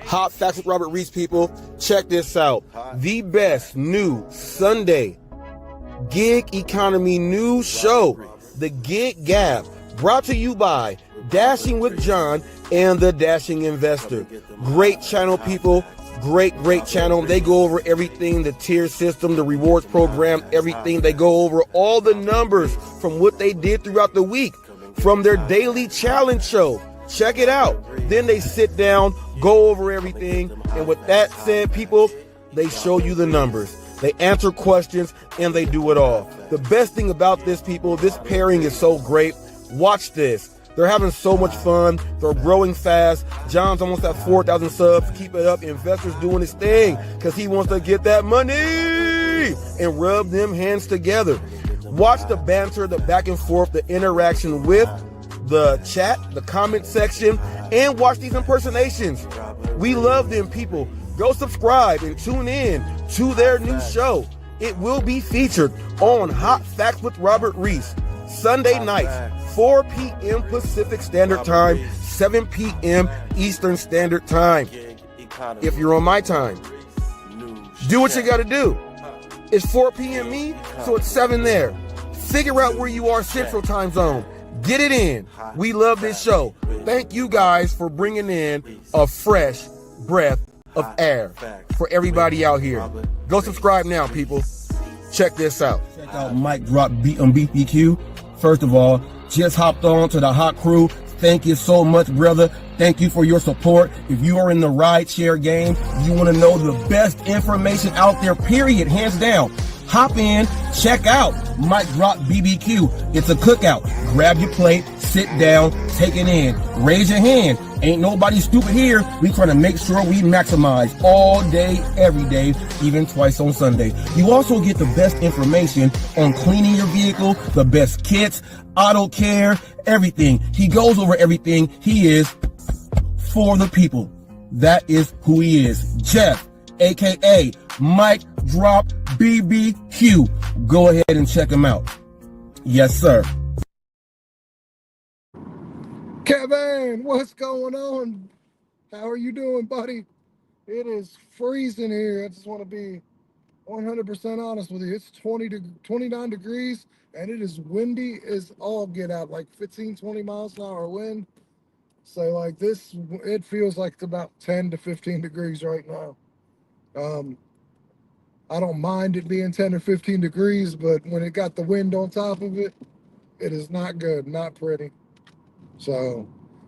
Hot Facts with Robert Reese, people. Check this out. The best new Sunday gig economy news show, The Gig Gab, brought to you by Dashing with John and the Dashing Investor. Great channel, people. Great channel. They go over everything, the tier system, the rewards program, everything. They go over all the numbers from what they did throughout the week, from their daily challenge show. Check it out. Then they sit down, go over everything. And with that said, people, they show you the numbers. They answer questions and they do it all. The best thing about this, people, this pairing is so great. Watch this. They're having so much fun. They're growing fast. John's almost at 4,000 subs. Keep it up. Investors doing his thing because he wants to get that money and rub them hands together. Watch the banter, the back and forth, the interaction with the chat, the comment section, and watch these impersonations. We love them, people. Go subscribe and tune in to their new show. It will be featured on Hot Facts with Robert Reese, Sunday nights, 4 p.m. Pacific Standard Time, 7 p.m. Eastern Standard Time. If you're on my time, do what you got to do. It's 4 p.m. me, so it's 7 there. Figure out where you are Central Time Zone. Get it in. We love this show. Thank you guys for bringing in a fresh breath of air for everybody out here. Go subscribe now, people. Check this out. Check out Mike Drop Beat on BBQ. First of all, just hopped on to the Hot Crew. Thank you so much, brother. Thank you for your support. If you are in the rideshare game, you want to know the best information out there, period, hands down. Hop in, check out Mike Drop BBQ. It's a cookout. Grab your plate, sit down, take it in. Raise your hand. Ain't nobody stupid here. We trying to make sure we maximize all day, every day, even twice on Sunday. You also get the best information on cleaning your vehicle, the best kits, auto care, everything. He goes over everything. He is for the people. That is who he is. Jeff, aka Mike Drop BBQ. Go ahead and check him out. Yes, sir. Kevin, what's going on? How are you doing, buddy? It is freezing here. I just want to be 100% honest with you. It's 29 degrees, and it is windy as all get out, like 15, 20 miles an hour wind. So like this, it feels like it's about 10 to 15 degrees right now. I don't mind it being 10 or 15 degrees, but when it got the wind on top of it, it is not good, not pretty. So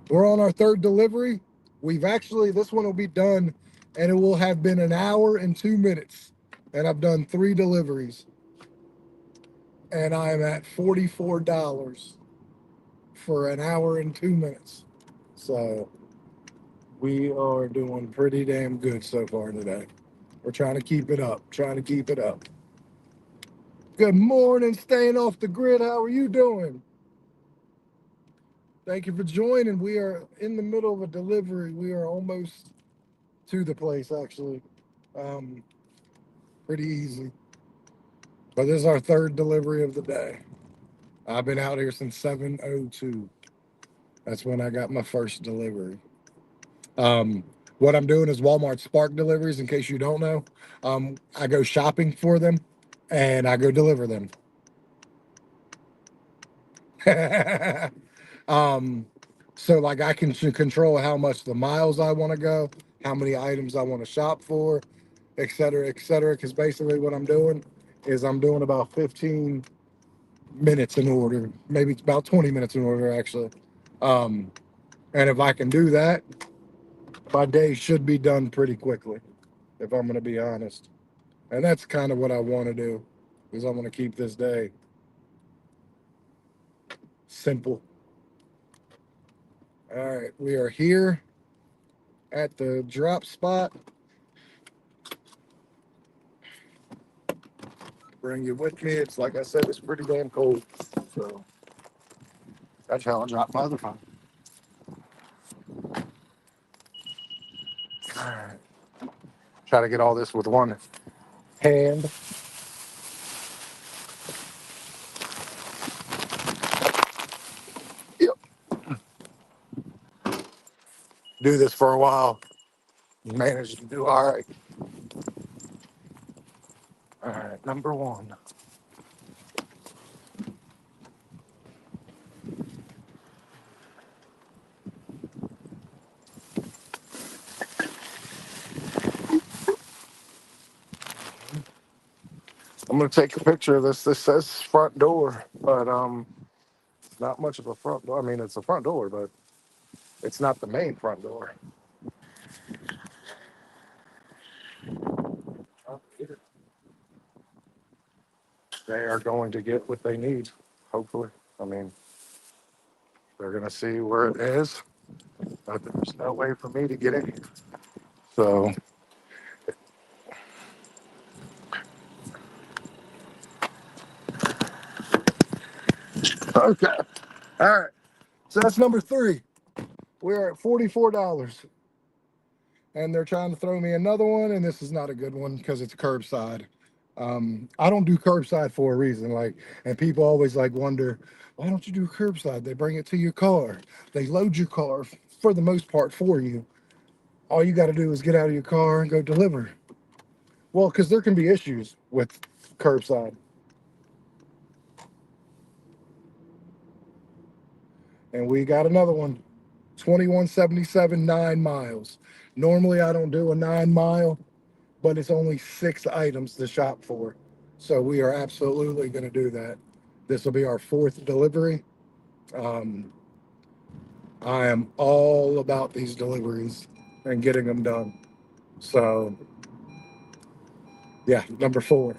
we're on our third delivery. This one will be done, and it will have been an hour and 2 minutes. And I've done 3 deliveries. And I'm at $44 for an hour and 2 minutes. So we are doing pretty damn good so far today. We're trying to keep it up, Good morning, staying off the grid. How are you doing? Thank you for joining. We are in the middle of a delivery. We are almost to the place, actually. Pretty easy. But this is our third delivery of the day. I've been out here since 7:02. That's when I got my first delivery. What I'm doing is Walmart Spark deliveries, in case you don't know. I go shopping for them, and I go deliver them. So like I can control how much the miles I want to go, how many items I want to shop for, et cetera, because basically what I'm doing is I'm doing about 15 minutes in order, maybe it's about 20 minutes in order, actually. And if I can do that, my day should be done pretty quickly, if I'm going to be honest. And that's kind of what I want to do, is I want to keep this day simple. All right, we are here at the drop spot. Bring you with me. It's like I said, it's pretty damn cold. So that's how I drop my other phone. All right. Try to get all this with one hand. Yep. Do this for a while. Managed to do all right. All right, number one. I'm gonna take a picture of this. This says front door, but it's not much of a front door. I mean, it's a front door, but it's not the main front door. They are going to get what they need, hopefully. I mean, they're gonna see where it is, but there's no way for me to get in. So, okay, all right. So that's number three. We're at $44. And they're trying to throw me another one, and this is not a good one because it's curbside. I don't do curbside for a reason. Like, and people always like wonder, why don't you do curbside? They bring it to your car. They load your car for the most part for you. All you got to do is get out of your car and go deliver. Well, because there can be issues with curbside. And we got another one, 2177, 9 miles. Normally, I don't do a 9 mile, but it's only 6 items to shop for. So we are absolutely going to do that. This will be our fourth delivery. Um, I am all about these deliveries and getting them done. So, yeah, number four.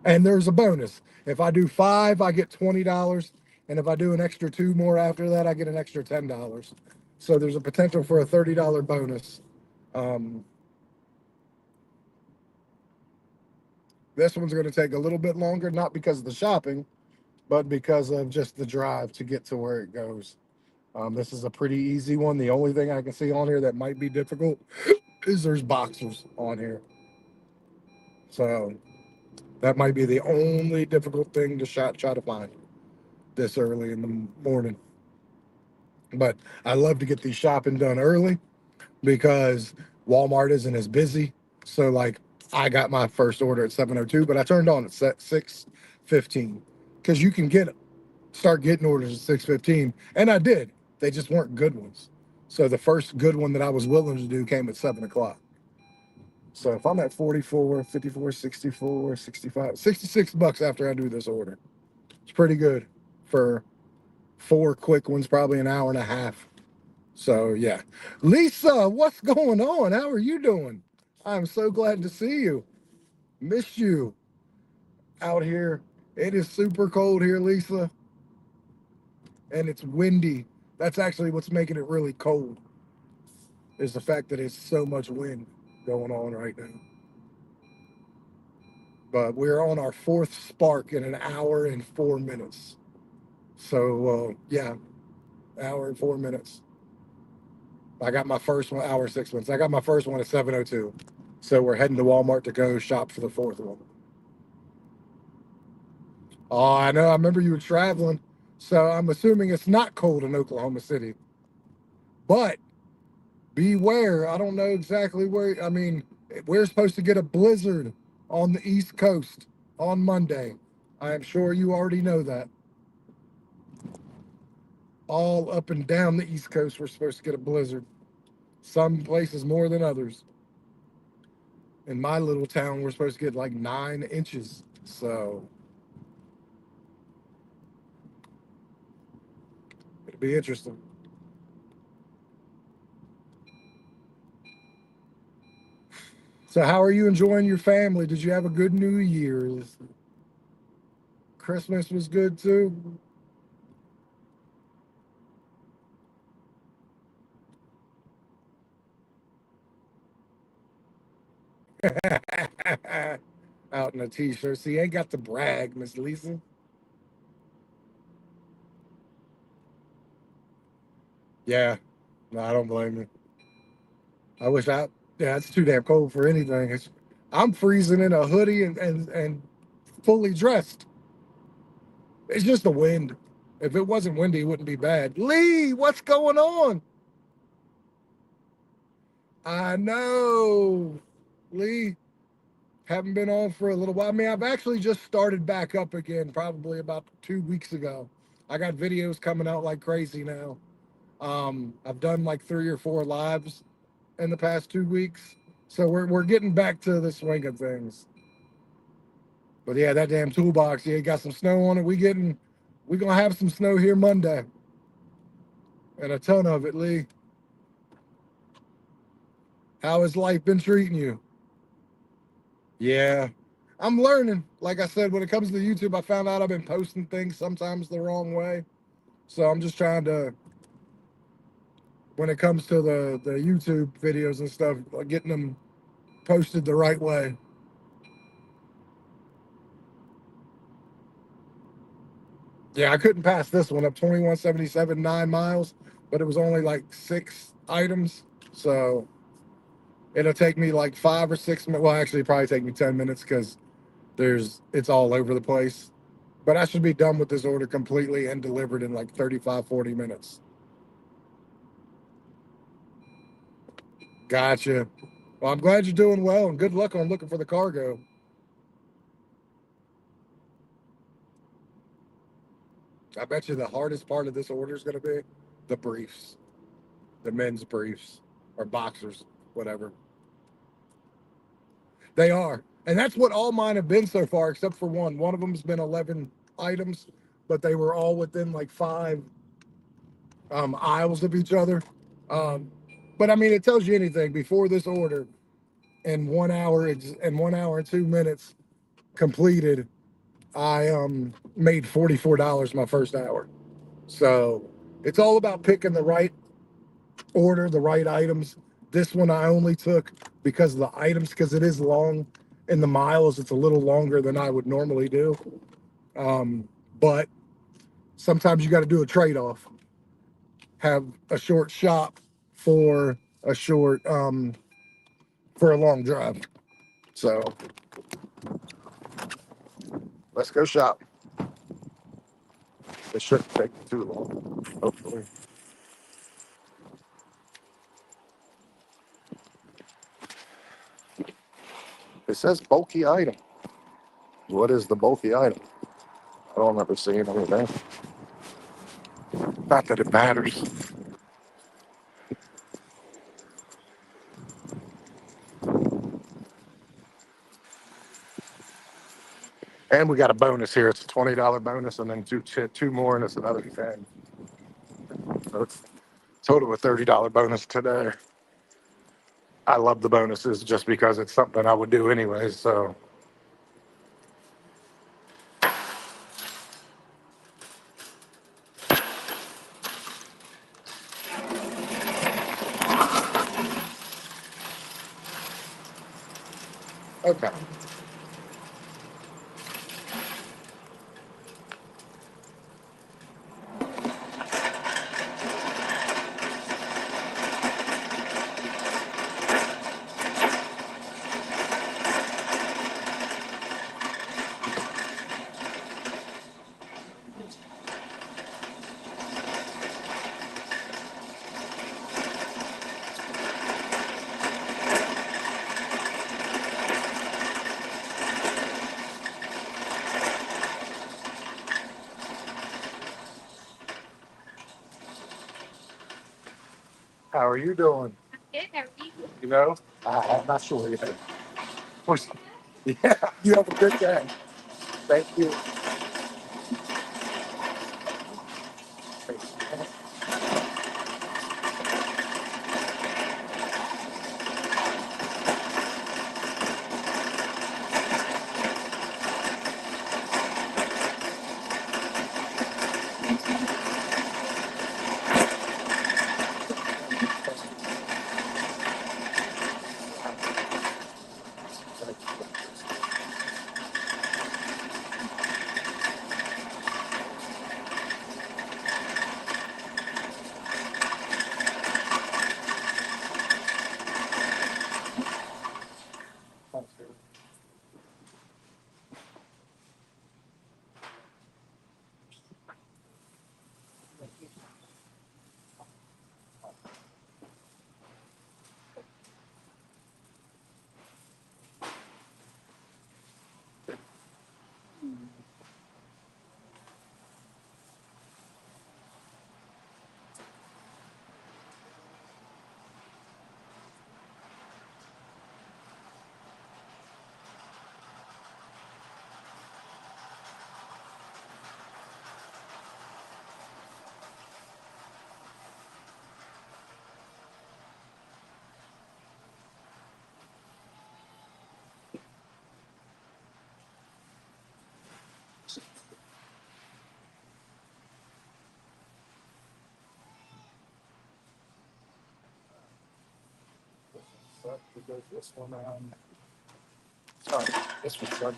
And there's a bonus. If I do five, I get $20. And if I do an extra two more after that, I get an extra $10. So there's a potential for a $30 bonus. Um, this one's going to take a little bit longer, not because of the shopping, but because of just the drive to get to where it goes. This is a pretty easy one. The only thing I can see on here that might be difficult is there's boxers on here. So that might be the only difficult thing to try to find this early in the morning. But I love to get these shopping done early because Walmart isn't as busy. So like I got my first order at 7:02, but I turned on at 6:15 because you can start getting orders at 6:15, and I did. They just weren't good ones. So the first good one that I was willing to do came at 7 o'clock. So if I'm at 44, 54, 64, 65, $66 after I do this order, it's pretty good for four quick ones, probably an hour and a half. So yeah, Lisa, what's going on? How are you doing? I'm so glad to see you. Missed you out here. It is super cold here, Lisa, and it's windy. That's actually what's making it really cold, is the fact that it's so much wind going on right now. But we're on our fourth spark in an hour and 4 minutes. So yeah, hour and 4 minutes. I got my first one, hour 6 minutes. I got my first one at 7:02. So we're heading to Walmart to go shop for the fourth one. Oh, I know. I remember you were traveling. So I'm assuming it's not cold in Oklahoma City. But beware. I don't know exactly where. I mean, we're supposed to get a blizzard on the East Coast on Monday. I am sure you already know that. All up and down the East Coast, we're supposed to get a blizzard. Some places more than others. In my little town, we're supposed to get like 9 inches. So it'll be interesting. So, how are you enjoying your family? Did you have a good New Year's? Christmas was good too. Out in a t-shirt. See, ain't got to brag, Miss Lisa. Yeah, no, I don't blame you. I wish I. Yeah, it's too damn cold for anything. I'm freezing in a hoodie and fully dressed. It's just the wind. If it wasn't windy, it wouldn't be bad. Lee, what's going on? I know, Lee. Haven't been on for a little while. I mean, I've actually just started back up again, probably about 2 weeks ago. I got videos coming out like crazy now. I've done like 3 or 4 lives in the past 2 weeks, so we're getting back to the swing of things. But yeah, that damn toolbox, yeah, got some snow on it. We gonna have some snow here Monday, and a ton of it, Lee. How has life been treating you? Yeah, I'm learning. Like I said, when it comes to YouTube, I found out I've been posting things sometimes the wrong way. So I'm just trying to, when it comes to the YouTube videos and stuff, like getting them posted the right way. Yeah, I couldn't pass this one up 2177, 9 miles, but it was only like 6 items. So it'll take me like 5 or 6 minutes. Well, actually, it'll probably take me 10 minutes because it's all over the place. But I should be done with this order completely and delivered in like 35, 40 minutes. Gotcha. Well, I'm glad you're doing well and good luck on looking for the cargo. I bet you the hardest part of this order is going to be the briefs, the men's briefs or boxers, whatever. They are. And that's what all mine have been so far, except for one. One of them has been 11 items, but they were all within like 5 aisles of each other. Um, but I mean, it tells you anything. Before this order, in 1 hour and 1 hour and 2 minutes completed, I made $44 my first hour. So it's all about picking the right order, the right items. This one I only took because of the items, because it is long. In the miles, it's a little longer than I would normally do. But sometimes you got to do a trade-off. Have a short shop for a short for a long drive. So let's go shop. It shouldn't take too long, hopefully. It says bulky item. What is the bulky item? I don't remember seeing anything. Not that it matters. And we got a bonus here. It's a $20 bonus, and then two more, and it's another 10. So it's total of $30 bonus today. I love the bonuses just because it's something I would do anyways. So okay. How are you doing? Good. How are you? You know, I'm not sure yet. Yeah. You have a good day. Thank you. This one, sorry, this one's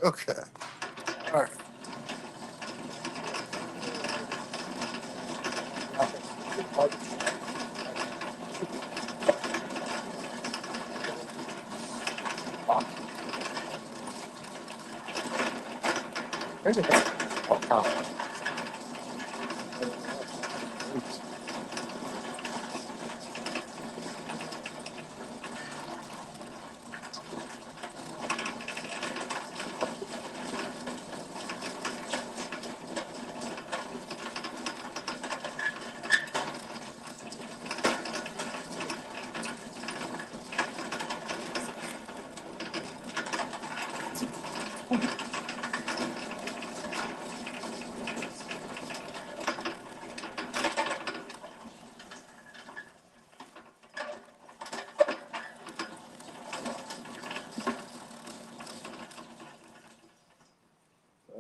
okay. All right.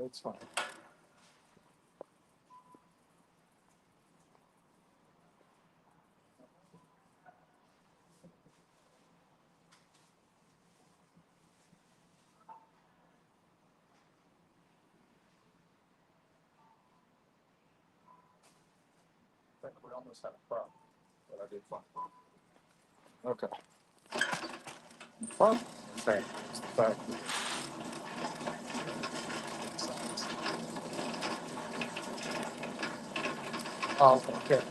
That's fine. I think we almost had a problem, but I did fine. Okay. Well, okay. It's the fact oh, okay.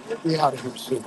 We'll be out of here soon.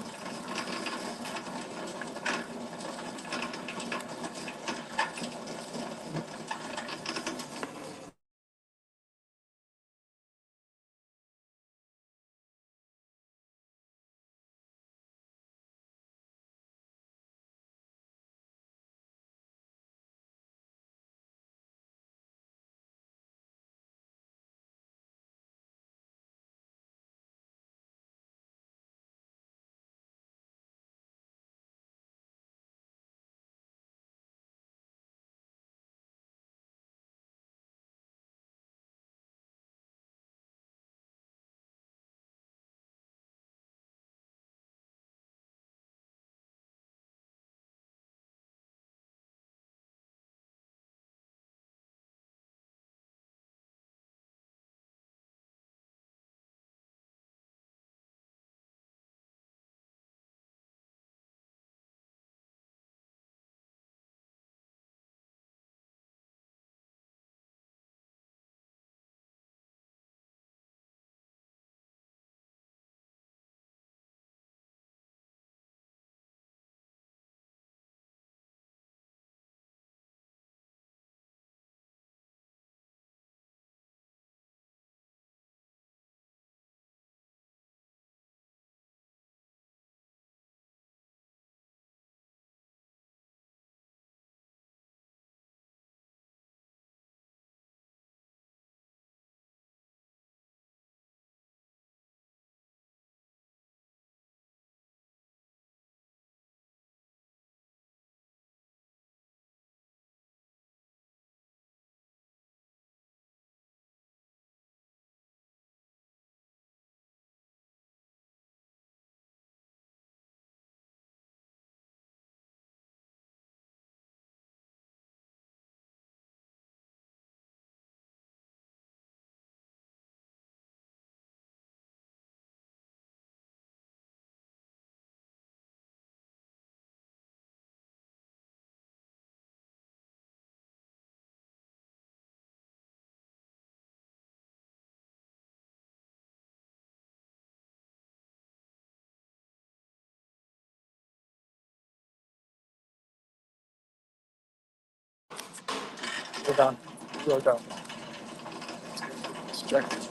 We're done. We're done. Let's check it.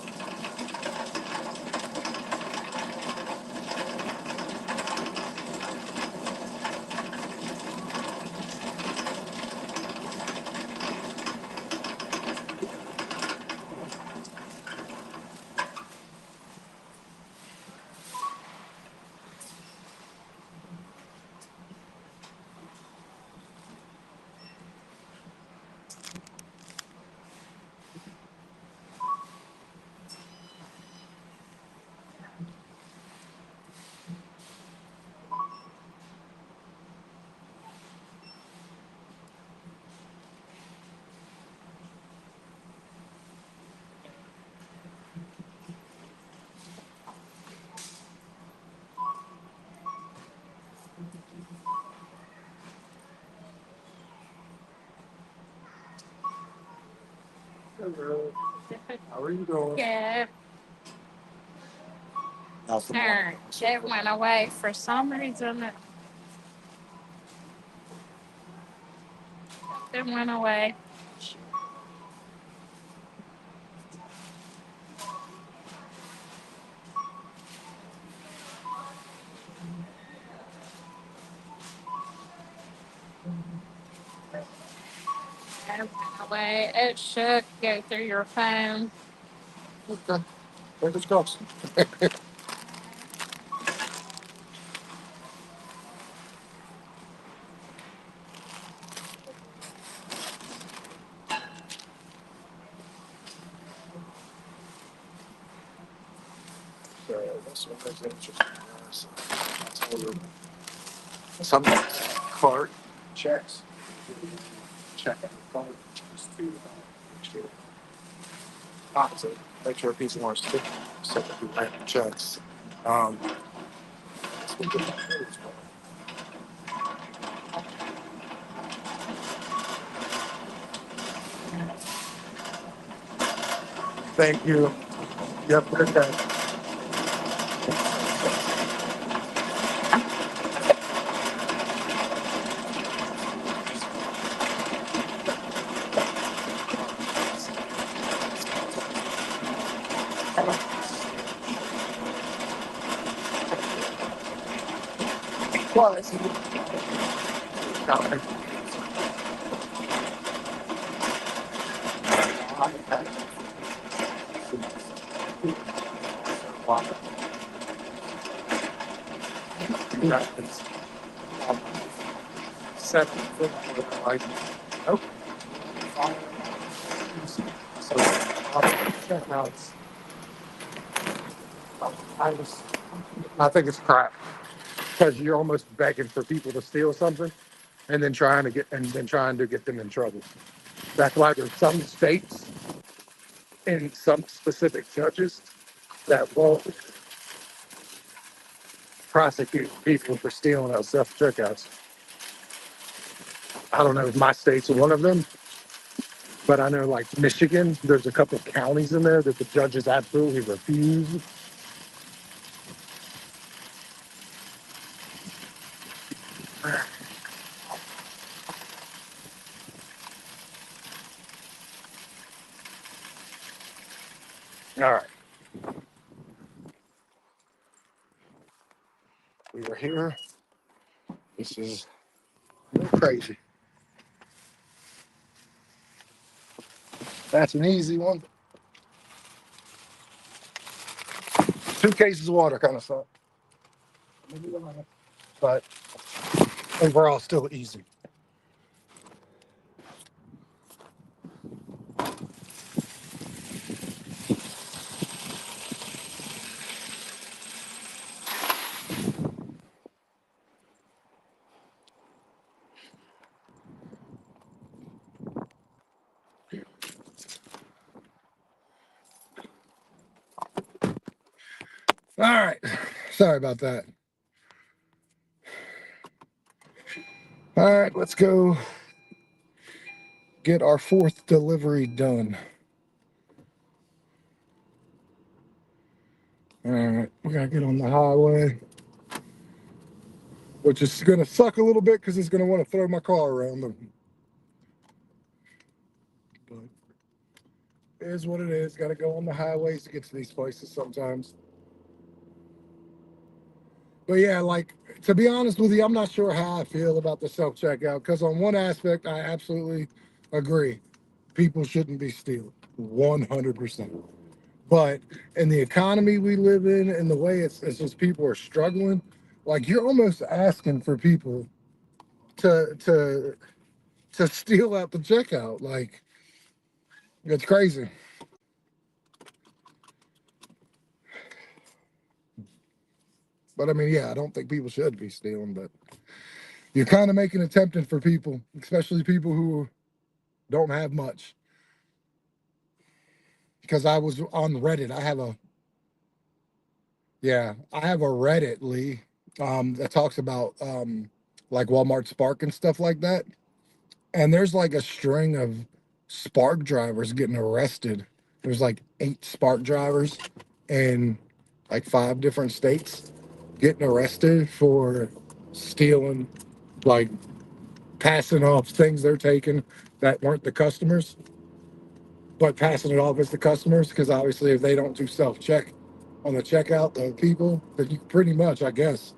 Hello. How are you doing? Yeah, How's the it went away for some reason. It went away. It went away. It should go through your phone. Okay. Fingers crossed. So this one is interesting. I told her some card checks. Check the card just to make sure opposite. Make sure a piece more sticky so that we random checks. Um, let's look at that first one. Thank you. Yep, good day. Seven. Like, nope. So, check out. I think it's crap because you're almost begging for people to steal something and then trying to get them in trouble. That's why there's some states and some specific judges that won't prosecute people for stealing at self checkouts. I don't know if my state's one of them, but I know like Michigan, there's a couple of counties in there that the judges absolutely refuse. All right, we are here. This is a little crazy. That's an easy one. 2 cases of water kind of stuff. But overall, still easy. All right. Sorry about that. All right, let's go get our 4th delivery done. All right, we gotta get on the highway, which is gonna suck a little bit because it's gonna want to throw my car around them. It is what it is. Got to go on the highways to get to these places sometimes. But yeah, like to be honest with you, I'm not sure how I feel about the self checkout because on one aspect, I absolutely agree. People shouldn't be stealing 100%. But in the economy we live in and the way it's just people are struggling, like you're almost asking for people to to steal out the checkout. Like it's crazy. But I mean, yeah, I don't think people should be stealing, but you're kind of making it tempting for people, especially people who don't have much. Because I was on Reddit. I have a Reddit, Lee, that talks about like Walmart Spark and stuff like that. And there's like a string of Spark drivers getting arrested. There's like 8 Spark drivers in like 5 different states getting arrested for stealing, like passing off things they're taking that weren't the customers, but passing it off as the customers. Because obviously, if they don't do self check on the checkout, the people, then you pretty much, I guess,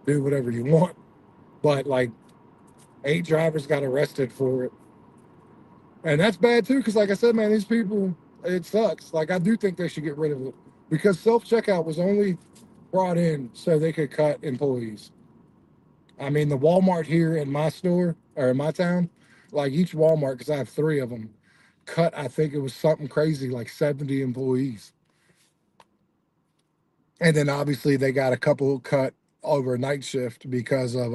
do whatever you want. But like 8 drivers got arrested for it. And that's bad too, because like I said, man, these people, it sucks. Like I do think they should get rid of it because self checkout was only brought in so they could cut employees. I mean, the Walmart here in my store or in my town, like each Walmart, because I have 3 of them, cut. I think it was something crazy like 70 employees, and then obviously they got a couple cut overnight shift because of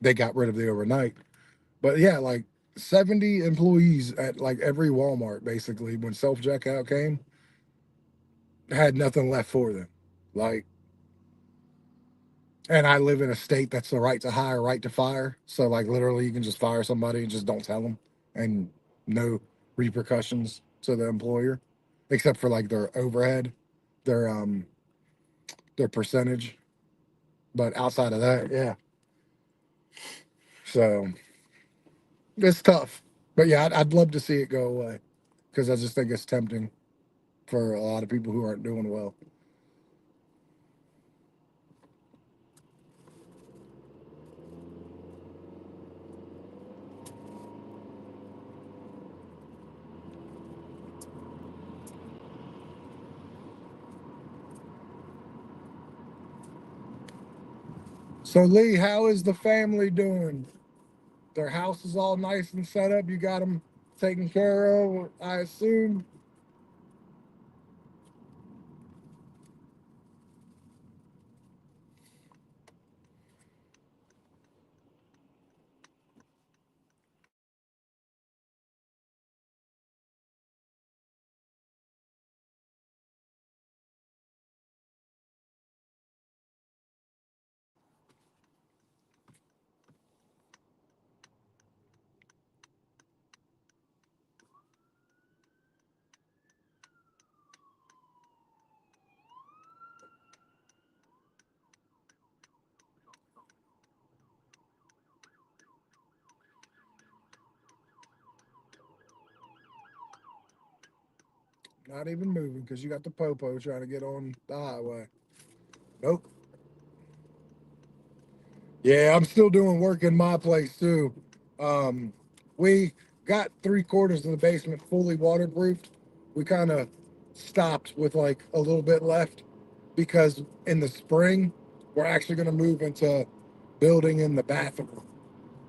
they got rid of the overnight. But yeah, like 70 employees at like every Walmart basically when self checkout came had nothing left for them. Like, and I live in a state that's the right to hire, right to fire. So like literally you can just fire somebody and just don't tell them and no repercussions to the employer except for like their overhead, their their percentage. But outside of that, yeah. So it's tough. But yeah, I'd love to see it go away because I just think it's tempting for a lot of people who aren't doing well. So Lee, how is the family doing? Their house is all nice and set up. You got them taken care of, I assume. Not even moving because you got the popo trying to get on the highway. Nope. Yeah, I'm still doing work in my place too. Um, we got 3 quarters of the basement fully waterproofed. We kind of stopped with like a little bit left because in the spring we're actually going to move into building in the bathroom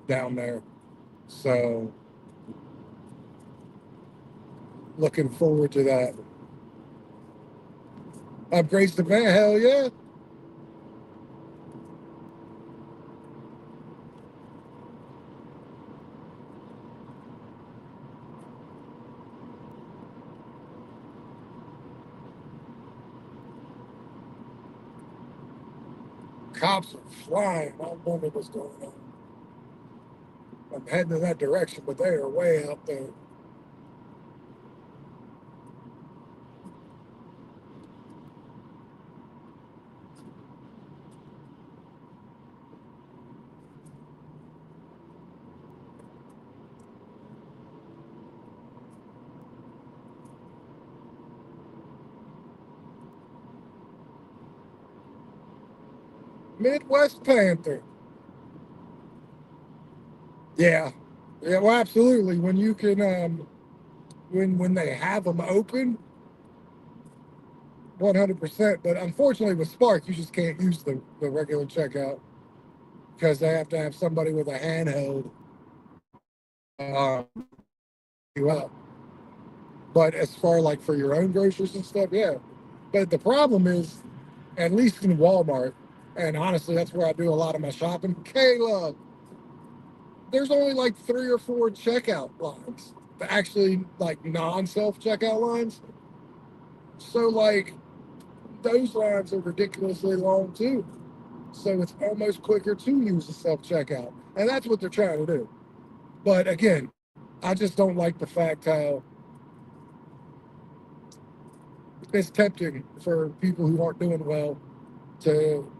down there. So looking forward to that. Upgrades to van, hell yeah. Cops are flying. I wonder what's going on. I'm heading in that direction, but they are way out there. Midwest Panther. Yeah. Yeah, well, absolutely. When you can, when they have them open, 100%. But unfortunately, with Spark, you just can't use the regular checkout because they have to have somebody with a handheld you up. But as far like for your own groceries and stuff, yeah. But the problem is, at least in Walmart, and honestly, that's where I do a lot of my shopping. Caleb, there's only like 3 or 4 checkout lines, actually like non-self checkout lines. So like those lines are ridiculously long too. So it's almost quicker to use a self checkout, and that's what they're trying to do. But again, I just don't like the fact how it's tempting for people who aren't doing well to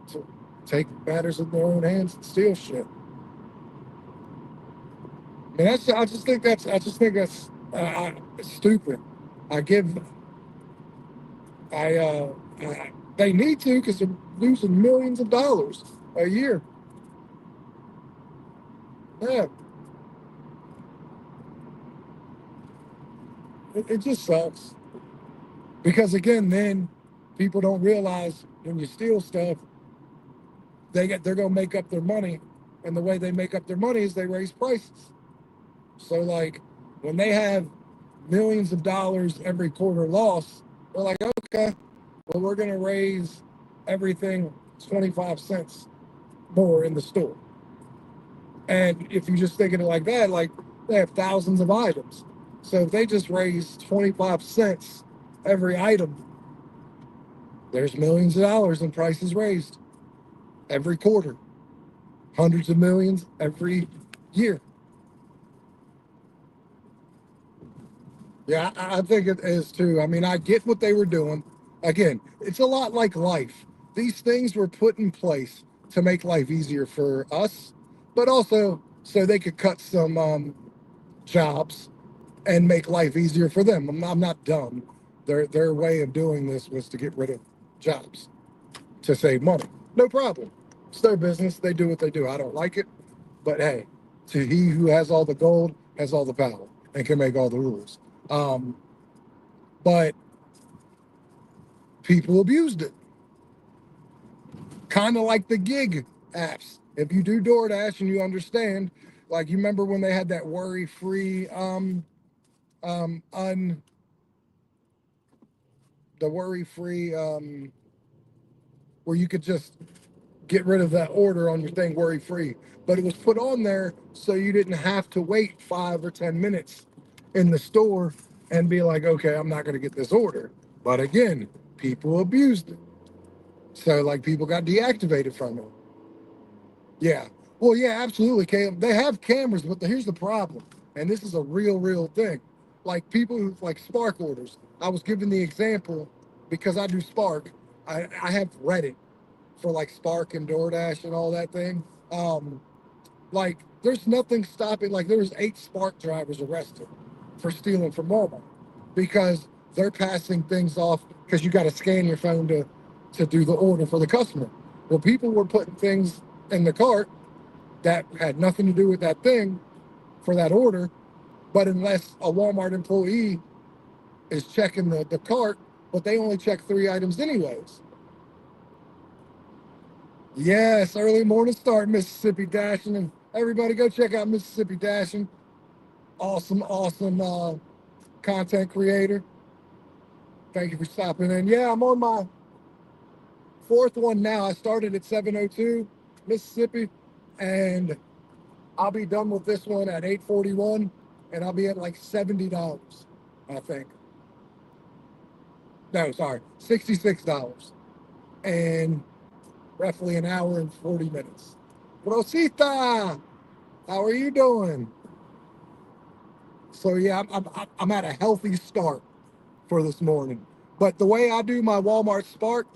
take matters in their own hands and steal shit. And that's I just think that's stupid. I give I they need to because they're losing millions of dollars a year. Yeah, it just sucks because again, then people don't realize when you steal stuff, they're gonna make up their money, and the way they make up their money is they raise prices. So like when they have millions of dollars every quarter loss, they're like, okay, well we're gonna raise everything 25 cents more in the store. And if you just think of it like that, like they have thousands of items. So if they just raise 25 cents every item, there's millions of dollars in prices raised every quarter, hundreds of millions every year. Yeah, I think it is too. I mean, I get what they were doing. Again, it's a lot like life. These things were put in place to make life easier for us, but also so they could cut some jobs and make life easier for them. I'm not dumb. Their way of doing this was to get rid of jobs to save money. No problem. It's their business. They do what they do. I don't like it, but hey, to he who has all the gold has all the power and can make all the rules. Um, but people abused it, kind of like the gig apps. If you do DoorDash and you understand, like you remember when they had that worry-free un the worry-free where you could just get rid of that order on your thing worry-free, but it was put on there so you didn't have to wait 5 or 10 minutes in the store and be like, okay, I'm not going to get this order. But again, people abused it, so like people got deactivated from it. Yeah. Well, yeah, absolutely, Caleb. They have cameras, but here's the problem, and this is a real thing. Like people who like Spark orders. I was given the example because I do Spark. I have Reddit for like Spark and DoorDash and all that thing. Like there's nothing stopping. Like there was 8 Spark drivers arrested for stealing from Walmart because they're passing things off because you got to scan your phone to do the order for the customer. Well, people were putting things in the cart that had nothing to do with that thing for that order. But unless a Walmart employee is checking the cart, but they only check 3 items anyways. Yes, early morning start, Mississippi Dashing. And everybody go check out Mississippi Dashing. Awesome content creator. Thank you for stopping in. Yeah, I'm on my 4th one now. I started at 7:02 Mississippi, and I'll be done with this one at 8:41, and I'll be at like $70, I think. No, sorry, $66, and roughly an hour and 40 minutes. Rosita, how are you doing? So yeah, I'm at a healthy start for this morning. But the way I do my Walmart Spark,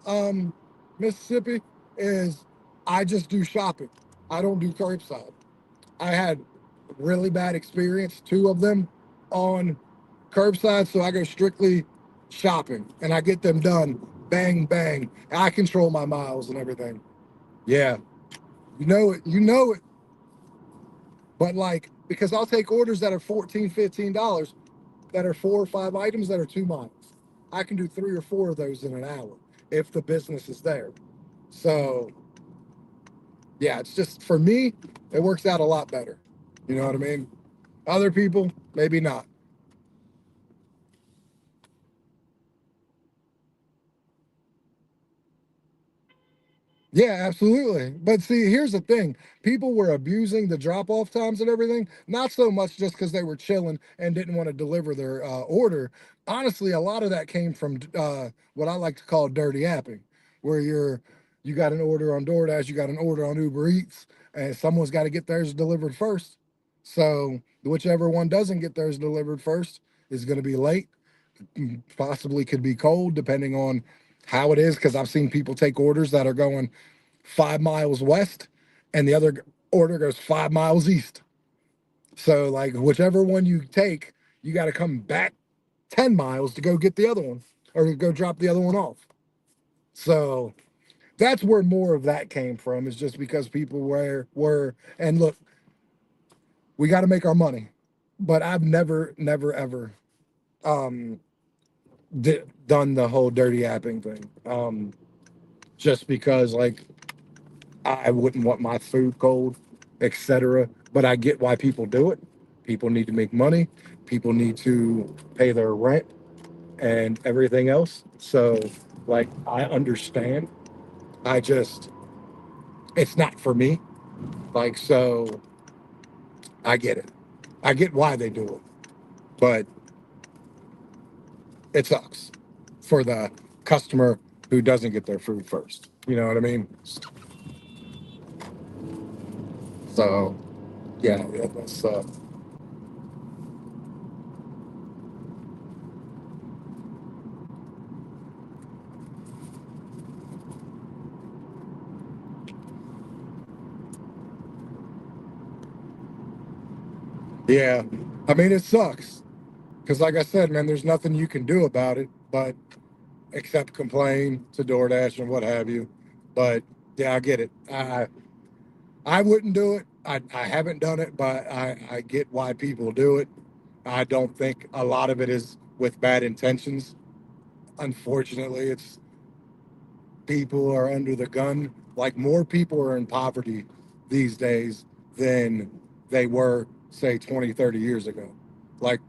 um, Mississippi, is I just do shopping. I don't do curbside. I had really bad experience, 2 of them on curbside, so I go strictly shopping and I get them done. Bang bang. I control my miles and everything. Yeah, you know it. You know it. But like, because I'll take orders that are $14, $15 that are 4 or 5 items that are 2 miles. I can do 3 or 4 of those in an hour if the business is there. So yeah, it's just for me, it works out a lot better. You know what I mean? Other people, maybe not. Yeah, absolutely. But see, here's the thing. People were abusing the drop-off times and everything, not so much just because they were chilling and didn't want to deliver their order. Honestly, a lot of that came from what I like to call dirty apping, where you got an order on DoorDash, you got an order on Uber Eats, and someone's got to get theirs delivered first. So whichever one doesn't get theirs delivered first is going to be late, possibly could be cold, depending on how it is. Because I've seen people take orders that are going 5 miles west, and the other order goes 5 miles east. So, like, whichever one you take, you got to come back 10 miles to go get the other one or to go drop the other one off. So, that's where more of that came from, is just because people and look, we got to make our money. But I've never, ever um, done the whole dirty apping thing. Just because, like, I wouldn't want my food cold, etc. But I get why people do it. People need to make money. People need to pay their rent and everything else. So, like, I understand. I just, it's not for me. Like, so I get it. I get why they do it, but it sucks for the customer who doesn't get their food first. You know what I mean? So, yeah, that's yeah. I mean, it sucks. Because, like I said, man, there's nothing you can do about it, but except complain to DoorDash and what have you. But yeah, I get it. I wouldn't do it. I haven't done it, but I get why people do it. I don't think a lot of it is with bad intentions. Unfortunately, it's people are under the gun. Like, more people are in poverty these days than they were, say, 20, 30 years ago. Like,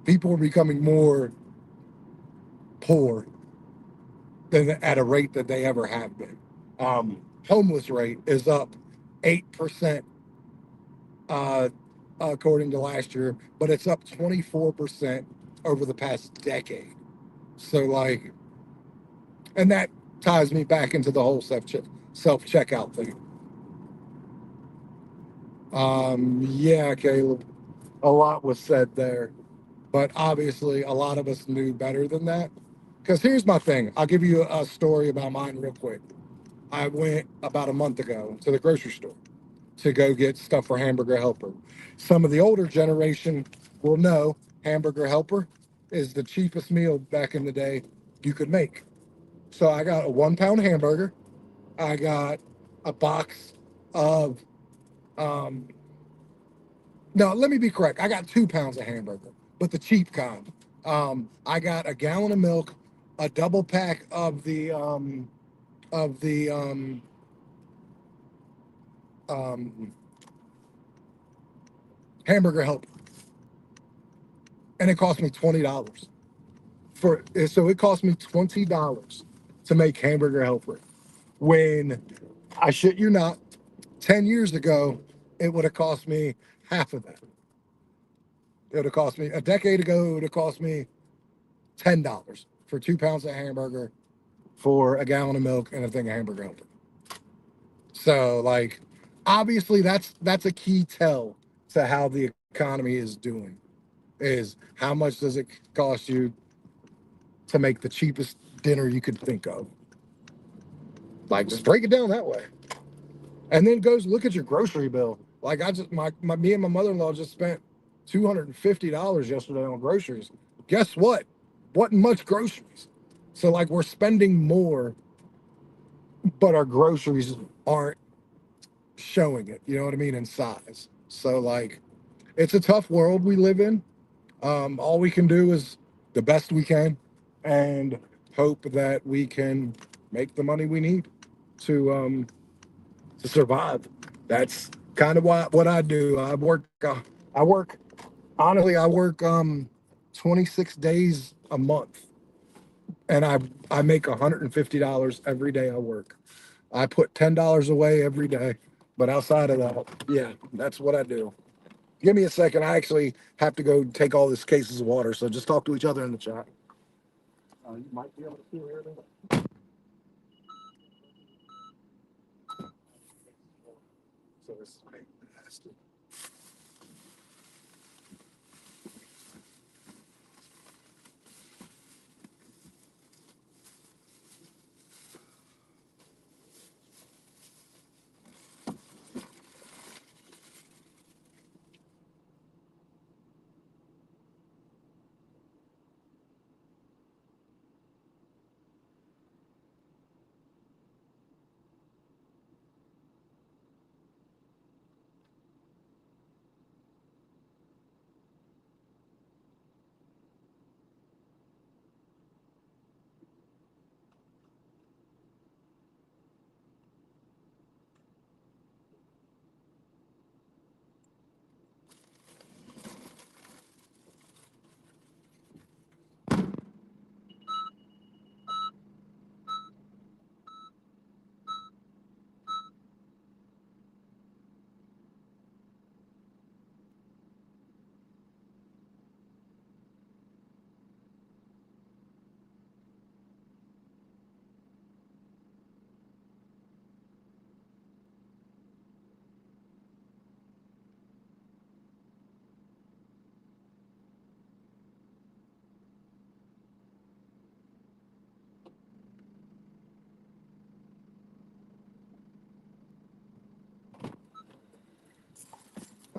people are becoming more poor than at a rate that they ever have been. Homeless rate is up 8% according to last year, but it's up 24% over the past decade. So, like, and that ties me back into the whole self checkout thing. Yeah, Caleb, a lot was said there, but obviously a lot of us knew better than that. Because here's my thing, I'll give you a story about mine real quick. I went about a month ago to the grocery store to go get stuff for Hamburger Helper. Some of the older generation will know Hamburger Helper is the cheapest meal back in the day you could make. So I got a 1 pound hamburger. I got a box of, um, no, let me be correct. I got 2 pounds of hamburger, but the cheap kind. I got a gallon of milk, a double pack of the um, Hamburger Helper, and it cost me $20 so it cost me $20 to make Hamburger Helper. When, I shit you not, 10 years ago it would have cost me half of that. It would have cost me, a decade ago, it would have cost me $10 for 2 pounds of hamburger, for a gallon of milk, and a thing of Hamburger Helper. So, like, obviously that's a key tell to how the economy is doing, is how much does it cost you to make the cheapest dinner you could think of. Like, just break it down that way. And then goes look at your grocery bill. Like, I just me and my mother-in-law just spent $250 yesterday on groceries. Guess what? Wasn't much groceries. So, like, we're spending more but our groceries aren't showing it. You know what I mean? In size. So like, it's a tough world we live in. All we can do is the best we can, and hope that we can make the money we need to survive. That's kind of what I do. I work honestly. I work 26 days a month, and I make $150 every day I work. I put $10 away every day, but outside of that, yeah, that's what I do. Give me a second. I actually have to go take all these cases of water. So just talk to each other in the chat. You might be able to still hear them. So this is nasty.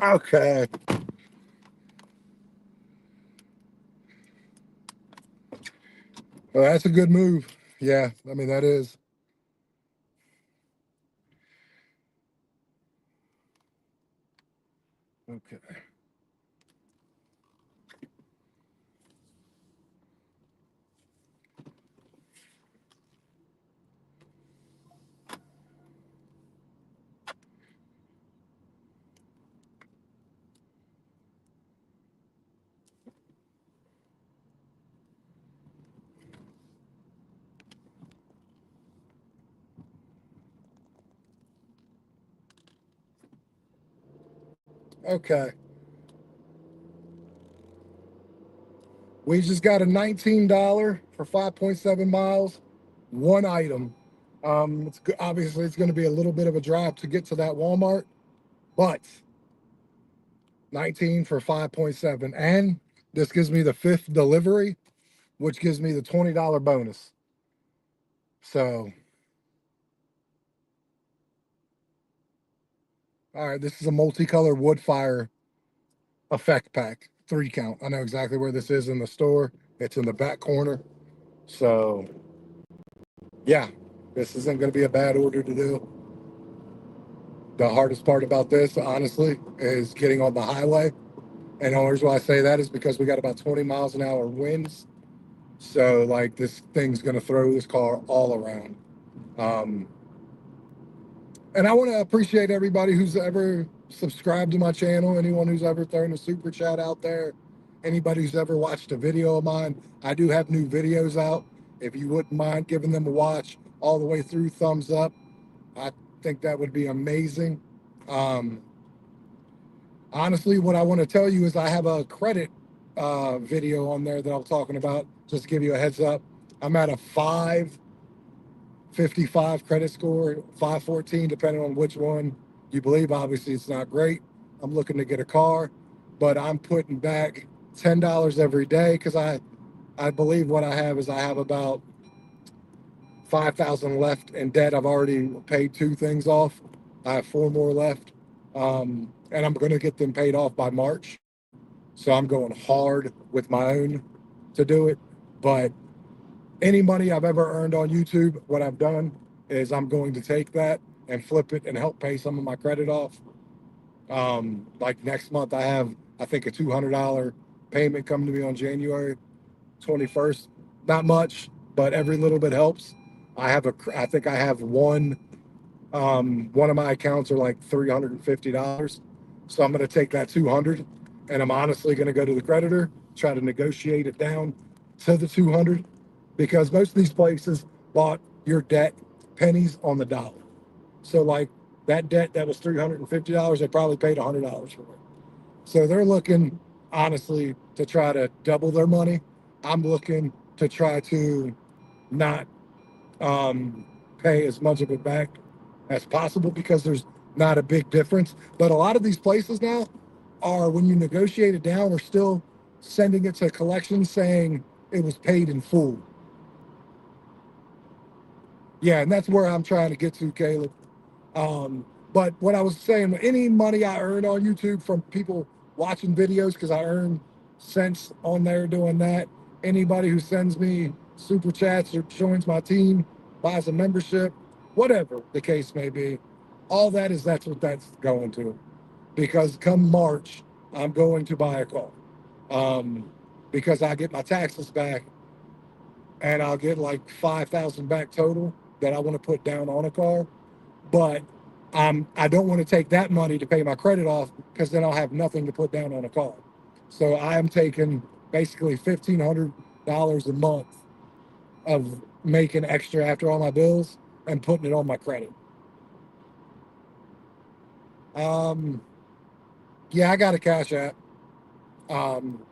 Okay. Well, that's a good move. Yeah. I mean, that is. Okay. Okay. We just got a $19 for 5.7 miles, one item. Obviously, it's going to be a little bit of a drive to get to that Walmart, but 19 for 5.7. And this gives me the fifth delivery, which gives me the $20 bonus. So, all right, this is a multicolor wood fire effect pack, 3 count. I know exactly where this is in the store. It's in the back corner. So, yeah, this isn't going to be a bad order to do. The hardest part about this, honestly, is getting on the highway. And the only reason why I say that is because we got about 20 miles an hour winds. So, like, this thing's going to throw this car all around. Um, and I want to appreciate everybody who's ever subscribed to my channel, anyone who's ever thrown a super chat out there, anybody who's ever watched a video of mine. I do have new videos out. If you wouldn't mind giving them a watch all the way through, thumbs up. I think that would be amazing. Um, Honestly, what I want to tell you is I have a credit video on there that I'm talking about. Just to give you a heads up, I'm at a 555 credit score, 514, depending on which one you believe. Obviously, it's not great. I'm looking to get a car, but I'm putting back $10 every day because I believe what I have is I have about 5,000 left in debt. I've already paid 2 things off. I have 4 more left, and I'm going to get them paid off by March. So I'm going hard with my own to do it. But any money I've ever earned on YouTube, what I've done is I'm going to take that and flip it and help pay some of my credit off. Like next month, I think, a $200 payment coming to me on January 21st. Not much, but every little bit helps. I think I have one of my accounts are like $350. So I'm going to take that 200 and I'm honestly going to go to the creditor, try to negotiate it down to the 200 because most of these places bought your debt pennies on the dollar. So like that debt that was $350, they probably paid $100 for it. So they're looking honestly to try to double their money. I'm looking to try to not um, pay as much of it back as possible because there's not a big difference. But a lot of these places now are, when you negotiate it down, are still sending it to collections saying it was paid in full. Yeah, and that's where I'm trying to get to, Caleb. But what I was saying, any money I earn on YouTube from people watching videos, because I earn cents on there doing that. Anybody who sends me super chats or joins my team, buys a membership, whatever the case may be, all that's what that's going to. Because come March, I'm going to buy a car. Um, because I get my taxes back and I'll get like 5,000 back total that I want to put down on a car. But I don't want to take that money to pay my credit off because then I'll have nothing to put down on a car. So I am taking basically $1,500 a month of making extra after all my bills and putting it on my credit. Um, yeah, I got a Cash App. Um,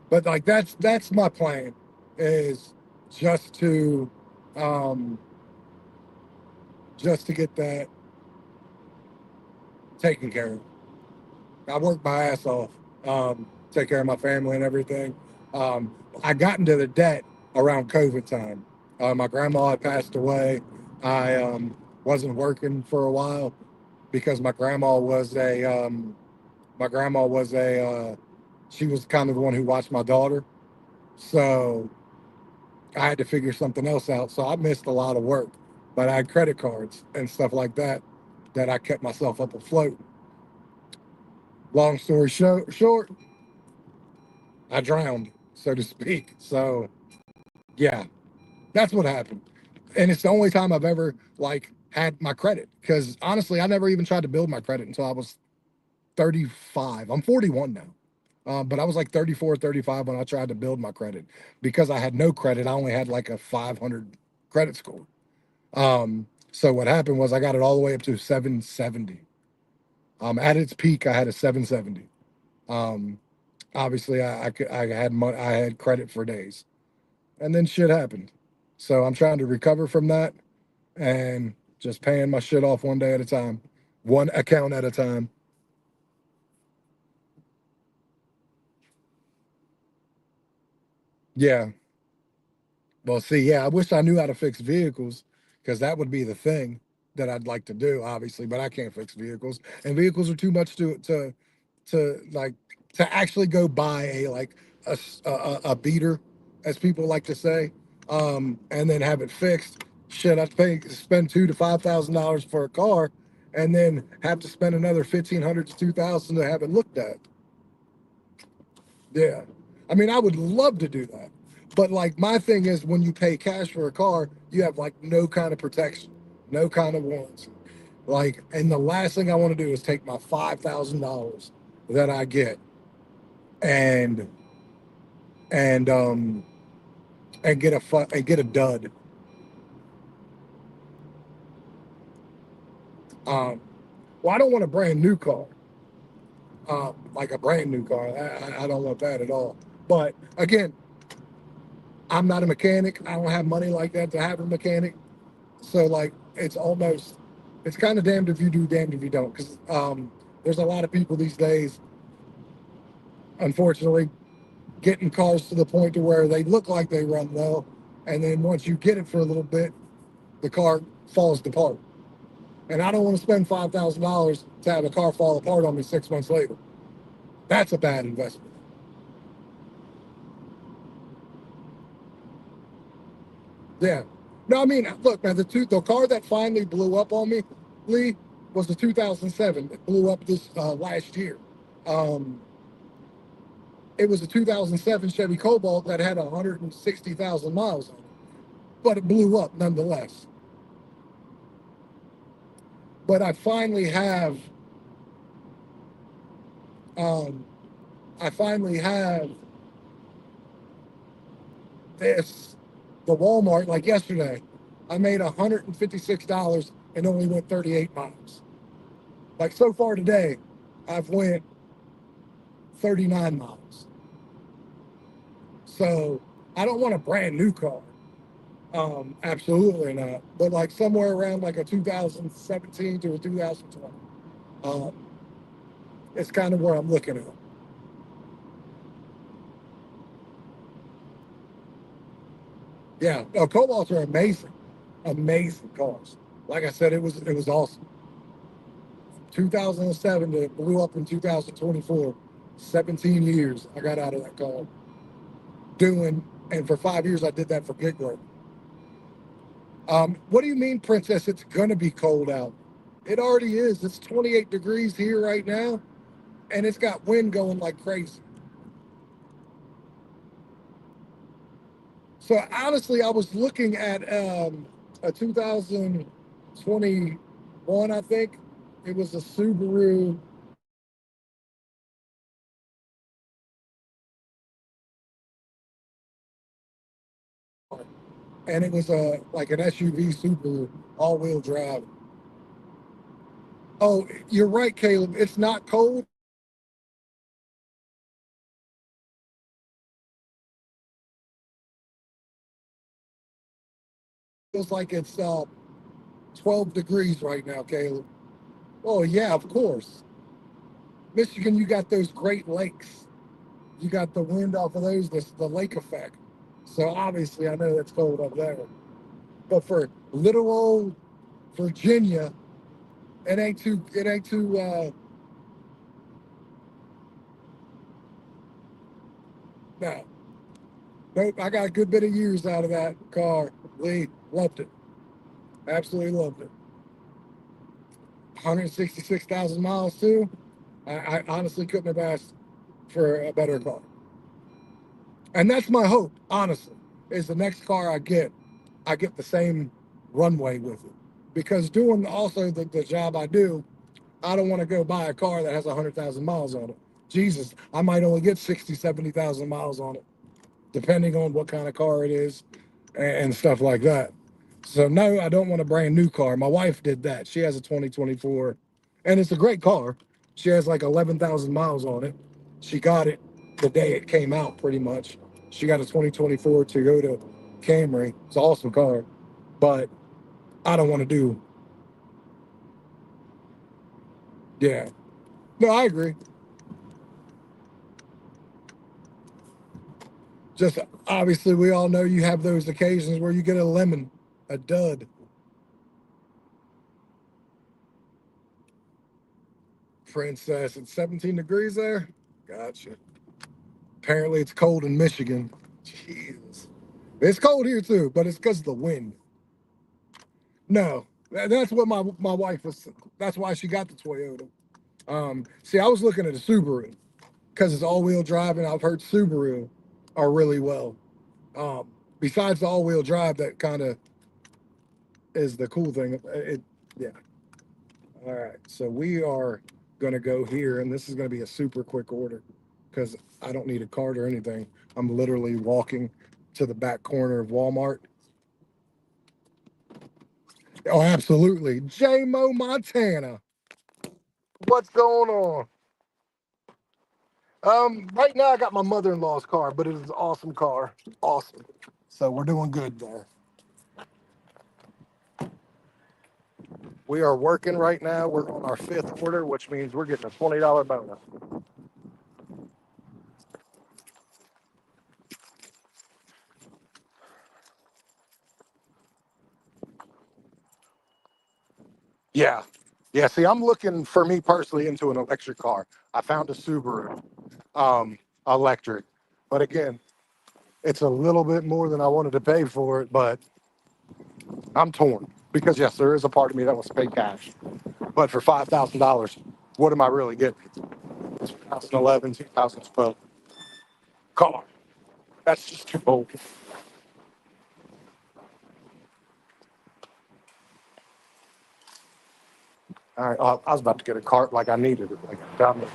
but like that's my plan is just to um, just to get that taken care of. I worked my ass off, take care of my family and everything. I got into the debt around COVID time. My grandma had passed away. I wasn't working for a while because my grandma was she was kind of the one who watched my daughter. So I had to figure something else out. So I missed a lot of work, but I had credit cards and stuff like that that I kept myself up afloat. Long story short, I drowned, so to speak. So yeah, that's what happened. And it's the only time I've ever like had my credit because honestly, I never even tried to build my credit until I was 35. I'm 41 now. But I was like 34, 35 when I tried to build my credit because I had no credit. I only had like a 500 credit score. So what happened was I got it all the way up to 770. At its peak, I had a 770. Um, Obviously, I had money, I had credit for days, and then shit happened. So I'm trying to recover from that and just paying my shit off one day at a time, one account at a time. Yeah. Well, see, yeah, I wish I knew how to fix vehicles because that would be the thing that I'd like to do, obviously, but I can't fix vehicles, and vehicles are too much to like to actually go buy a like a beater, as people like to say, and then have it fixed. Shit, I'd spend $2,000 to $5,000 for a car, and then have to spend another 1,500 to 2,000 to have it looked at. Yeah. I mean, I would love to do that. But like my thing is when you pay cash for a car, you have like no kind of protection, no kind of warranty. Like, and the last thing I want to do is take my $5,000 that I get and and um and get a dud. Um well, I don't want a brand new car. Like a brand new car. I don't want that at all. But again, I'm not a mechanic. I don't have money like that to have a mechanic. So like it's kind of damned if you do, damned if you don't. Because there's a lot of people these days, unfortunately, getting cars to the point to where they look like they run well, and then once you get it for a little bit, the car falls apart. And I don't want to spend $5,000 to have a car fall apart on me 6 months later. That's a bad investment. Yeah. No, I mean, look, man, the car that finally blew up on me, Lee, was the 2007. It blew up this last year. Um, it was a 2007 Chevy Cobalt that had 160,000 miles on it, but it blew up nonetheless. But um, I finally have this, the Walmart, like yesterday. I made $156 and only went 38 miles. Like so far today, I've went 39 miles. So I don't want a brand new car. Absolutely not. But like somewhere around like a 2017 to a 2020. Um, it's kind of where I'm looking at. Yeah, no, Cobalts are amazing, amazing cars. Like I said, it was awesome. 2007 it blew up in 2024. 17 years I got out of that car doing, and for 5 years I did that for gig work. What do you mean, Princess? It's gonna be cold out. It already is. It's 28 degrees here right now, and it's got wind going like crazy. So honestly, I was looking at a 2021, I think. It was a Subaru. And it was a like an SUV Subaru, all-wheel drive. Oh, you're right, Caleb. It's not cold. It feels like it's 12 degrees right now, Caleb. Oh yeah, of course. Michigan, you got those Great Lakes. You got the wind off of those, the lake effect. So obviously, I know it's cold up there. But for little old Virginia, it ain't too. It ain't too. No, nope. I got a good bit of years out of that car. Lee loved it. Absolutely loved it. 166,000 miles too. I honestly couldn't have asked for a better car. And that's my hope, honestly, is the next car I get the same runway with it. Because doing also the job I do, I don't want to go buy a car that has 100,000 miles on it. Jesus, I might only get 60, 70,000 miles on it, depending on what kind of car it is and stuff like that. So no, I don't want a brand new car. My wife did that. She has a 2024, and it's a great car. She has like 11,000 miles on it. She got it the day it came out, pretty much. She got a 2024 Toyota Camry. It's an awesome car, but I don't want to do. Yeah, no, I agree. Just obviously, we all know you have those occasions where you get a lemon, a dud. Princess, it's 17 degrees there. Gotcha. Apparently, it's cold in Michigan. Jesus. It's cold here too, but it's because of the wind. No, that's what my wife was. That's why she got the Toyota. See, I was looking at a Subaru because it's all-wheel drive, and I've heard Subaru are really well. Um, Besides the all-wheel drive, that kind of is the cool thing. Yeah. All right, so we are gonna go here, and this is gonna be a super quick order because I don't need a cart or anything. I'm literally walking to the back corner of Walmart. Oh, absolutely. J-Mo Montana. What's going on? Right now I got my mother-in-law's car, but it is an awesome car. Awesome. So we're doing good there. We are working right now. We're on our fifth order, which means we're getting a $20 bonus. Yeah. Yeah. See, I'm looking for me personally into an electric car. I found a Subaru electric. But again, it's a little bit more than I wanted to pay for it, but I'm torn because yes, there is a part of me that wants to pay cash, but for $5,000, what am I really getting? 2011, 2012 car. That's just too old. All right, I was about to get a cart like I needed it. Like a dummy.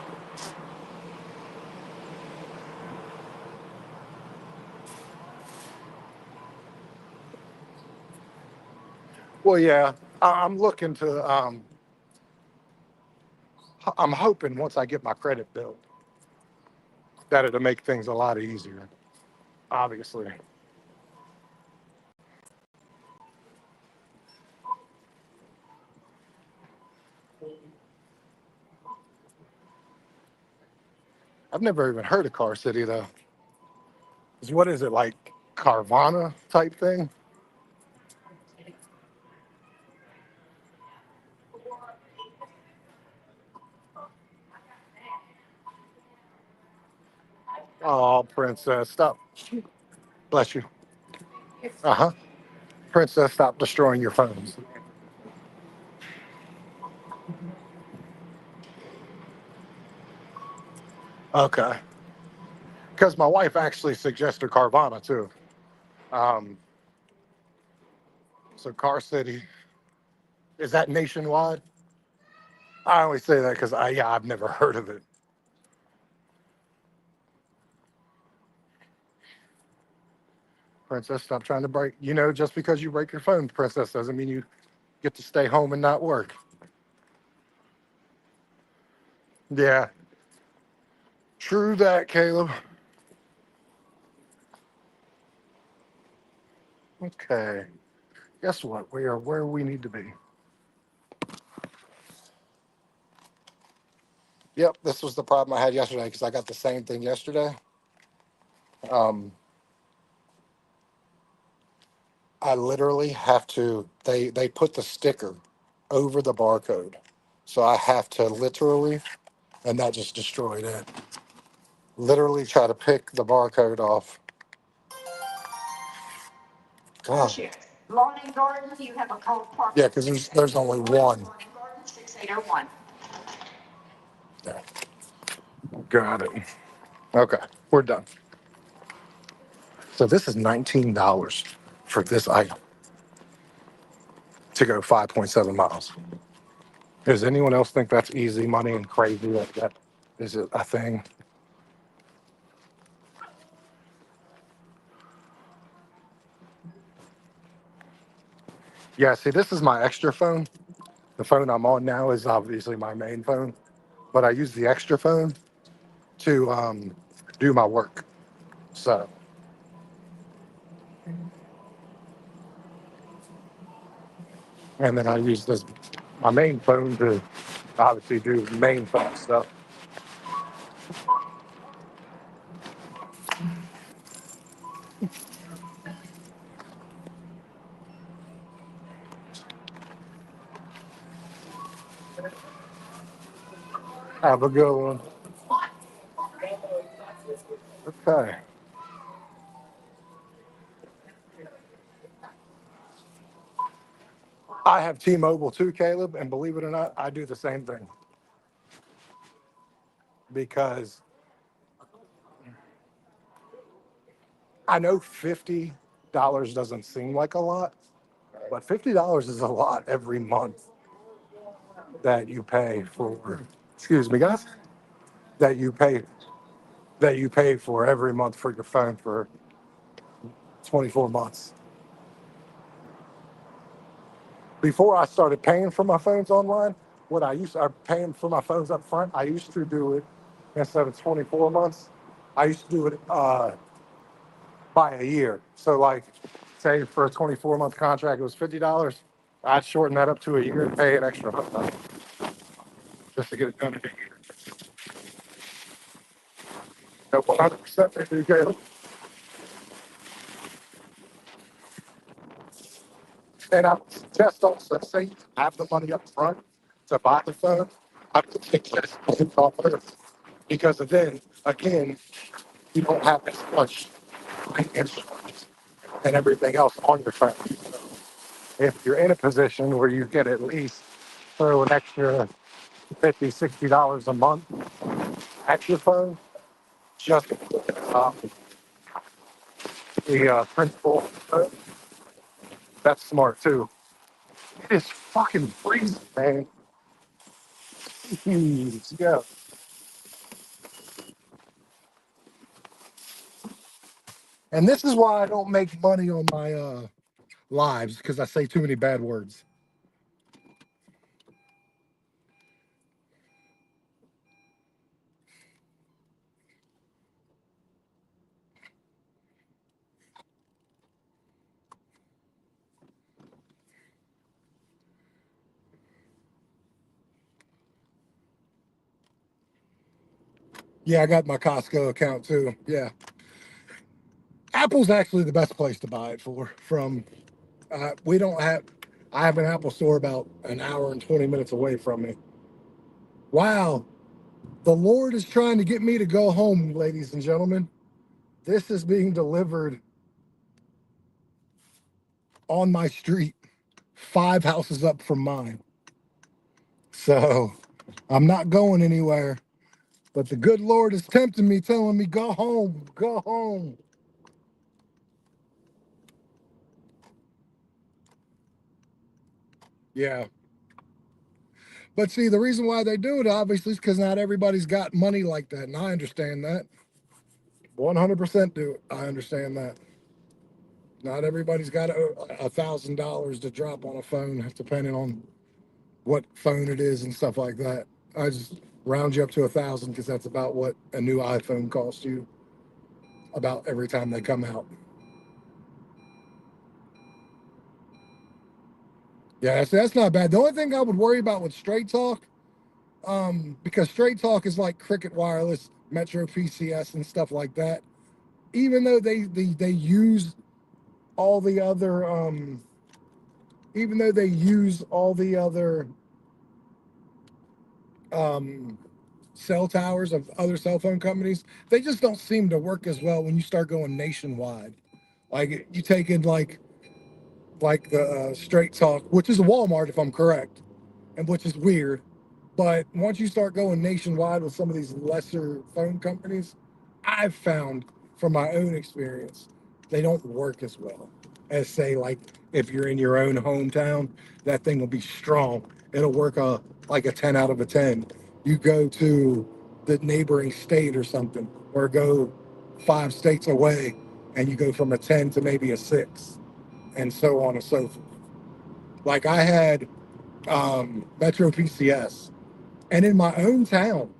Well, yeah, I'm looking to. I'm hoping once I get my credit built, that it'll make things a lot easier. Obviously, I've never even heard of Car City though. What is it like, Carvana type thing? Oh, princess, stop. Bless you. Uh huh. Princess, stop destroying your phones. Okay. Because my wife actually suggested Carvana too. Um, so Car City, is that nationwide? I only say that because I've never heard of it. Princess, stop trying to break. Just because you break your phone, princess, doesn't mean you get to stay home and not work. Yeah, true that, Caleb. Okay. Guess what? We are where we need to be. Yep, this was the problem I had yesterday because I got the same thing yesterday. Um, I literally have to. They put the sticker over the barcode, so I have to literally, and that just destroyed it. Literally try to pick the barcode off. God. Lawn and garden, you have a code park. Yeah, because there's only one. Lawn and garden, 6801. There. Got it. Okay, we're done. So this is $19 for this item to go 5.7 miles. Does anyone else think that's easy money and crazy like that? Is it a thing? Yeah, see, this is my extra phone. The phone I'm on now is obviously my main phone, but I use the extra phone to do my work. So, and then I use this my main phone to obviously do main phone stuff. Have a good one. Okay. I have T-Mobile too, Caleb, and believe it or not, I do the same thing because I know $50 doesn't seem like a lot, but $50 is a lot every month that you pay for. Excuse me, guys. That you pay for every month for your phone for 24 months. Before I started paying for my phones online, what I paying for my phones up front. I used to do it instead of 24 months. I used to do it by a year. So like, say for a 24-month contract, it was $50. I'd shorten that up to a year and pay an extra $100 just to get it done in a year. So 100% they do, Caleb. And I would suggest also, say you have the money up front to buy the phone, I would take this off earth. Because then, again, you don't have as much maintenance and everything else on your phone. if you're in a position where you could at least throw an extra $50, $60 a month at your phone, just uh, the principal, that's smart too. It is fucking freezing, man. Jeez, yeah. And this is why I don't make money on my lives, because I say too many bad words. Yeah, I got my Costco account too. Yeah. Apple's actually the best place to buy it from. We don't have, I have an Apple store about an hour and 20 minutes away from me. Wow. The Lord is trying to get me to go home, ladies and gentlemen. This is being delivered on my street, 5 houses up from mine. So I'm not going anywhere. But the good Lord is tempting me, telling me, go home, go home. Yeah. But see, the reason why they do it, obviously, is because not everybody's got money like that. And I understand that. 100% do it. I understand that. Not everybody's got $1,000 to drop on a phone, depending on what phone it is and stuff like that. I just round you up to 1,000 because that's about what a new iPhone costs you about every time they come out. Yeah, that's not bad. The only thing I would worry about with Straight Talk, because Straight Talk is like Cricket Wireless, Metro PCS, and stuff like that. Even though they use all the other, even though they use all the other um, cell towers of other cell phone companies, they just don't seem to work as well when you start going nationwide. Like you take in like the Straight Talk, which is a Walmart if I'm correct, and which is weird. But once you start going nationwide with some of these lesser phone companies, I've found from my own experience, they don't work as well as say like if you're in your own hometown, that thing will be strong. It'll work like a 10 out of a 10. You go to the neighboring state or something, or go 5 states away, and you go from a 10 to maybe a 6, and so on and so forth. Like I had Metro PCS, and in my own town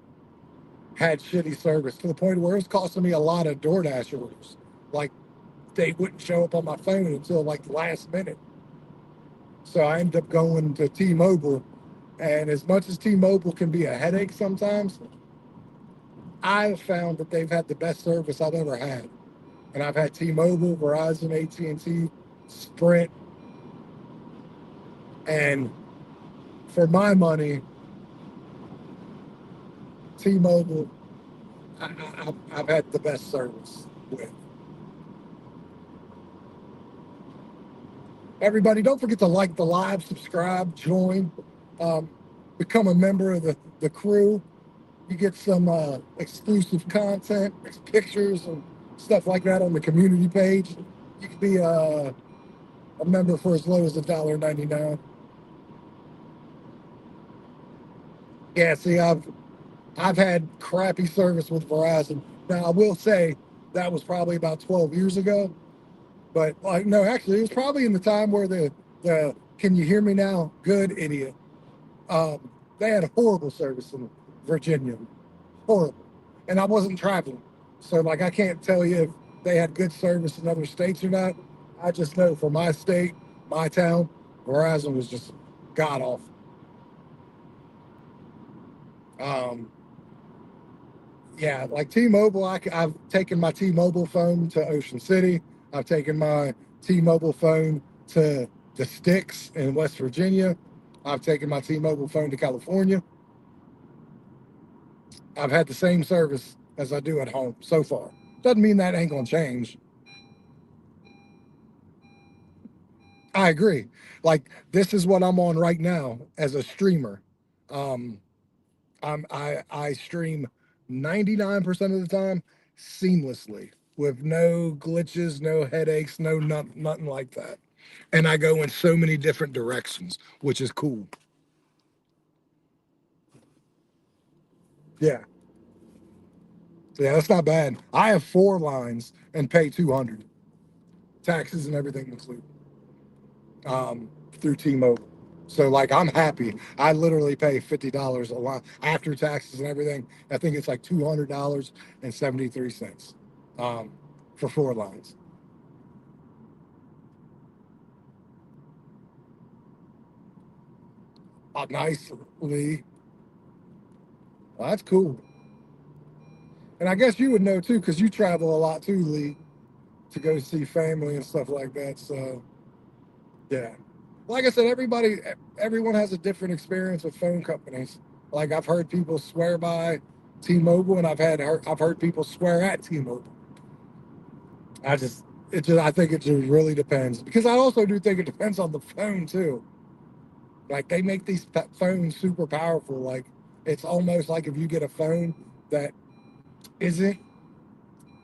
had shitty service to the point where it was costing me a lot of DoorDash orders. Like they wouldn't show up on my phone until like the last minute. So I ended up going to T-Mobile. And as much as T-Mobile can be a headache sometimes, I've found that they've had the best service I've ever had. And I've had T-Mobile, Verizon, AT&T, Sprint, and for my money, T-Mobile, I've had the best service with. Everybody, don't forget to like the live, subscribe, join, um, become a member of the crew. You get some exclusive content, pictures, and stuff like that on the community page. You can be a member for as low as $1.99. Yeah, see, I've had crappy service with Verizon. Now, I will say that was probably about 12 years ago. But like, no, actually, it was probably in the time where the "Can you hear me now?" Good idiot. They had a horrible service in Virginia, horrible, and I wasn't traveling, so like I can't tell you if they had good service in other states or not. I just know for my state, my town, Verizon was just god awful. Um, yeah, like T-Mobile, I've taken my T-Mobile phone to Ocean City. I've taken my T-Mobile phone to the Sticks in West Virginia. I've taken my T-Mobile phone to California. I've had the same service as I do at home so far. Doesn't mean that ain't gonna change. I agree. Like this is what I'm on right now as a streamer. Um, I stream 99% of the time seamlessly with no glitches, no headaches, nothing like that. And I go in so many different directions, which is cool. Yeah. Yeah, that's not bad. I have 4 lines and pay 200, taxes and everything included, through T-Mobile. So like I'm happy. I literally pay $50 a line after taxes and everything. I think it's like $200.73 for 4 lines. Nice, Lee. Well, that's cool. And I guess you would know too, because you travel a lot too, Lee, to go see family and stuff like that. So yeah. Like I said, everyone has a different experience with phone companies. Like I've heard people swear by T-Mobile, and I've heard people swear at T-Mobile. I just I think it just really depends, because I also do think it depends on the phone too. Like they make these phones super powerful. Like it's almost like if you get a phone that isn't,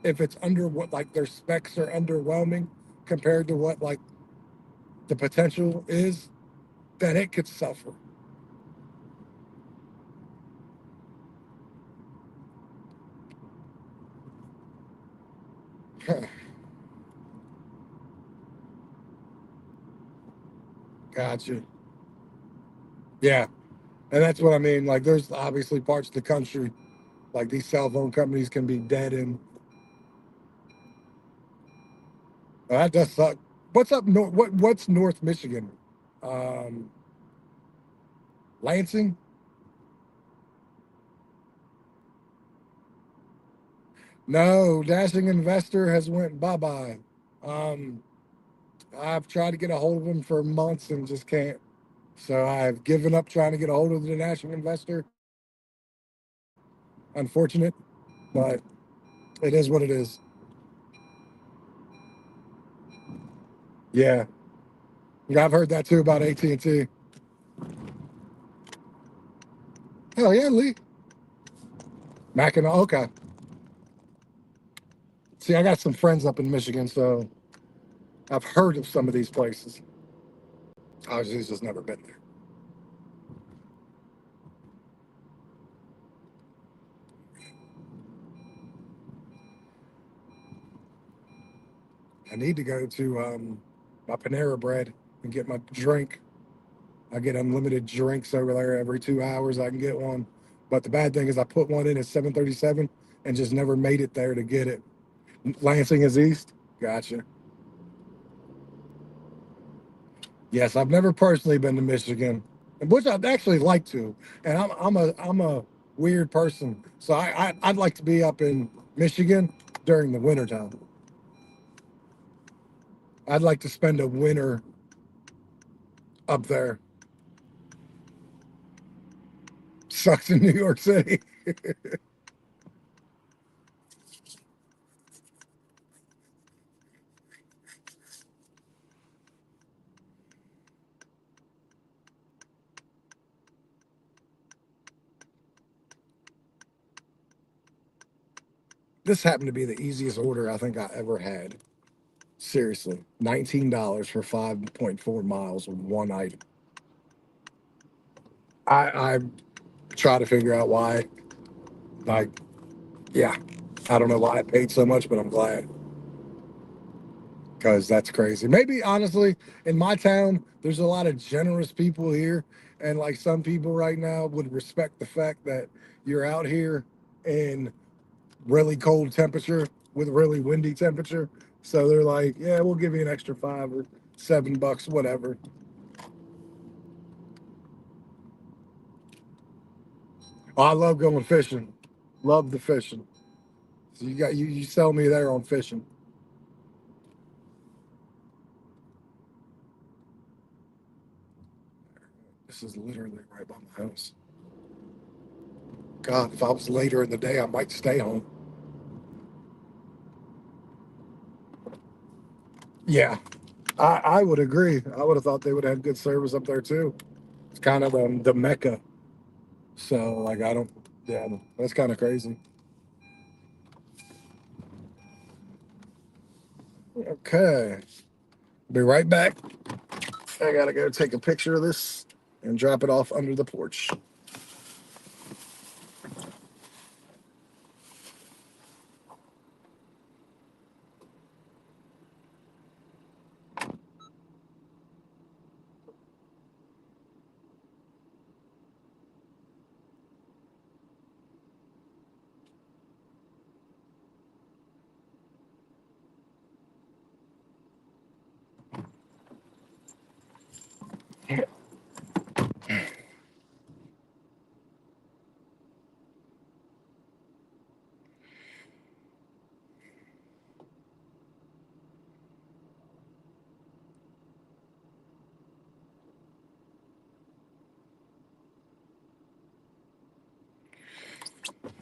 if it's under what, like their specs are underwhelming compared to what like the potential is, that it could suffer. Gotcha. Yeah, and that's what I mean. Like there's obviously parts of the country like these cell phone companies can be dead in. That does suck. What's up north? What's North Michigan? Um, Lansing? No, Dashing Investor has went bye bye. Um, I've tried to get a hold of him for months and just can't. So I've given up trying to get a hold of the Dashing Investor. Unfortunate, but it is what it is. Yeah, yeah, I've heard that too about AT&T. Hell yeah, Lee. Mackinac. Okay. See, I got some friends up in Michigan, so I've heard of some of these places. I've just never been there. I need to go to my Panera Bread and get my drink. I get unlimited drinks over there every 2 hours. I can get one. But the bad thing is I put one in at 7:37 and just never made it there to get it. Lansing is east. Gotcha. Yes, I've never personally been to Michigan, which I'd actually like to. And I'm a weird person, so I'd like to be up in Michigan during the wintertime. I'd like to spend a winter up there. Sucks in New York City. This happened to be the easiest order I think I ever had. Seriously, $19 for 5.4 miles of one item. I try to figure out why. Like, yeah, I don't know why I paid so much, but I'm glad, because that's crazy. Maybe honestly, in my town, there's a lot of generous people here, and like some people right now would respect the fact that you're out here in really cold temperature with really windy temperature. So they're like, yeah, we'll give you an extra $5 or $7, whatever. Oh, I love going fishing. Love the fishing. So you sell me there on fishing. This is literally right by my house. God, if I was later in the day, I might stay home. Yeah. I would agree. I would have thought they would have had good service up there too. It's kind of the mecca. So like I don't. Yeah, that's kind of crazy. Okay, be right back. I gotta go take a picture of this and drop it off under the porch.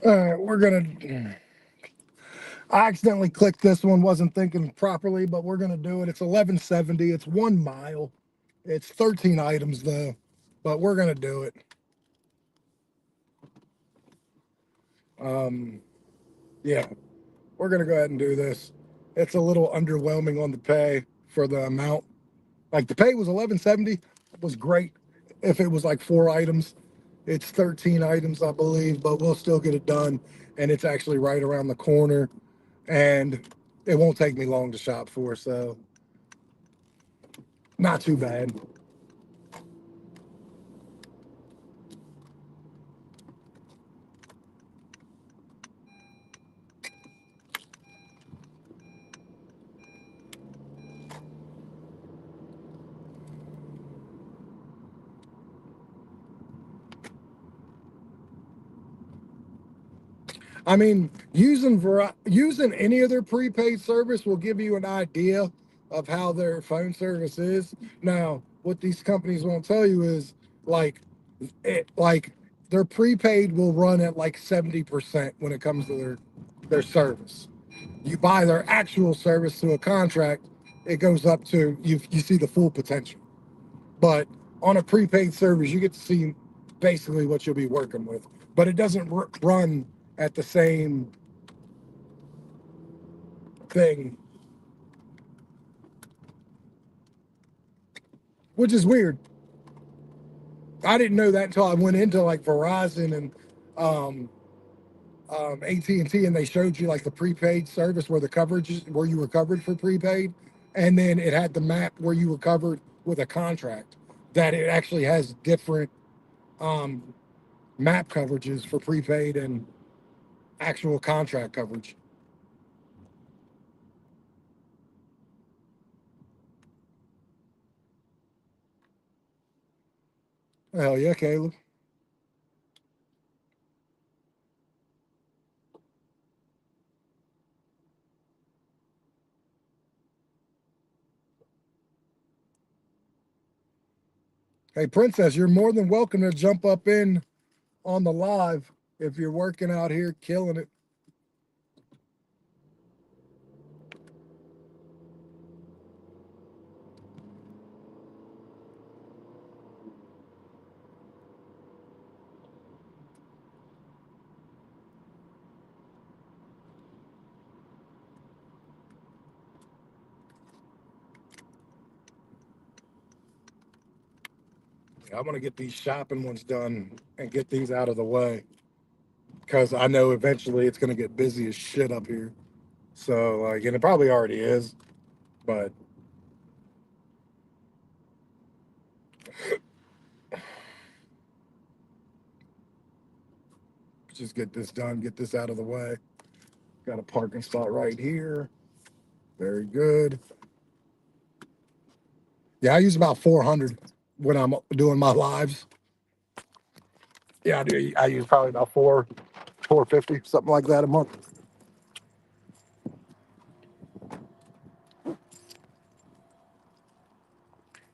All right, we're gonna. I accidentally clicked this one, wasn't thinking properly, but we're gonna do it. It's 1170. It's 1 mile. It's 13 items though, but we're gonna do it. Um, yeah, we're gonna go ahead and do this. It's a little underwhelming on the pay for the amount. Like the pay was 1170, was great. If it was like 4 items, it's 13 items, I believe, but we'll still get it done. And it's actually right around the corner, and it won't take me long to shop for, so not too bad. I mean, using any of their prepaid service will give you an idea of how their phone service is. Now, what these companies won't tell you is like like their prepaid will run at like 70% when it comes to their service. You buy their actual service through a contract, it goes up to you see the full potential. But on a prepaid service, you get to see basically what you'll be working with. But it doesn't run at the same thing, which is weird. I didn't know that until I went into like Verizon and um, AT&T, and T, and they showed you like the prepaid service where the coverage is, where you were covered for prepaid, and then it had the map where you were covered with a contract. That it actually has different um, map coverages for prepaid and actual contract coverage. Hell yeah, Caleb. Hey, Princess, you're more than welcome to jump up in on the live if you're working out here killing it. I'm gonna get these shopping ones done and get these out of the way because I know eventually it's gonna get busy as shit up here. So like, and it probably already is, but just get this done, get this out of the way. Got a parking spot right here. Very good. Yeah, I use about 400 when I'm doing my lives. Yeah, I do. I use probably about 450, something like that a month.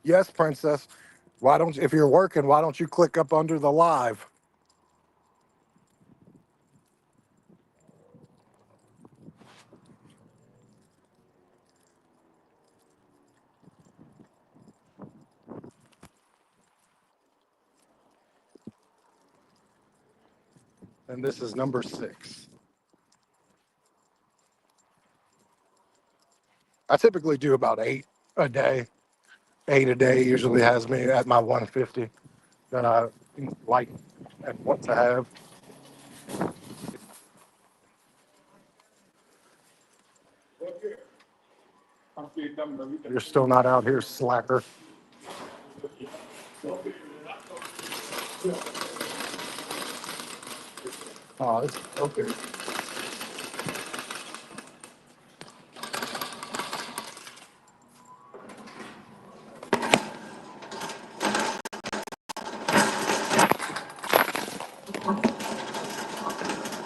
Yes, Princess. Why don't if you're working, why don't you click up under the live? and this is number 6. I typically do about 8 a day. 8 a day usually has me at my 150 that I like and want to have. You're still not out here, slacker. Oh, it's okay.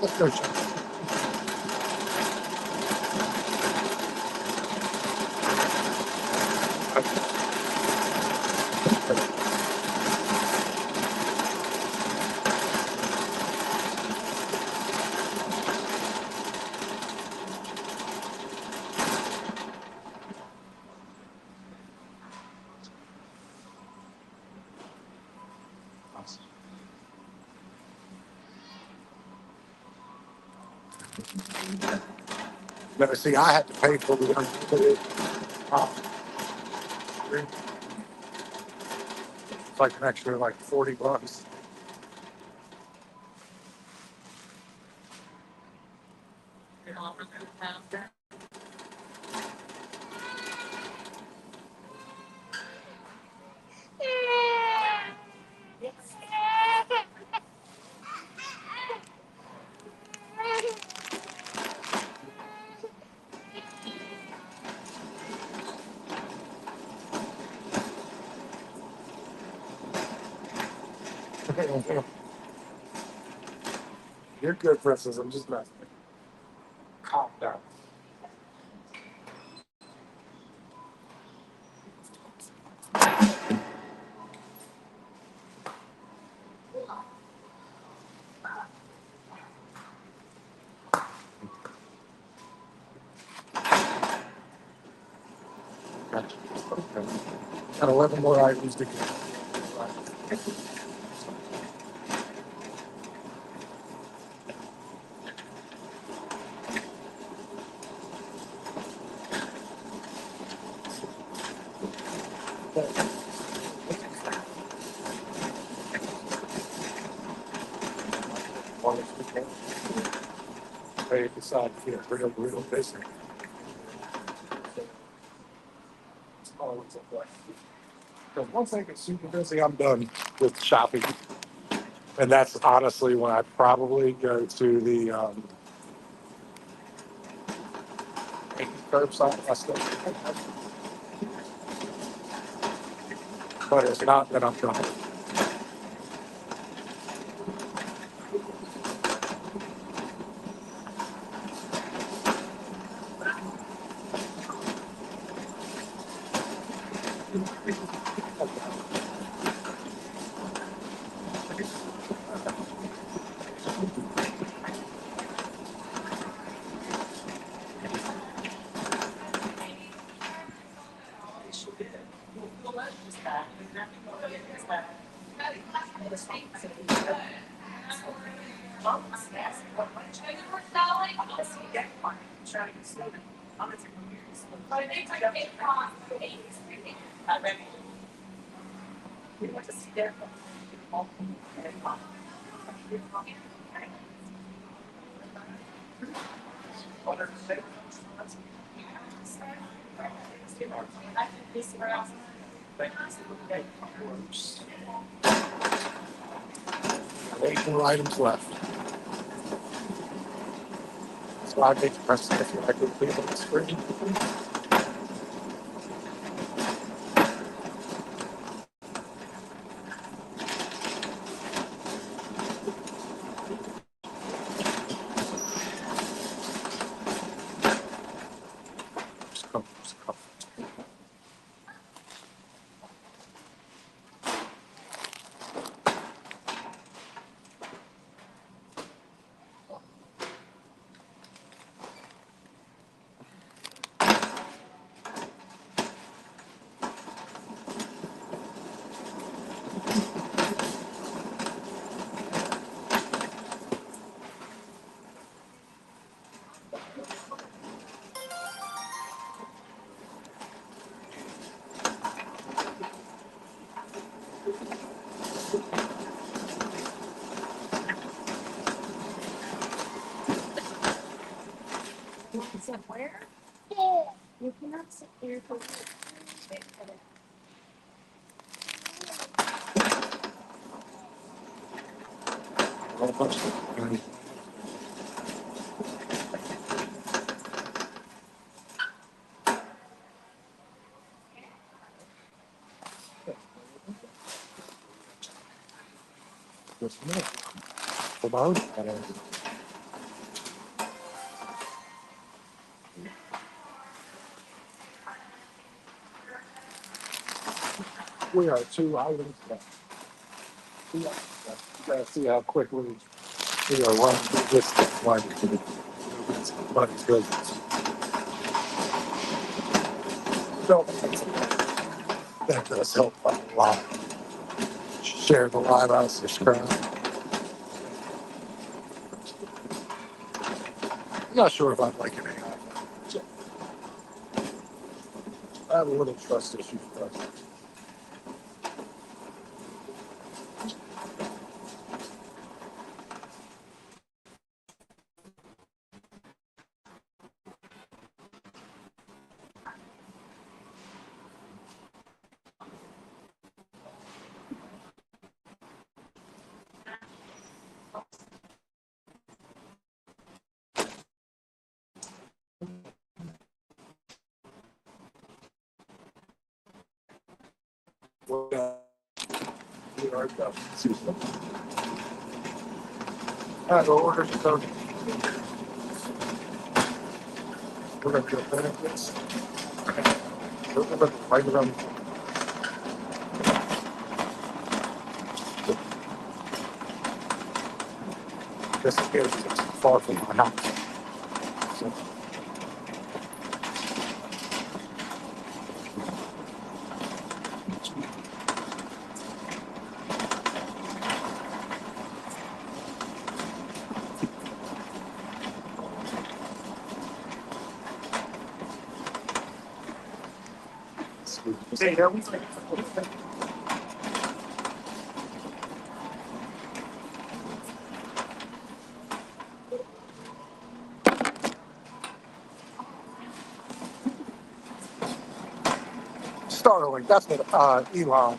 Let's go check. Now, see, I had to pay for the it's like an extra like $40. You're good, princess. I'm just messing. Calm down. Gotcha. Okay. Got 11 more items to get. They decide to get real busy. Oh, it's okay. Because once I get super busy, I'm done with shopping. And that's honestly when I probably go to the curbside. But it's not that I'm done. Eight more items left. So I make press this I can clear on the screen. Just come. We are 2 items left. You gotta see how quickly we are running through this one. Buddy's business. So that does help a lot. Share the live out, subscribe. I'm not sure if I'd like it. I have a little trust issue. We are done. I have orders, so we're going to get this. We're going to right around. This is far from my house. So, Starlink, that's what Elon,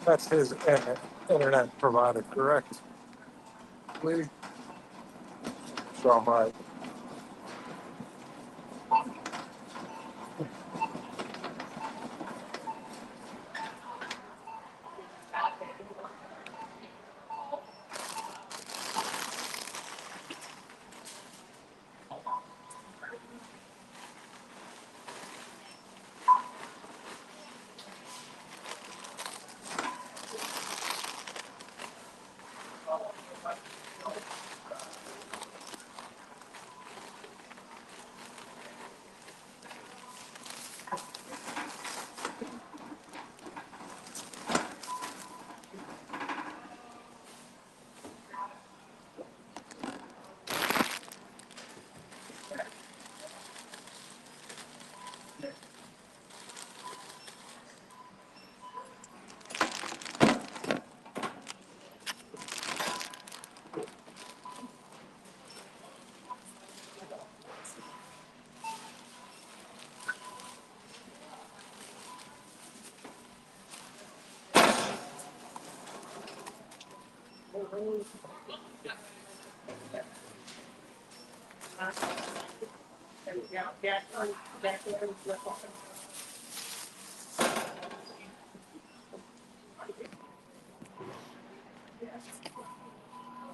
that's his internet provider, correct? Lee? So I'm right.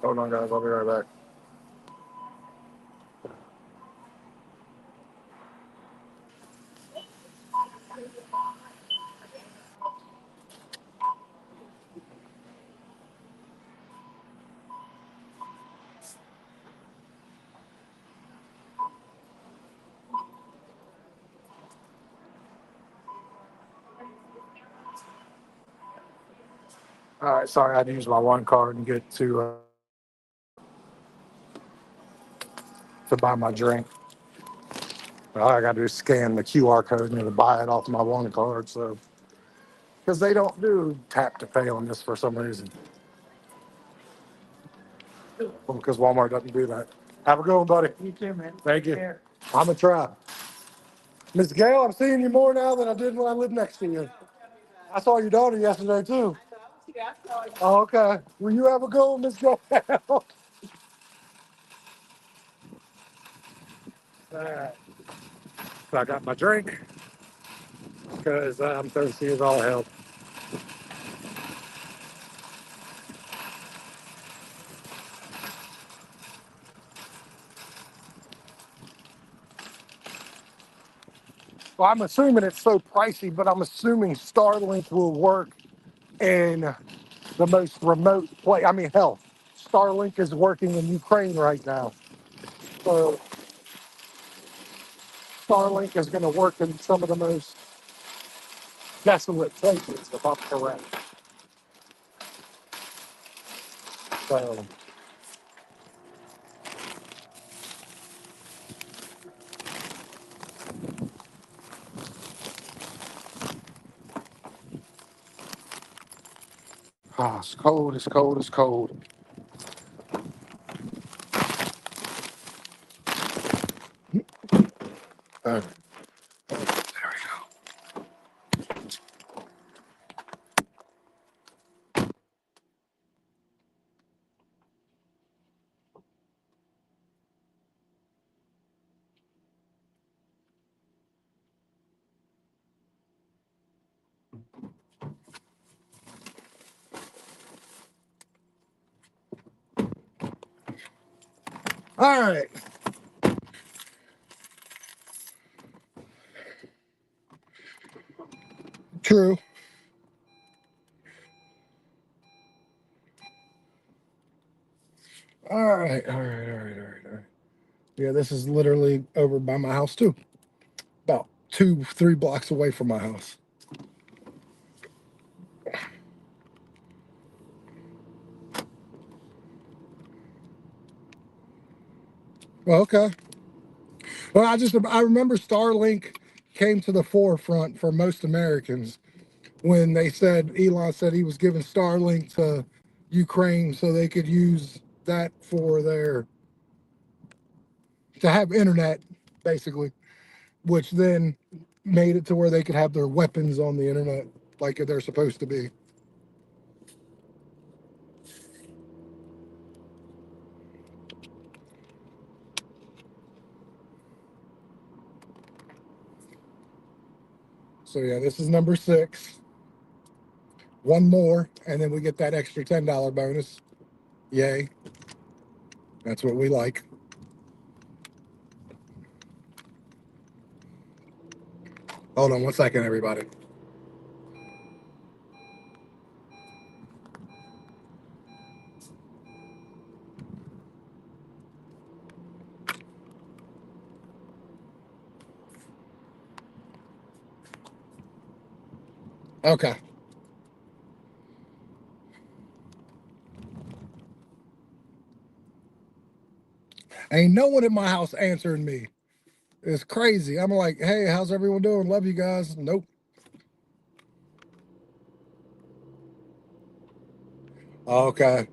Hold on, guys. I'll be right back. All right, sorry, I had to use my one card and get to buy my drink. All I got to do is scan the QR code and it'll buy it off my one card. So, because they don't do tap to pay on this for some reason. Well, because Walmart doesn't do that. Have a good one, buddy. You too, man. Thank you. Here. I'm gonna try. Miss Gail, I'm seeing you more now than I did when I lived next to you. I saw your daughter yesterday too. Oh, okay. Will you have a good one, Miss Gail? All right. So I got my drink because I'm thirsty as all hell. Well, I'm assuming it's so pricey, but I'm assuming Starlink will work in the most remote place. I mean, hell, Starlink is working in Ukraine right now. So Starlink is going to work in some of the most desolate places, if I'm correct. So, it's cold, it's cold, it's cold. There we go. All right. True. All right, all right, all right, all right, all right. Yeah, this is literally over by my house too. About 2, 3 blocks away from my house. Well, okay. Well, I remember Starlink came to the forefront for most Americans when they said Elon said he was giving Starlink to Ukraine so they could use that for their to have internet, basically, which then made it to where they could have their weapons on the internet like they're supposed to be. So yeah, this is number 6. One more, and then we get that extra $10 bonus. Yay. That's what we like. Hold on one second, everybody. Okay. Ain't no one in my house answering me. It's crazy. I'm like, hey, how's everyone doing? Love you guys. Nope. Okay.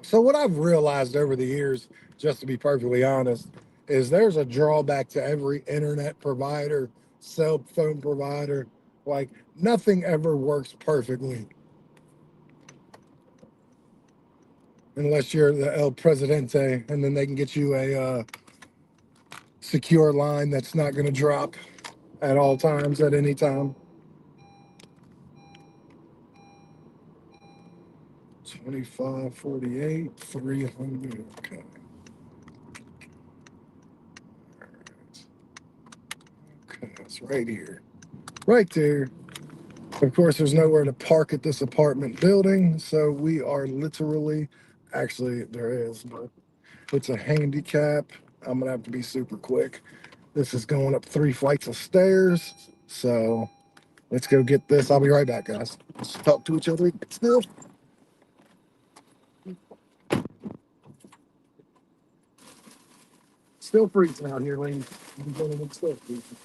So what I've realized over the years, just to be perfectly honest, is there's a drawback to every internet provider, cell phone provider. Like nothing ever works perfectly unless you're the El Presidente, and then they can get you a secure line that's not going to drop at all times, at any time. 2548, 300. Okay. Okay, it's right here. Right there. Of course, there's nowhere to park at this apartment building, so we are literally, actually, there is, but it's a handicap. I'm gonna have to be super quick. This is going up 3 flights of stairs, so let's go get this. I'll be right back, guys. Let's talk to each other still. Still freezing out here, ladies. It's still freezing.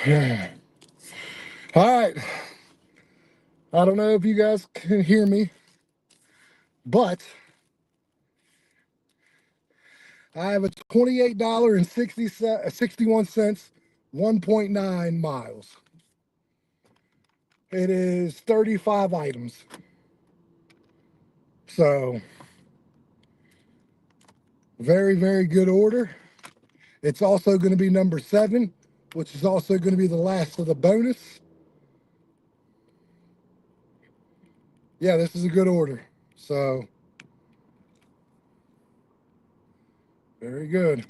All right. I don't know if you guys can hear me, but I have a $28.61, 1.9 miles. It is 35 items. So, very, very good order. It's also going to be number 7, which is also going to be the last of the bonus. Yeah, this is a good order. So, very good.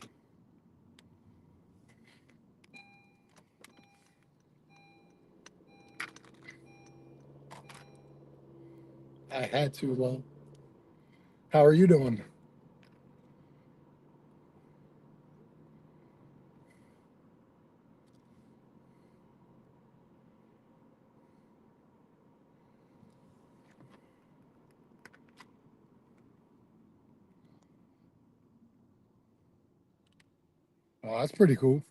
I had to, though. How are you doing? Oh, that's pretty cool.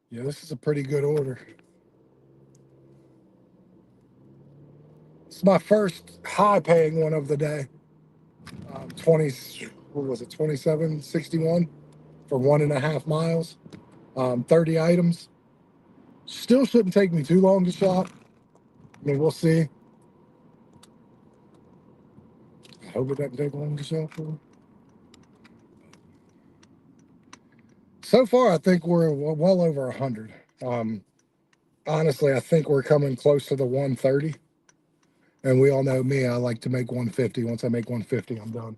Yeah, this is a pretty good order. It's my first high paying one of the day. 20, what was it, 27.61 for 1.5 miles, 30 items. Still shouldn't take me too long to shop. I mean, we'll see. I hope it doesn't take long to shop for. So far, I think we're well over 100. Honestly, I think we're coming close to the 130. And we all know me, I like to make 150. Once I make 150, I'm done.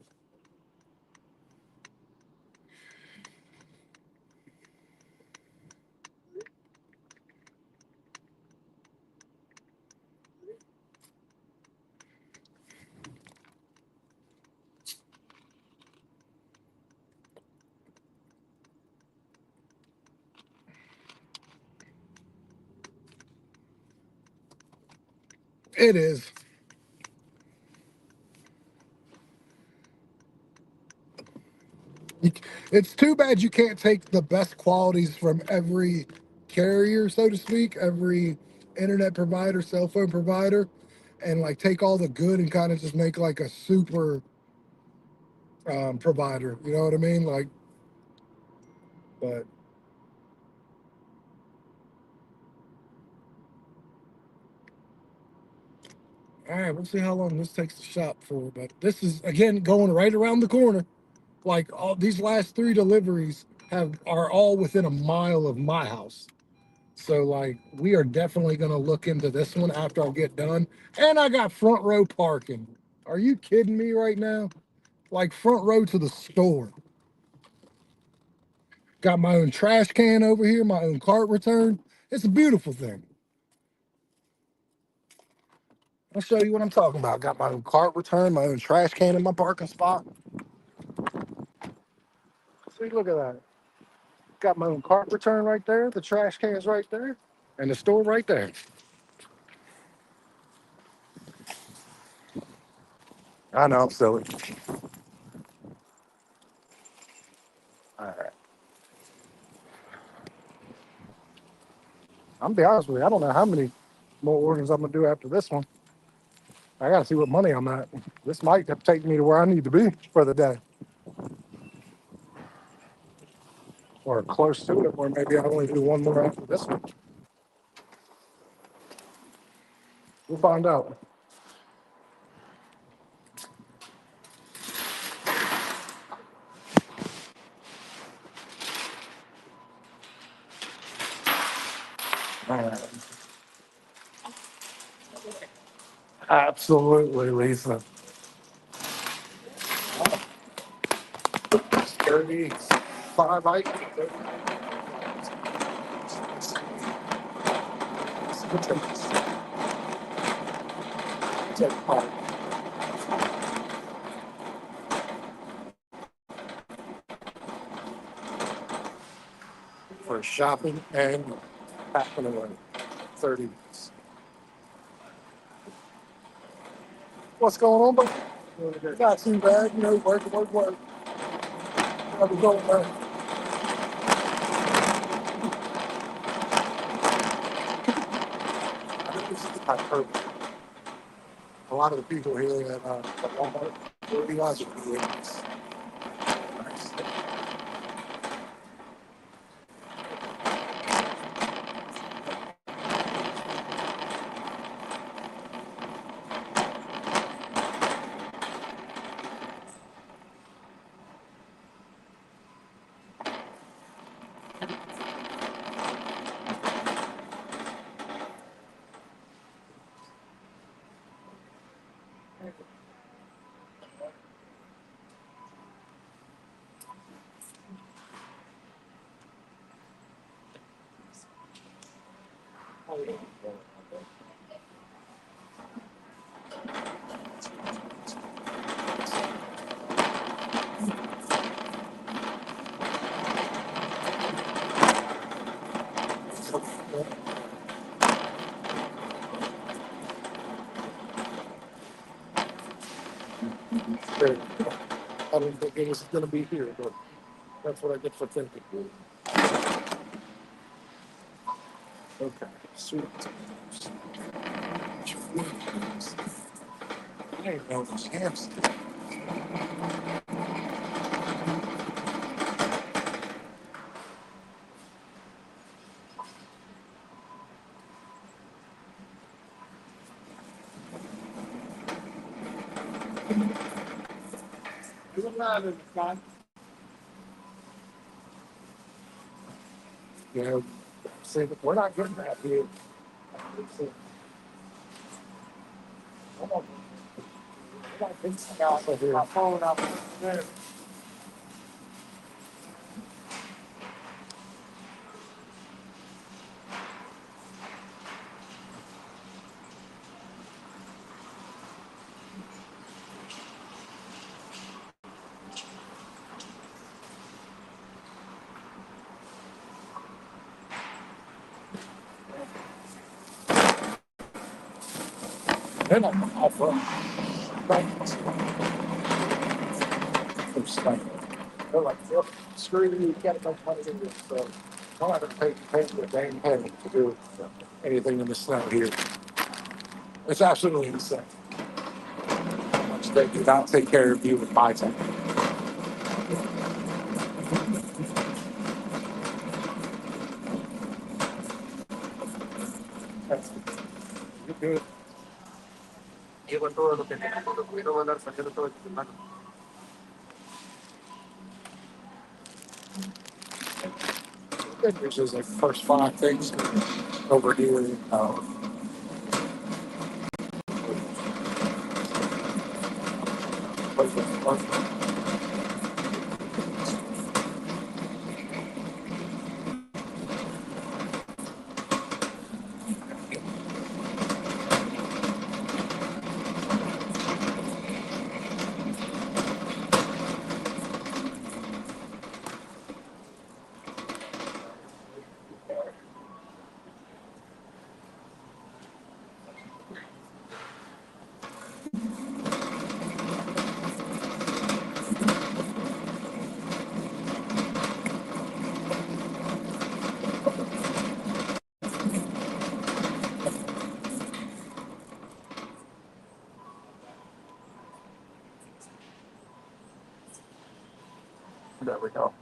It is. It's too bad you can't take the best qualities from every carrier, so to speak, every internet provider, cell phone provider, and like take all the good and kind of just make like a super provider. You know what I mean? Like, but all right, we'll see how long this takes to shop for. But this is again going right around the corner. Like all these last 3 deliveries are all within a mile of my house. So like we are definitely gonna look into this one after I get done. And I got front row parking. Are you kidding me right now? Like front row to the store. Got my own trash can over here, my own cart return. It's a beautiful thing. I'll show you what I'm talking about. Got my own cart return, my own trash can in my parking spot. See, look at that. Got my own cart return right there. The trash can's right there. And the store right there. I know I'm silly. All right. I'm be honest with you. I don't know how many more orders I'm gonna do after this one. I gotta see what money I'm at. This might have taken me to where I need to be for the day, or close to it, or maybe I only do one more after this one. We'll find out. All right. Absolutely, Lisa. 35 items. For shopping and packing away. 30 minutes. What's going on, buddy? Not too bad, you know, work. How's it going, man? I think this is kind of perfect. A lot of the people here at Walmart, really watching me. It's nice. I didn't think it was going to be here, but that's what I get for thinking. Okay, sweet. I ain't know this hamster. You know, see, we're not getting that here. See, we're not getting that out of here. My phone out there. They're not going to offer up. They're like, yep, screw you, you can't make money in this. So I'm not going to pay you a dang penny to do anything in the snow here. It's absolutely insane. How much they do not take care of you with my time. That's you're good. Llevo todo lo que tengo, lo quiero volar, sacar todo el mano. There's just like first five things over here. There we go.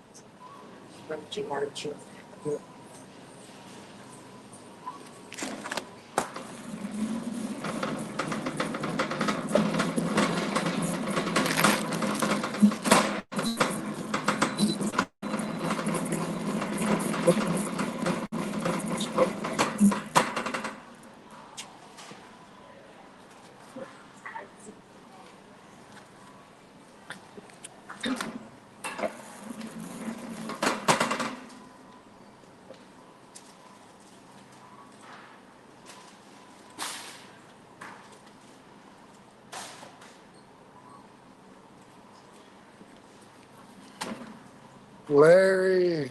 Larry.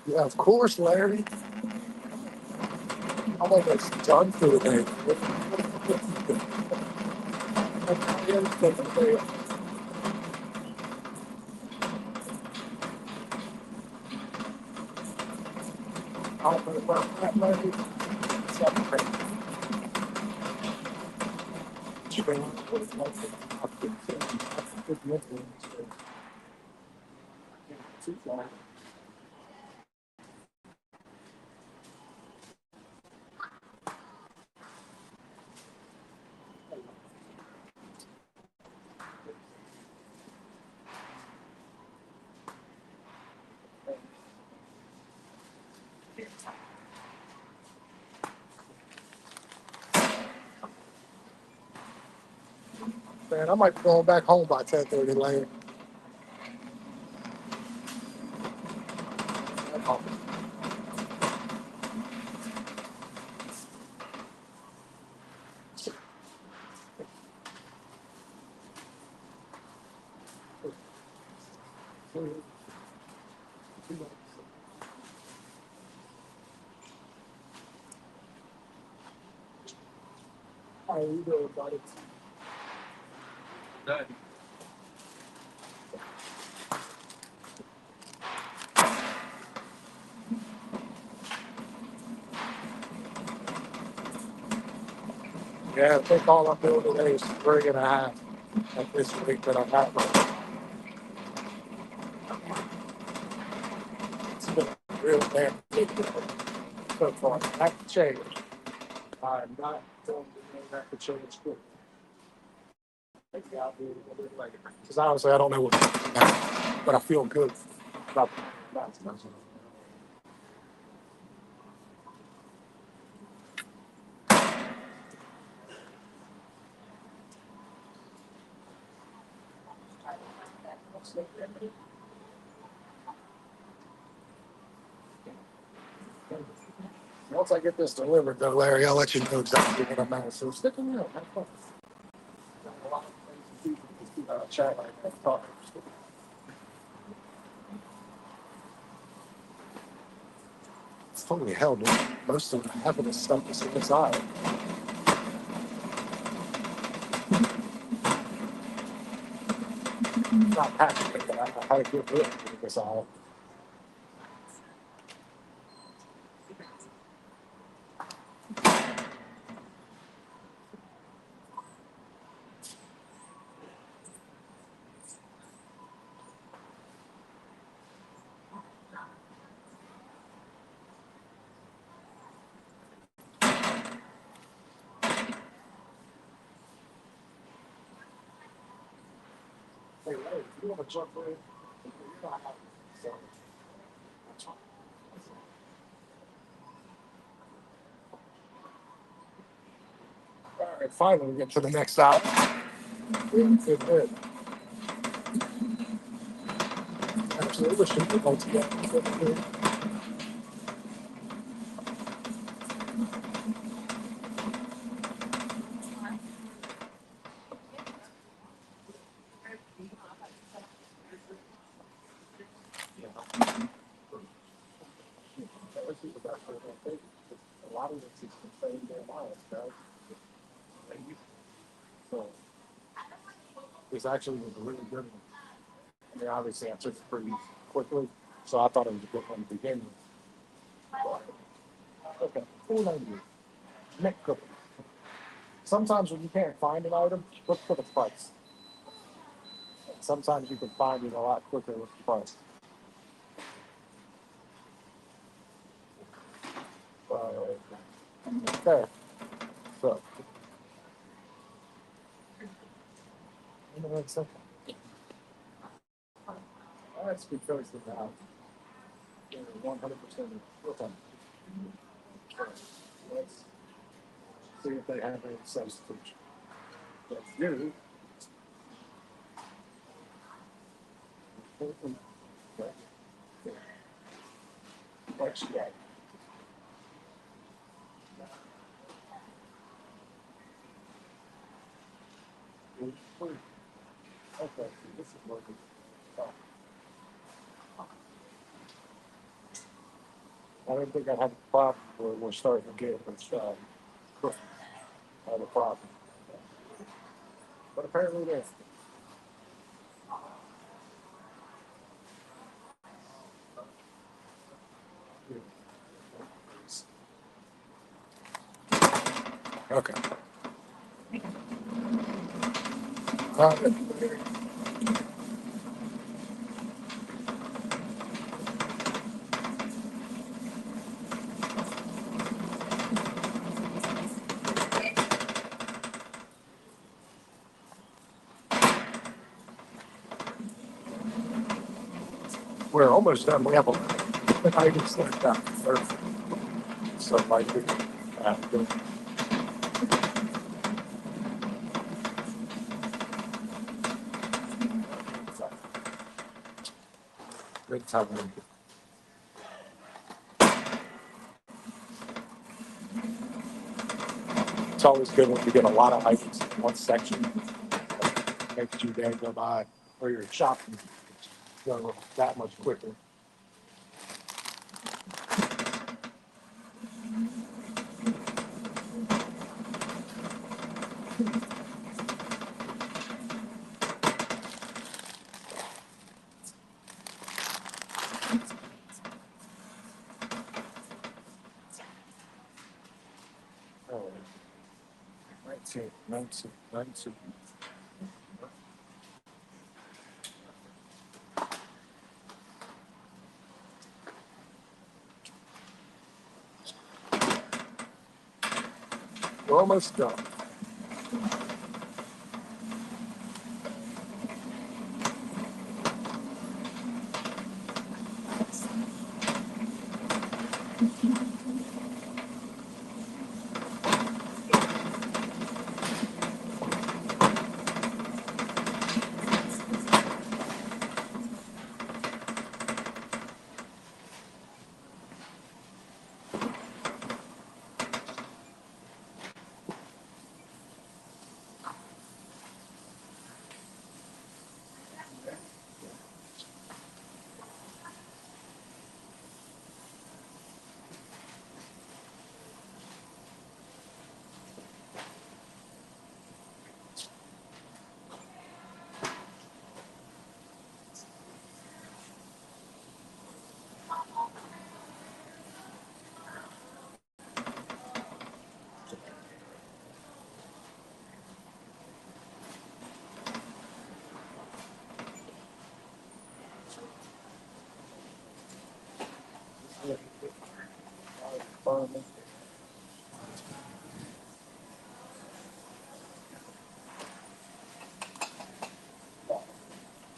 Yeah, of course, Larry. I'm almost done for the day. I'll put it right back, maybe. Separate. Man, I might be going back home by 10:30 later. How you doing, buddy? Yeah, I think all I'm doing today is 3.5 at this week that I'm at. It's been a real damn good so far. That could change. I'm not going to know that could change quickly. Maybe I'll do it a little bit later. Because honestly, I don't know what to do now, but I feel good about that. Once I get this delivered, though, Larry, I'll let you know exactly what I'm at. So stick around. Have fun. Got a lot of things to do. Chat like that. Talk. It's totally hell, dude. Most of half of this stuff is inside. Not passionate, but I know how to get rid of this all. Hey, Larry, if you want to jump in, you know how. So, that's fine. All right, finally, we get to the next stop. Good bit. Actually, we should go together. A lot of this is the same damn miles, guys. So this actually was a really good one. I mean, obviously, I took it pretty quickly, so I thought it was a good one to begin with. Okay, 490. Neck cookie. Sometimes when you can't find an item, look for the price. Sometimes you can find it a lot quicker with the price. Okay, so in the next second, that's because of that. 100% real time. So let's see if they have any substitution. That's you. What you got? Okay, this is working. I don't think I have a problem where we're starting to get this have a problem. But apparently there's Okay. All right. We're almost done. We have a items like that. So like good good time. It's always good when you get a lot of items in one section. Makes you day go by or you're shopping go that much quicker. Oh, 19. We're almost done.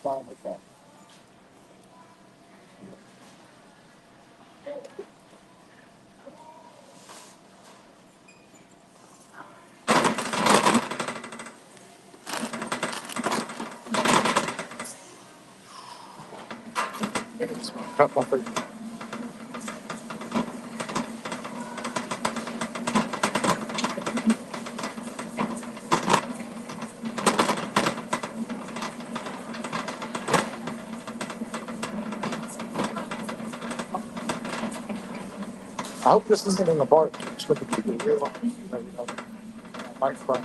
Fine with that. Cut my face. I hope this isn't in the bar. Just looking for the real microphone.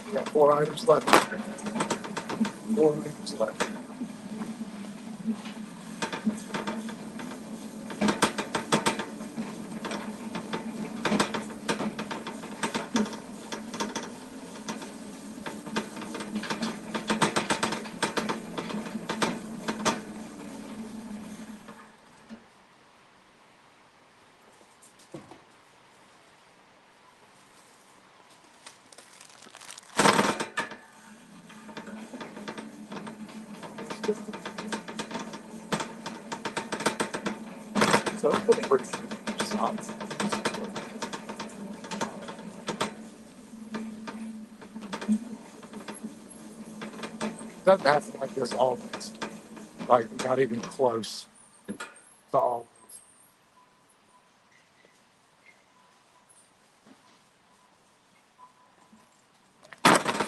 We got 4 items left. 4 items left. So it's pretty solid. Doesn't happen like this always. Like, not even close to all.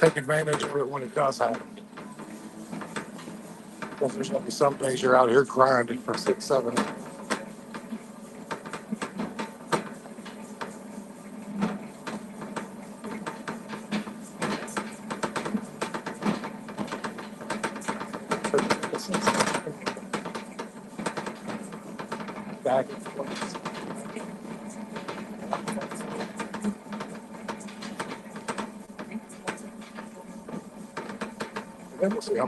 Take advantage of it when it does happen. Because there's going to be some days you're out here grinding for 6, 7 hours. Back and forth. And then we'll see how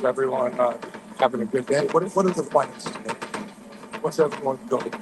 is everyone having a good day. What are the plans today? What's everyone doing?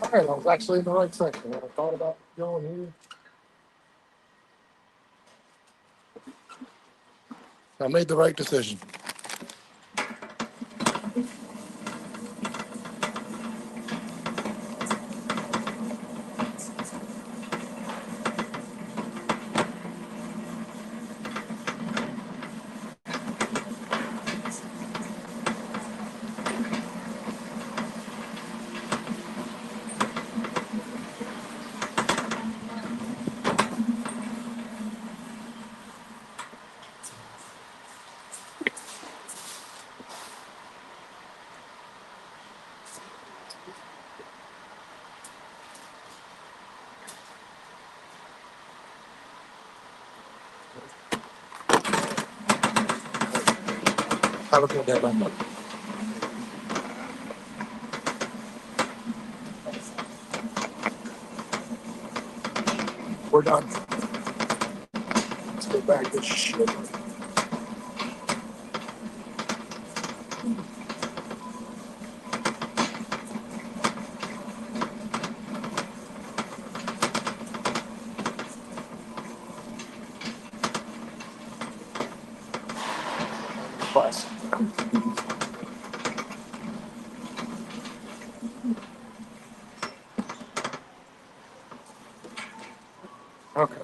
All right, I was actually in the right section. I thought about going here. I made the right decision. Have a good day, man. We're done. Let's go back to shit. Class. Okay.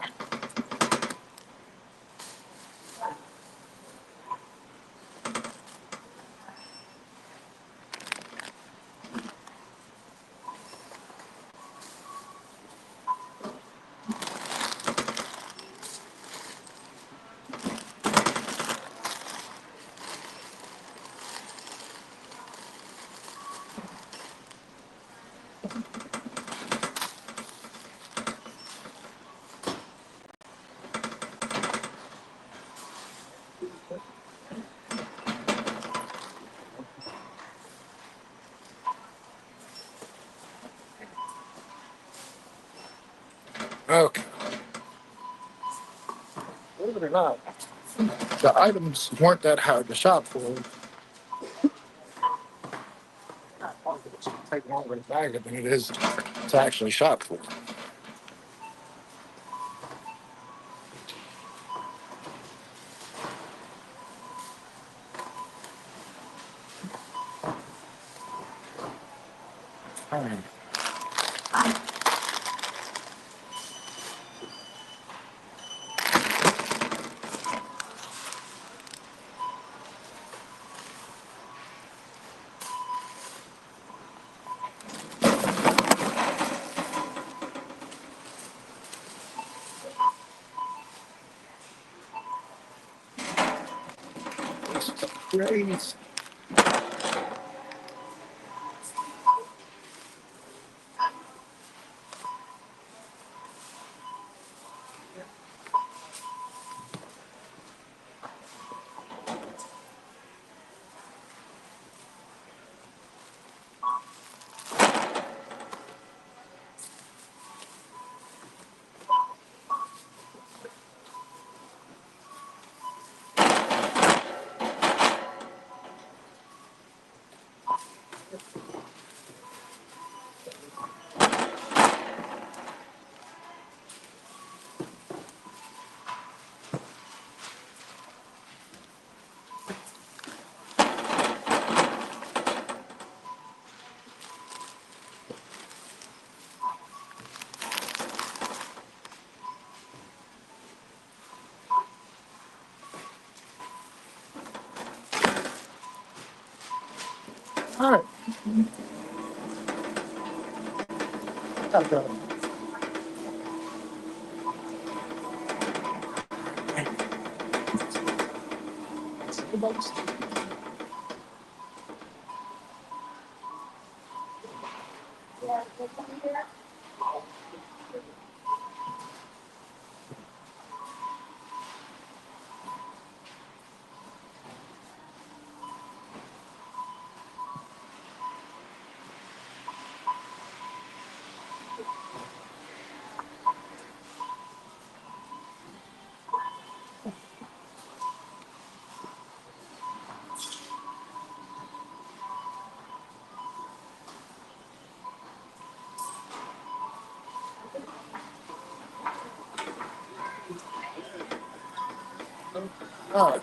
Okay. Believe it or not, the items weren't that hard to shop for. It's going to take longer to bag it than it is to actually shop for. All right. Great. All right. Okay. All right.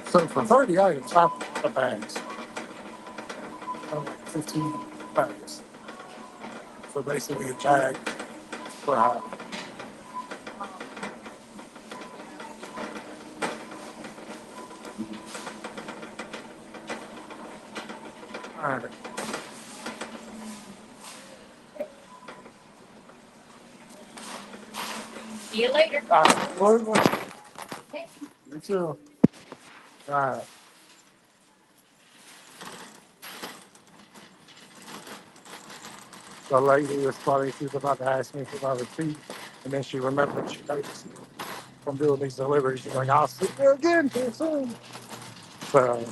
So for 30 items, I have the bags. Like 15 bags. So basically a bag per item. All right. See you later. You too. All right. The lady was funny. She was about to ask me for my receipt. And then she remembered she noticed me from doing these deliveries. She's like, I'll see you again too soon. So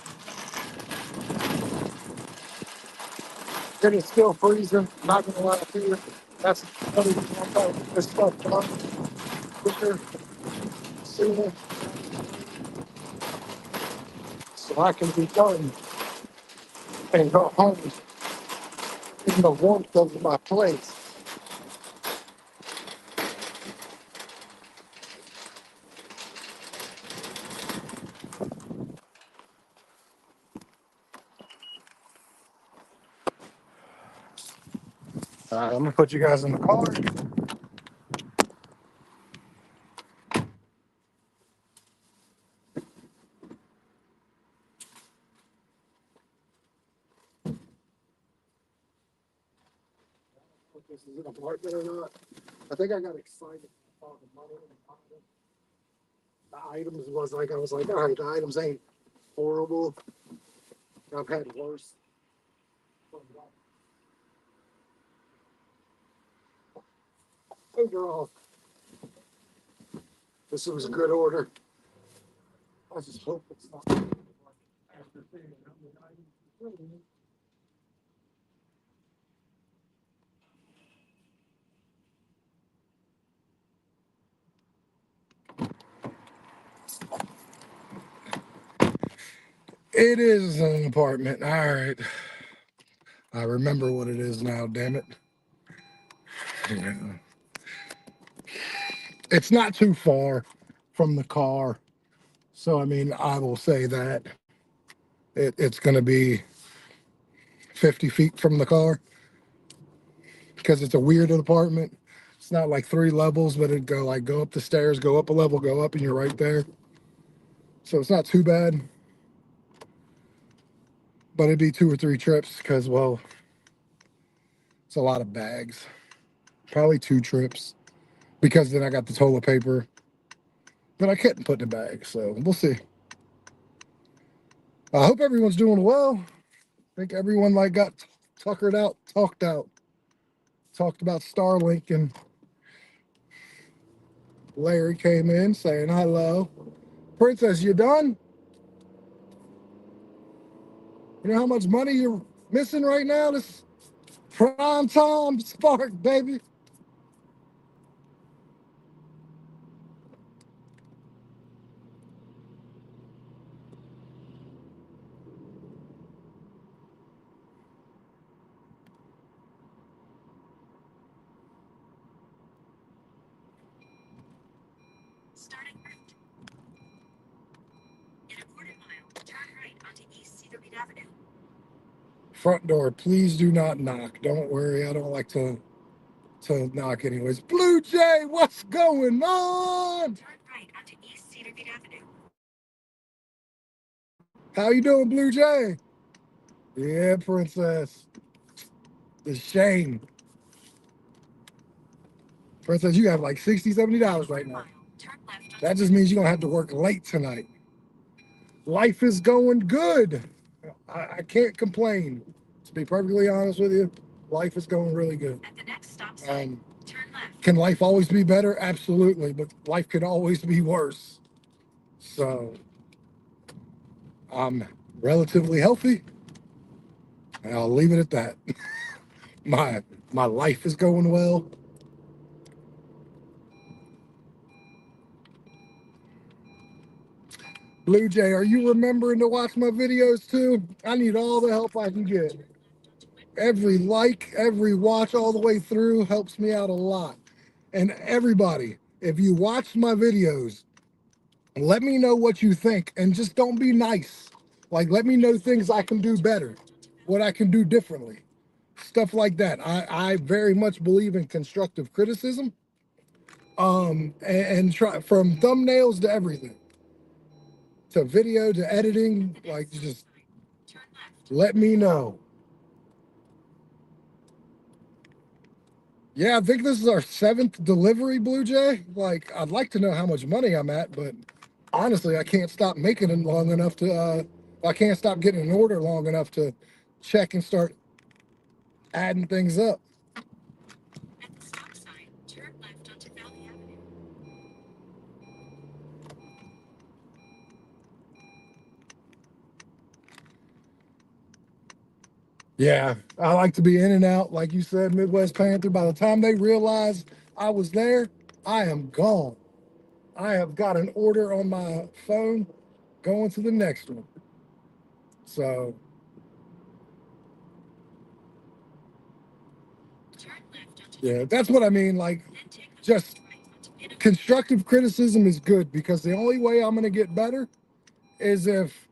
it is still freezing. Not gonna lie to you. That's funny. This stuff done quicker, sooner, so I can be done and go home in the warmth of my place. All right, I'm gonna put you guys in the car. If this is an apartment or not. I think I got excited about the money in the apartment. The items was like, I was like, all right, the items ain't horrible. I've had worse. Overall, this was a good order. I just hope it's not. After thinking how many items. It is an apartment. All right. I remember what it is now, damn it. Yeah. It's not too far from the car. So, I mean, I will say that it's going to be 50 feet from the car because it's a weird apartment. It's not like 3 levels, but it'd go up the stairs, go up a level, go up, and you're right there. So it's not too bad. But it'd be 2 or 3 trips because, well, it's a lot of bags. Probably 2 trips because then I got the toilet paper but I couldn't put in the bag. So we'll see. I hope everyone's doing well. I think everyone like got tuckered out, talked about Starlink, and Larry came in saying hello. Princess, you done? You know how much money you're missing right now? This prime time spark, baby. Starting route. In a quarter mile, turn right onto East Cedar Beat Avenue. Front door, please do not knock. Don't worry, I don't like to knock anyways. Blue Jay, what's going on? Turn right onto East Cedar Beat Avenue. How you doing, Blue Jay? Yeah, Princess. The shame. Princess, you have like $60, $70 right now. That just means you're gonna have to work late tonight. Life is going good. I can't complain. To be perfectly honest with you, life is going really good. At the next stop sign, turn left. Can life always be better? Absolutely, but life can always be worse. So I'm relatively healthy, and I'll leave it at that. my my life is going well. Blue Jay, are you remembering to watch my videos too? I need all the help I can get. Every like, every watch all the way through helps me out a lot. And everybody, if you watch my videos, let me know what you think and just don't be nice. Like, let me know things I can do better, what I can do differently, stuff like that. I very much believe in constructive criticism, and try from thumbnails to everything, to video to editing. Like, just let me know. Yeah, I think this is our 7th delivery, Blue Jay. Like, I'd like to know how much money I'm at, but honestly, I can't stop making it long enough to, I can't stop getting an order long enough to check and start adding things up. At the stop sign, turn left onto Valley Avenue. Yeah, I like to be in and out, like you said, Midwest Panther. By the time they realize I was there, I am gone. I have got an order on my phone going to the next one. So, Turn left onto yeah, that's what I mean. Like, then take a just right onto Pinnacle. constructive criticism is good because the only way I'm going to get better is if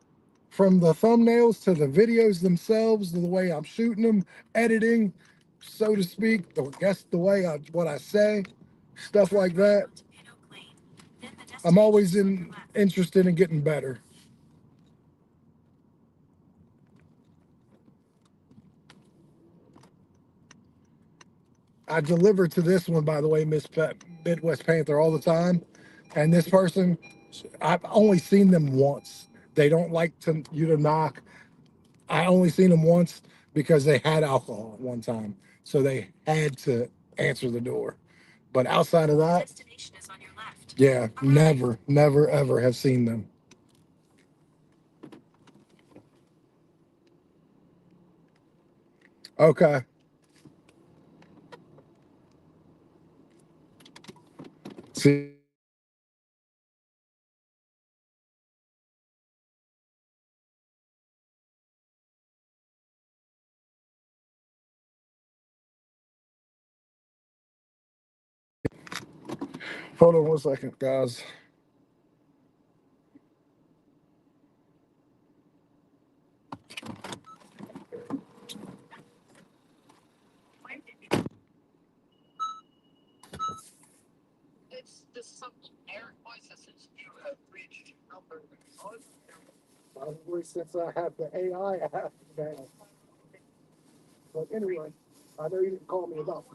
from the thumbnails to the videos themselves, to the way I'm shooting them, editing, so to speak, the way what I say, stuff like that. Onto Pinnacle Lane. Then the I'm always destination is on your left. interested in getting better. I deliver to this one, by the way, Midwest Panther, all the time. And this person, I've only seen them once. They don't like you to knock. I only seen them once because they had alcohol at one time. So they had to answer the door. But outside of that, Destination is on your left. yeah, never, never, ever have seen them. Okay. See, hold on 1 second, guys. It's just some air voices. You have reached number one. Probably since I have the AI app now. But anyway, I know you didn't call me about.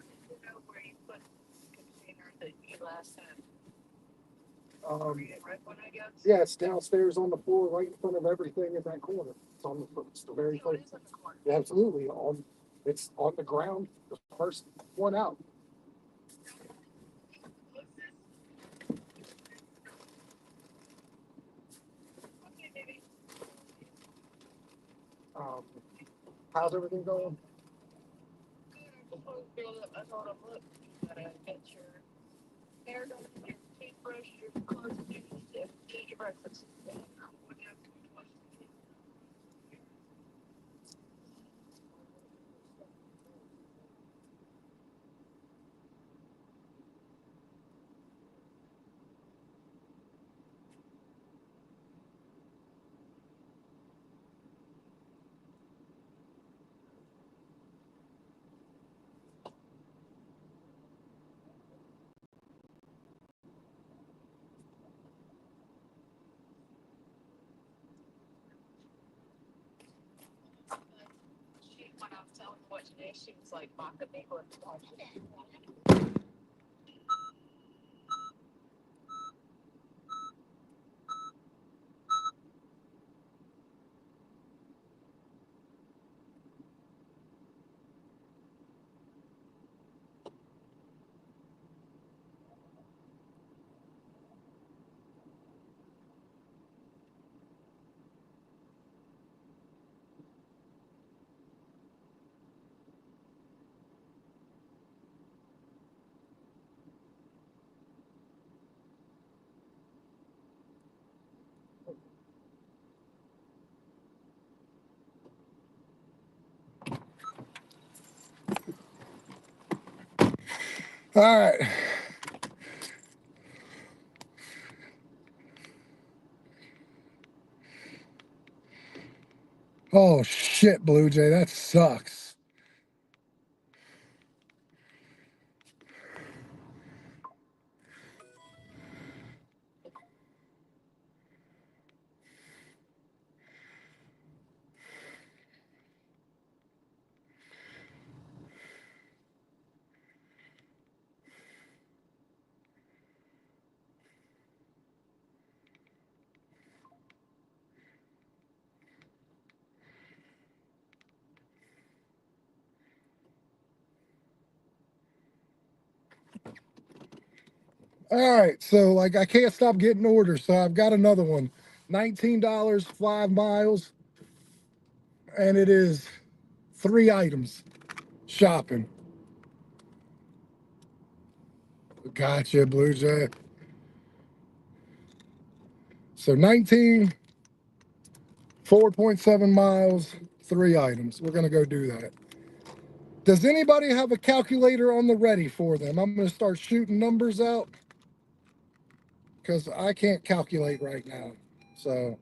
Yeah, it's downstairs on the floor, right in front of everything in that corner. It's on it's the very first. Yeah, absolutely, it's on the ground, the first one out. Um, how's everything going? All right. Oh shit, Blue Jay, that sucks. All right, so like I can't stop getting orders, so I've got another one. $19, 5 miles, and it is 3 items. Shopping. Gotcha, Blue Jay. So 19, 4.7 miles, 3 items. We're gonna go do that. Does anybody have a calculator on the ready for them? I'm gonna start shooting numbers out because I can't calculate right now. So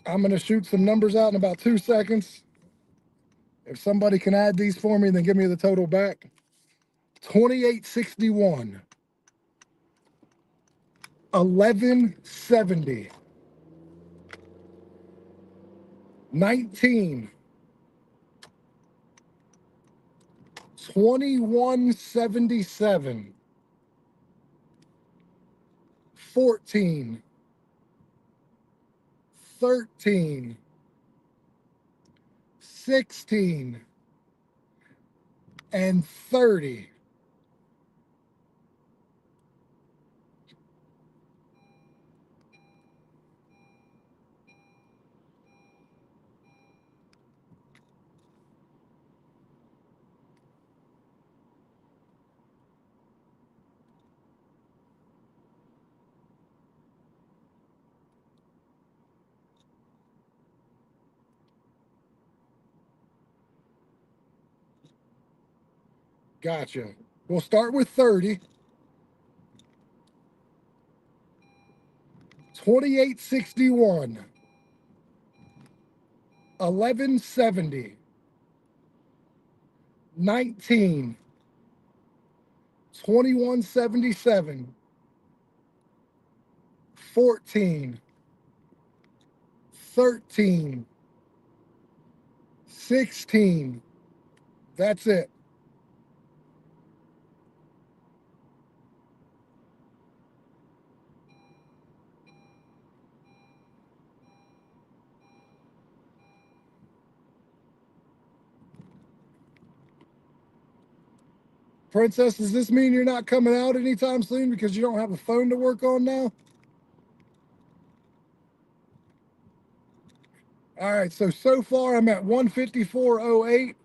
I'm gonna shoot some numbers out in about 2 seconds. If somebody can add these for me, then give me the total back. 2861, 1170, 19, 2177, 14, 13, 16, and 30. Gotcha. We'll start with 30. 2861, 1170, 19, 2177, 14, 13, 16. That's it. Princess, does this mean you're not coming out anytime soon because you don't have a phone to work on now? All right, so far I'm at 154.08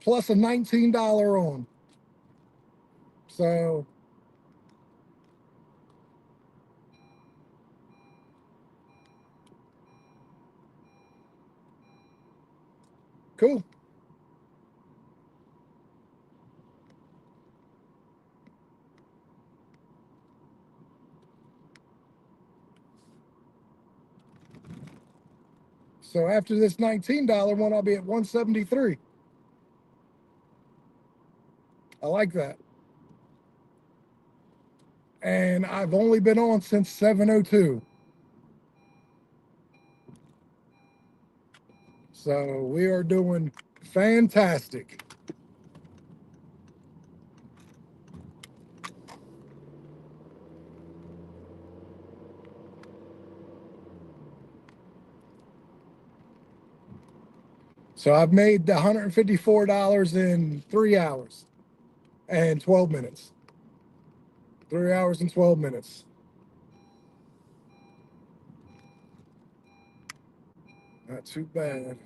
plus a $19 on. So cool. So after this $19 one, I'll be at 173. I like that. And I've only been on since 7:02. So we are doing fantastic. So I've made the $154 in 3 hours and 12 minutes. 3 hours and 12 minutes. Not too bad.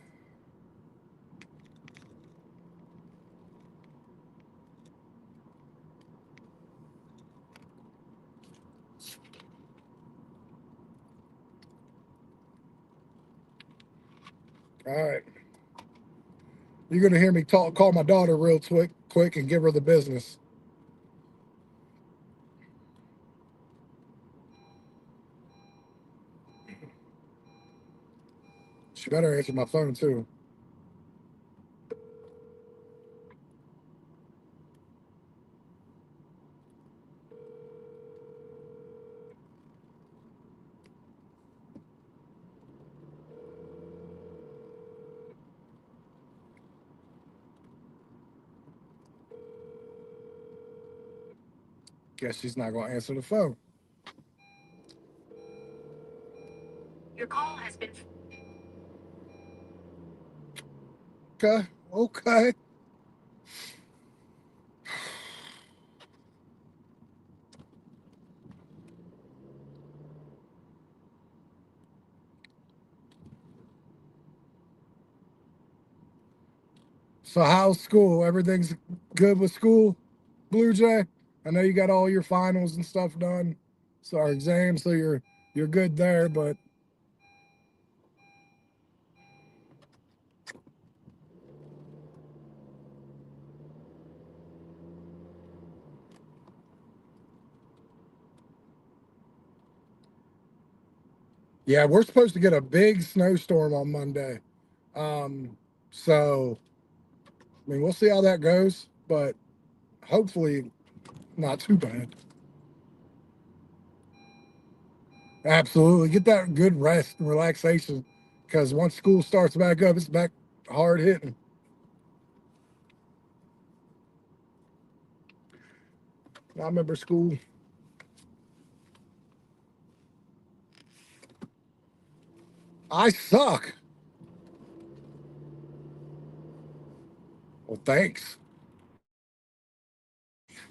All right. You're gonna hear me call my daughter real quick and give her the business. She better answer my phone too. Guess she's not gonna answer the phone. Your call has been. Okay, okay. So how's school? Everything's good with school, Blue Jay? I know you got all your finals and stuff done. So our exams, so you're good there, but yeah, we're supposed to get a big snowstorm on Monday. So I mean we'll see how that goes, but hopefully not too bad. Absolutely. Get that good rest and relaxation because once school starts back up, it's back hard hitting. I remember school. I suck. Well, thanks.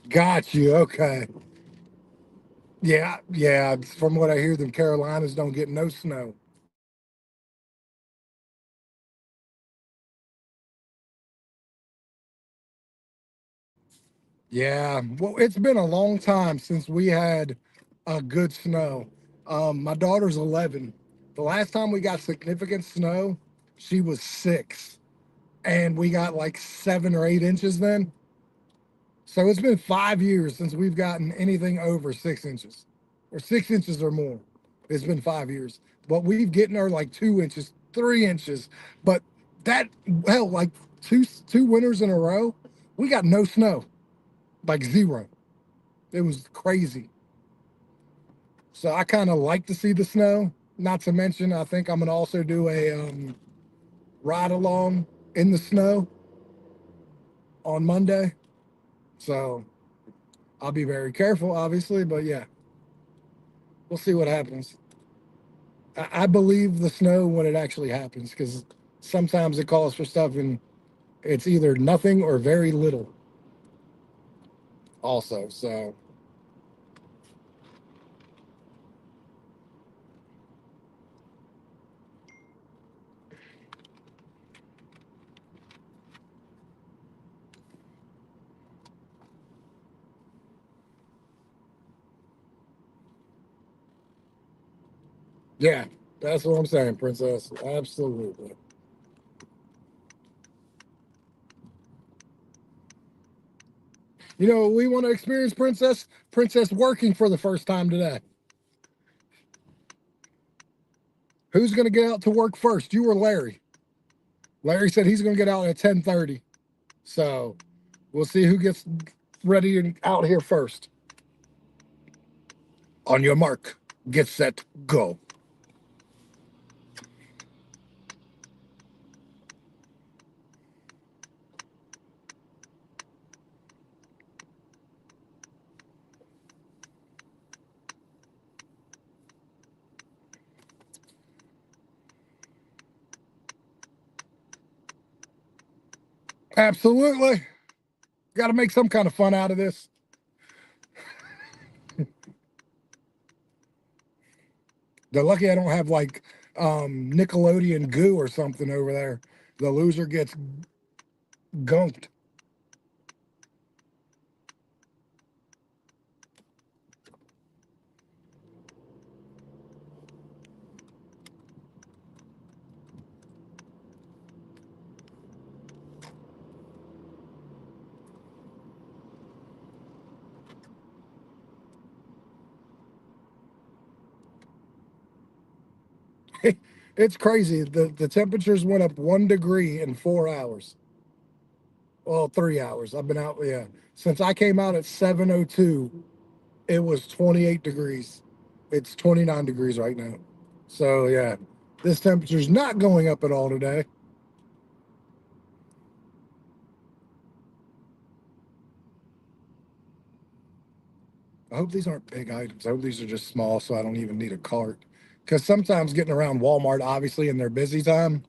Got you. Okay. Yeah, yeah. From what I hear, the Carolinas don't get no snow. Yeah. Well, it's been a long time since we had a good snow. My daughter's 11. The last time we got significant snow, she was 6, and we got like 7 or 8 inches then. So it's been 5 years since we've gotten anything over 6 inches or 6 inches or more. It's been 5 years, but we've getting her like 2 inches, 3 inches. But that, hell, like two winters in a row, we got no snow, like zero. It was crazy. So I kind of like to see the snow. Not to mention, I think I'm gonna also do a ride along in the snow on Monday. So I'll be very careful, obviously, but yeah, we'll see what happens. I believe the snow when it actually happens because sometimes it calls for stuff and it's either nothing or very little. also. So yeah, that's what I'm saying, Princess. Absolutely. You know, we want to experience Princess working for the first time today. Who's going to get out to work first? You or Larry? Larry said he's going to get out at 10:30. So we'll see who gets ready and out here first. On your mark, get set, go. Absolutely. Got to make some kind of fun out of this. They're lucky I don't have like Nickelodeon goo or something over there. The loser gets gunked. It's crazy. The temperatures went up 1 degree in 4 hours. Well, 3 hours. I've been out, yeah. Since I came out at 7:02, it was 28 degrees. It's 29 degrees right now. So yeah, this temperature's not going up at all today. I hope these aren't big items. I hope these are just small so I don't even need a cart. Because sometimes getting around Walmart, obviously in their busy time,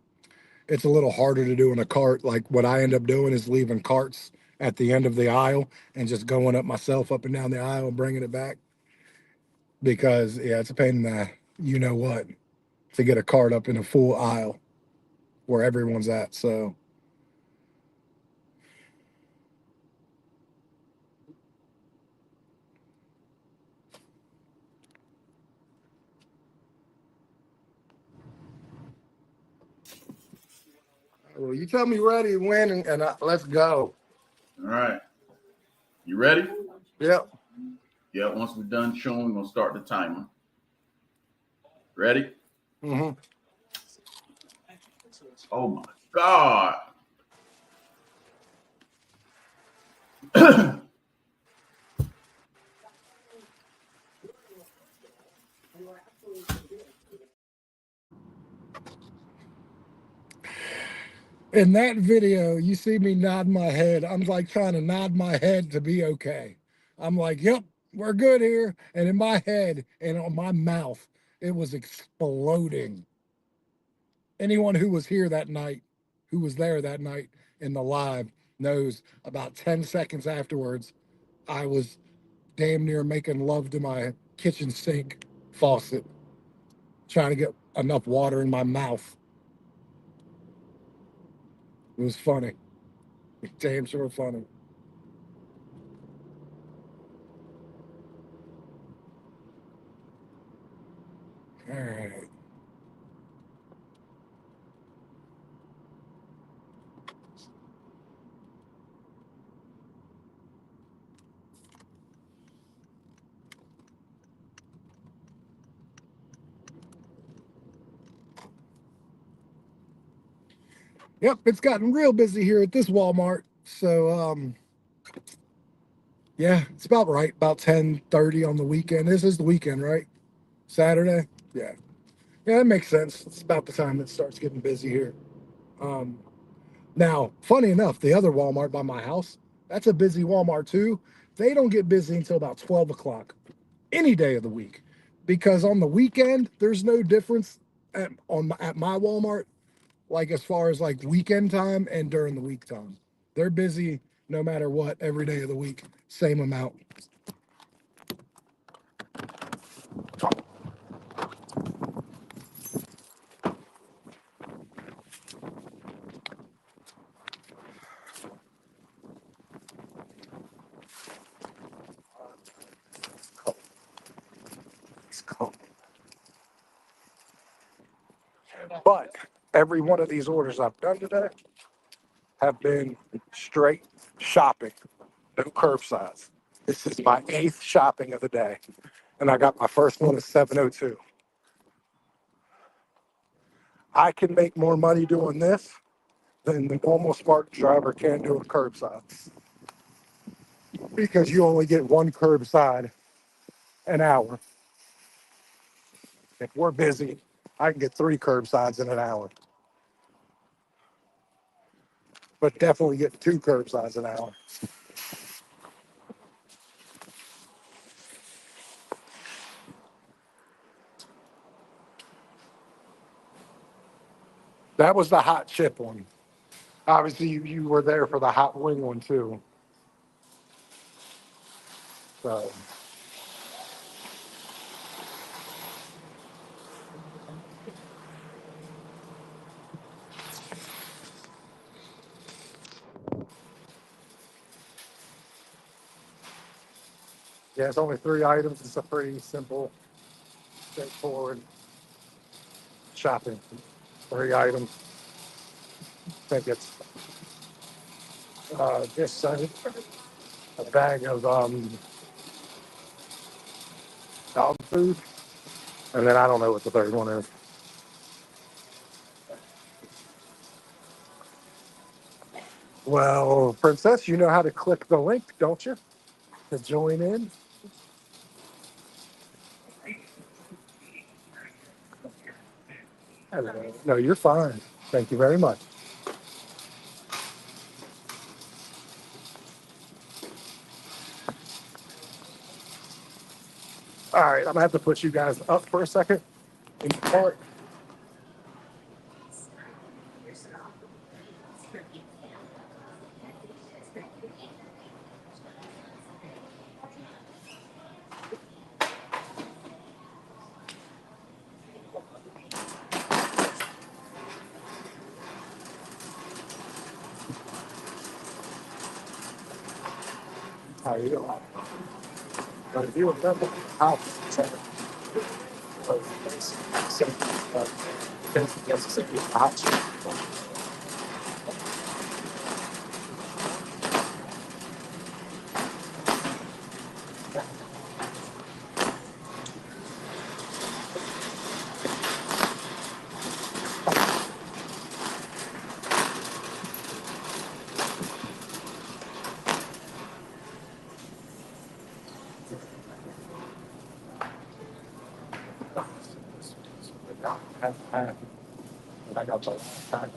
it's a little harder to do in a cart. Like what I end up doing is leaving carts at the end of the aisle and just going up myself up and down the aisle and bringing it back. Because yeah, it's a pain in the you know what to get a cart up in a full aisle where everyone's at. So well, you tell me ready when let's go. All right. You ready? Yep. Yeah, once we're done showing, we're going to start the timer. Ready? Mm-hmm. Oh my God. In that video, you see me nod my head. I'm like trying to nod my head to be okay. I'm like, yep, we're good here. And in my head and on my mouth, it was exploding. Anyone who was here that night, who was there that night in the live, knows about 10 seconds afterwards, I was damn near making love to my kitchen sink faucet, trying to get enough water in my mouth. It was funny. Damn sure funny. All right. Yep, it's gotten real busy here at this Walmart. So yeah, it's about right, about 10:30 on the weekend. This is the weekend, right? Saturday? Yeah. Yeah, that makes sense. It's about the time it starts getting busy here. Um Now, funny enough, the other Walmart by my house, that's a busy Walmart too. They don't get busy until about 12 o'clock any day of the week. Because on the weekend, there's no difference at my Walmart, like as far as like weekend time and during the week time. They're busy no matter what, every day of the week, same amount. It's cold. But every one of these orders I've done today have been straight shopping, no curbsides. This is my 8th shopping of the day, and I got my first one at 7:02. I can make more money doing this than the normal smart driver can doing curbsides because you only get one curbside an hour. If we're busy, I can get 3 curbsides in an hour, but definitely get 2 curbsides an hour. That was the hot chip one. Obviously, you were there for the hot wing one too. So, yeah, it's only 3 items. It's a pretty simple, straightforward shopping. 3 items. I think it's just a bag of dog food, and then I don't know what the third one is. Well, Princess, you know how to click the link, don't you? To join in. Hello. No, you're fine. Thank you very much. All right, I'm gonna have to put you guys up for a second in the park. How you doing? But if you remember how I got the last time.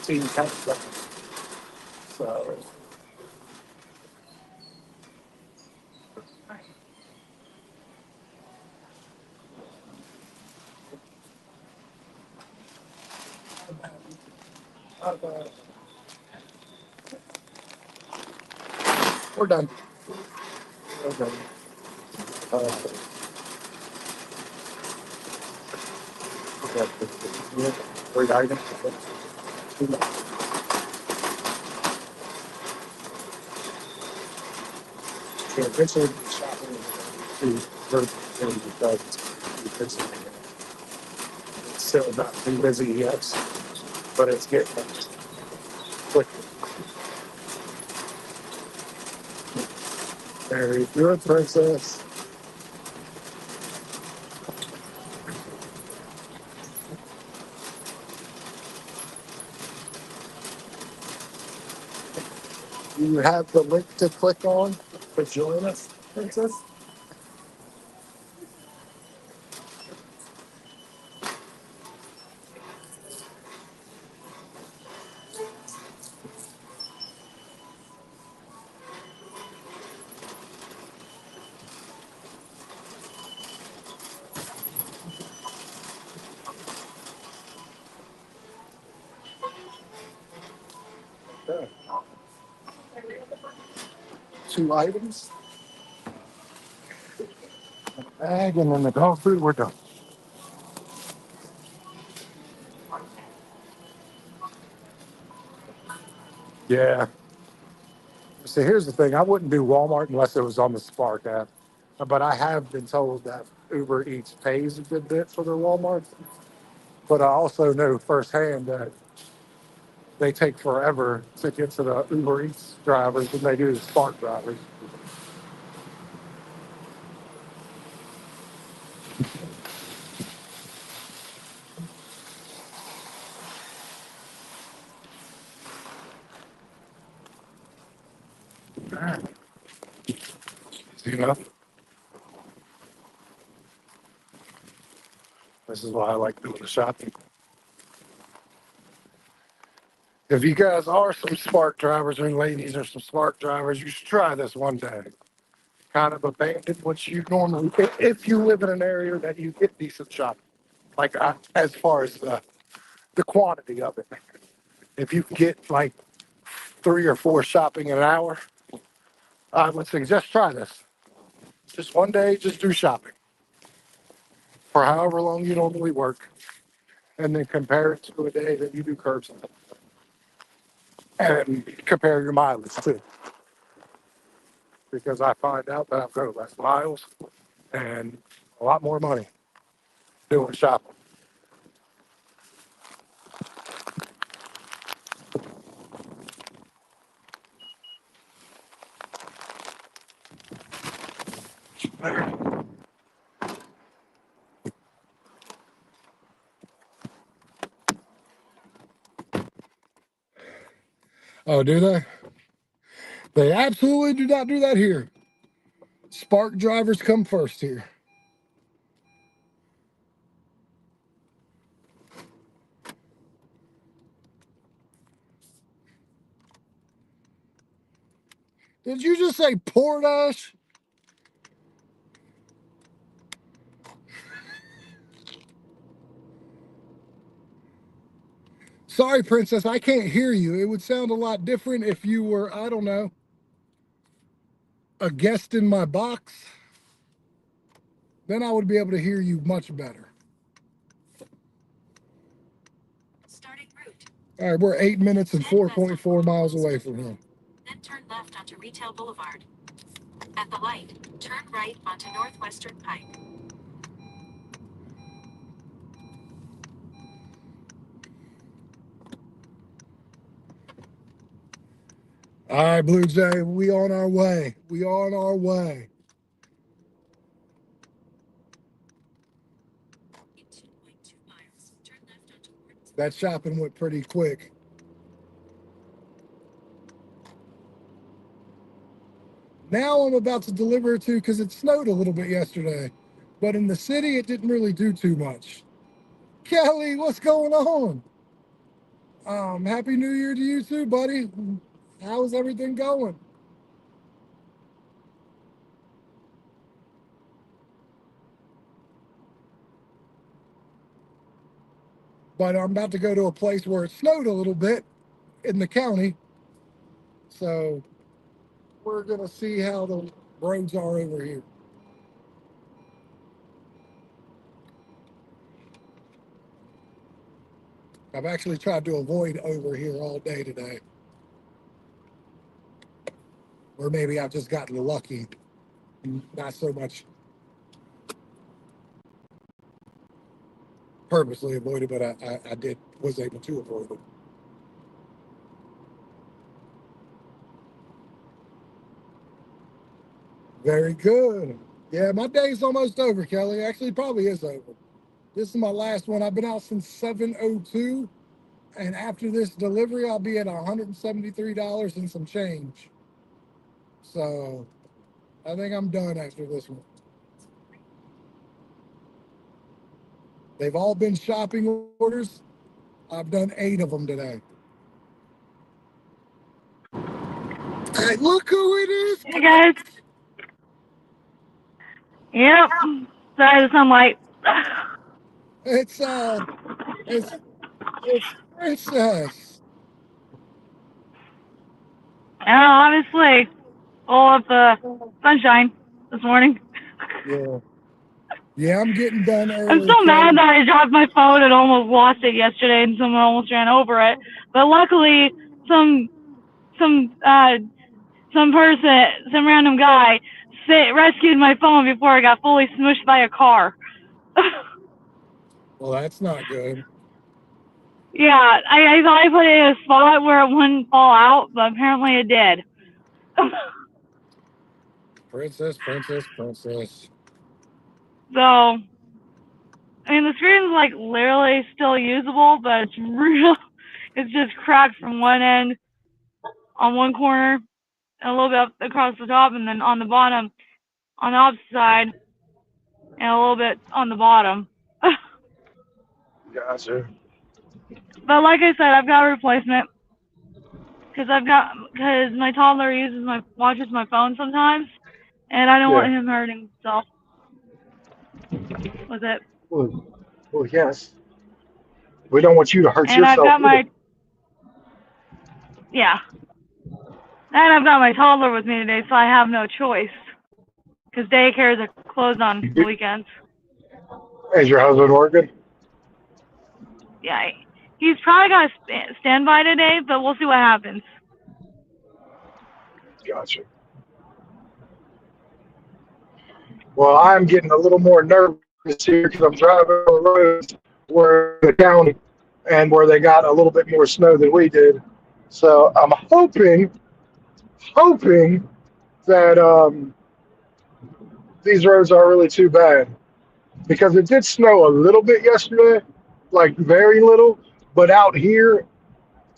15 cents left. So we're done. Okay. Great item. So eventually, shopping to vertical because it's still not too busy yet, but it's getting quick. Very good, princess. You have the link to click on to join us, princess. Yeah. 2 items. Bag and then the dog food. We're done. Yeah. So here's the thing. I wouldn't do Walmart unless it was on the Spark app. But I have been told that Uber Eats pays a good bit for their Walmart. But I also know firsthand that they take forever to get to the Uber Eats drivers than they do the Spark drivers. You know, this is why I like doing the shopping. If you guys are some Spark drivers or ladies or some Spark drivers, you should try this one day. Kind of abandon what you normally, if you live in an area that you get decent shopping, like as far as the quantity of it. If you get like 3 or 4 shopping in an hour, I would suggest try this. Just one day, just do shopping for however long you normally work, and then compare it to a day that you do curbside, and compare your mileage too. Because I find out that I've got less miles and a lot more money doing shopping. Oh, do they? They absolutely do not do that here. Spark drivers come first here. Did you just say Portash? Sorry, princess, I can't hear you. It would sound a lot different if you were, I don't know, a guest in my box. Then I would be able to hear you much better. Starting route. All right, we're 8 minutes and Head west on 4.4 miles Wilson away from Road, him. then turn left onto Retail Boulevard. At the light, turn right onto Northwestern Pike. All right, Blue Jay, we on our way. We on our way. In 2.2 miles, turn left onto Gordon's. That shopping went pretty quick. Now I'm about to deliver it to because it snowed a little bit yesterday. But in the city, it didn't really do too much. Kelly, what's going on? Happy New Year to you too, buddy. How's everything going? But I'm about to go to a place where it snowed a little bit in the county. So we're going to see how the roads are over here. I've actually tried to avoid over here all day today. Or maybe I've just gotten lucky. Not so much purposely avoided, but I was able to avoid it. Very good. Yeah, my day's almost over, Kelly. Actually, probably is over. This is my last one. I've been out since 7:02, and after this delivery, I'll be at $173 and some change. So I think I'm done after this one. They've all been shopping orders. I've done 8 of them today. Hey, look who it is! Hey guys. Yep. Sorry to sound like. It's it's it's Princess. Obviously, full of sunshine this morning. Yeah, yeah. I'm getting done I'm early, so mad Kelly. that I dropped my phone and almost lost it yesterday, and someone almost ran over it. But luckily, some some uh some person, some random guy, rescued my phone before I got fully smushed by a car. Well, that's not good. Yeah, I thought I put it in a spot where it wouldn't fall out, but apparently it did. Princess, princess, princess. So, I mean, the screen's like literally still usable, but it's real. It's just cracked from one end on one corner, and a little bit up across the top, and then on the bottom, on the opposite side, and a little bit on the bottom. Gotcha. But like I said, I've got a replacement because my toddler watches my phone sometimes, and I don't Yeah. want him hurting himself with it. Well, well, yes. We don't want you to hurt And I've yourself got either. yeah, and I've got my toddler with me today, so I have no choice because daycares are closed on the weekends. Is your husband working? Yeah, he's probably got a standby today, but we'll see what happens. Gotcha. Well, I'm getting a little more nervous here because I'm driving on the roads where the county and where they got a little bit more snow than we did. So I'm hoping that these roads aren't really too bad because it did snow a little bit yesterday, like very little. But out here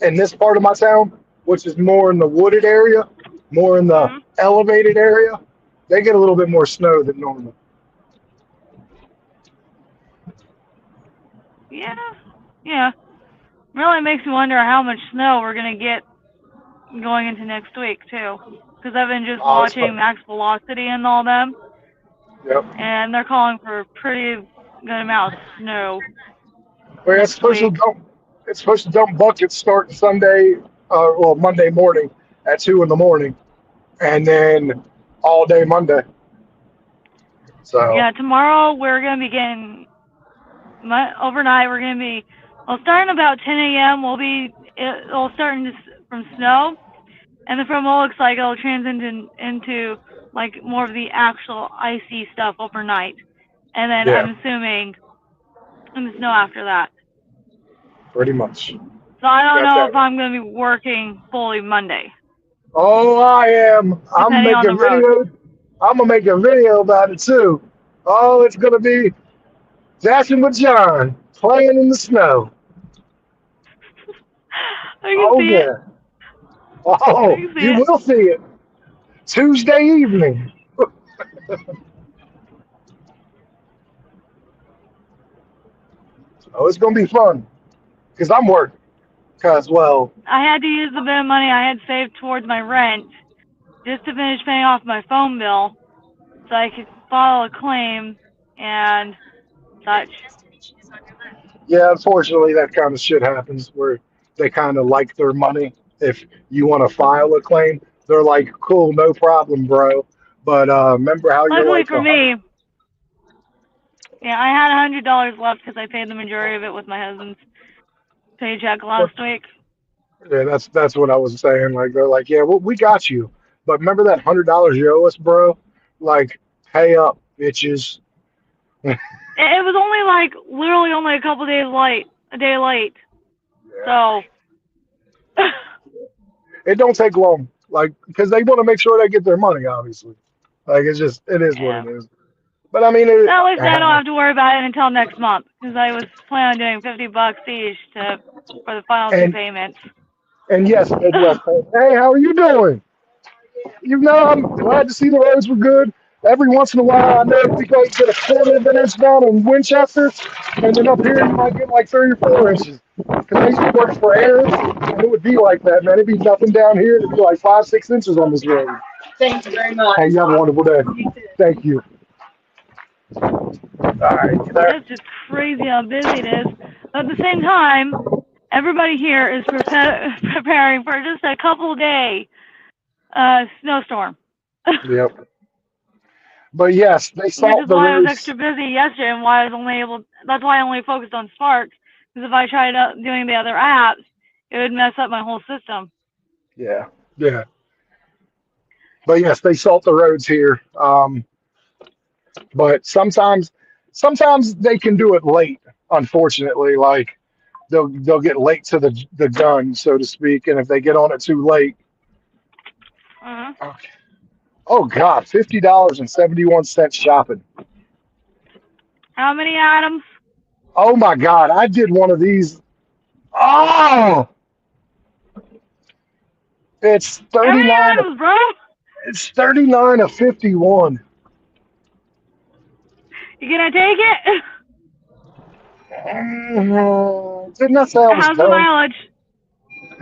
in this part of my town, which is more in the wooded area, more in the Hmm. elevated area, they get a little bit more snow than normal. Yeah, yeah. Really makes me wonder how much snow we're gonna get going into next week too, because I've been just Oh, it's watching fun. Max Velocity and all them, Yep. and they're calling for a pretty good amount of snow Well, next week. it's supposed to dump buckets starting Sunday, well, Monday morning at 2 in the morning, and then all day Monday. So, Yeah, tomorrow we're gonna be getting overnight. We're gonna be well, starting about 10 a.m. It'll start from snow, and then from what it looks like it'll transition into like more of the actual icy stuff overnight, and then yeah, I'm assuming in the snow after that. pretty much. So I don't Got know that if right. I'm gonna be working fully Monday, Oh, I am. I'm depending on the making road. video. I'm gonna make a video about it too. Oh, it's gonna be dashing with John playing in the snow. I can Oh see it. yeah. I Oh, can see you it. will see it Tuesday evening. Oh, it's gonna be fun because I'm working. Because well, I had to use the bit of money I had saved towards my rent just to finish paying off my phone bill, so I could file a claim and such. yeah, unfortunately, that kind of shit happens where they kind of like their money. If you want to file a claim, they're like, "Cool, no problem, bro." But remember how you're Luckily like for a hundred. me, yeah, I had $100 left because I paid the majority of it with my husband's paycheck last week. Yeah, that's what I was saying. Like they're like, "Yeah, well, we got you." But remember that $100 you owe us, bro? Like, pay up, bitches. It was only like literally only a couple days late, a day late. Yeah. So It don't take long, like because they want to make sure they get their money, obviously. Like it is what Yeah. it is. But I mean, At least I don't have to worry about it until next month because I was planning on doing $50 each for the final two and payments. yes, Midwest. Hey, how are you doing? You know, I'm glad to see the roads were good. Every once in a while, I know it'd be great to get a quarter of an inch down in Winchester, and then up here you might get like 3 or 4 inches. Because I used to work for Aaron, and it would be like that, man. It'd be nothing down here. It'd be like 5, 6 inches on this road. Thank you very much. Hey, you have a wonderful day. Thank you. All right, you there? It's just crazy how busy it is. But at the same time, everybody here is preparing for just a couple day snowstorm. Yep. But yes, they Which salt is the why I was roads. extra busy yesterday and why I was only able, that's why I only focused on Spark. Because if I tried doing the other apps, it would mess up my whole system. Yeah, yeah. But yes, they salt the roads here. But sometimes they can do it late. Unfortunately, like they'll get late to the gun, so to speak, and if they get on it too late, Uh-huh. okay. Oh God, $50.71 shopping. How many items? Oh my God, I did one of these. Oh, it's How many 39. items, bro? It's 39 of 51. You gonna take it? Didn't I say I was How's the done? mileage?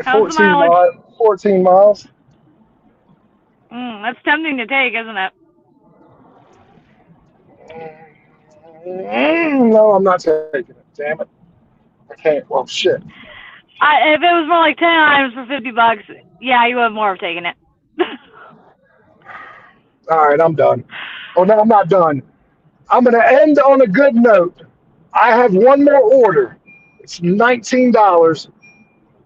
How's the 14 mileage? miles. 14 miles. That's tempting to take, isn't it? No, I'm not taking it. Damn it. I can't. Well, shit. If it was more like 10 items for $50, yeah, you would have more of taken it. All right, I'm done. Oh, no, I'm not done. I'm going to end on a good note. I have one more order. It's $19,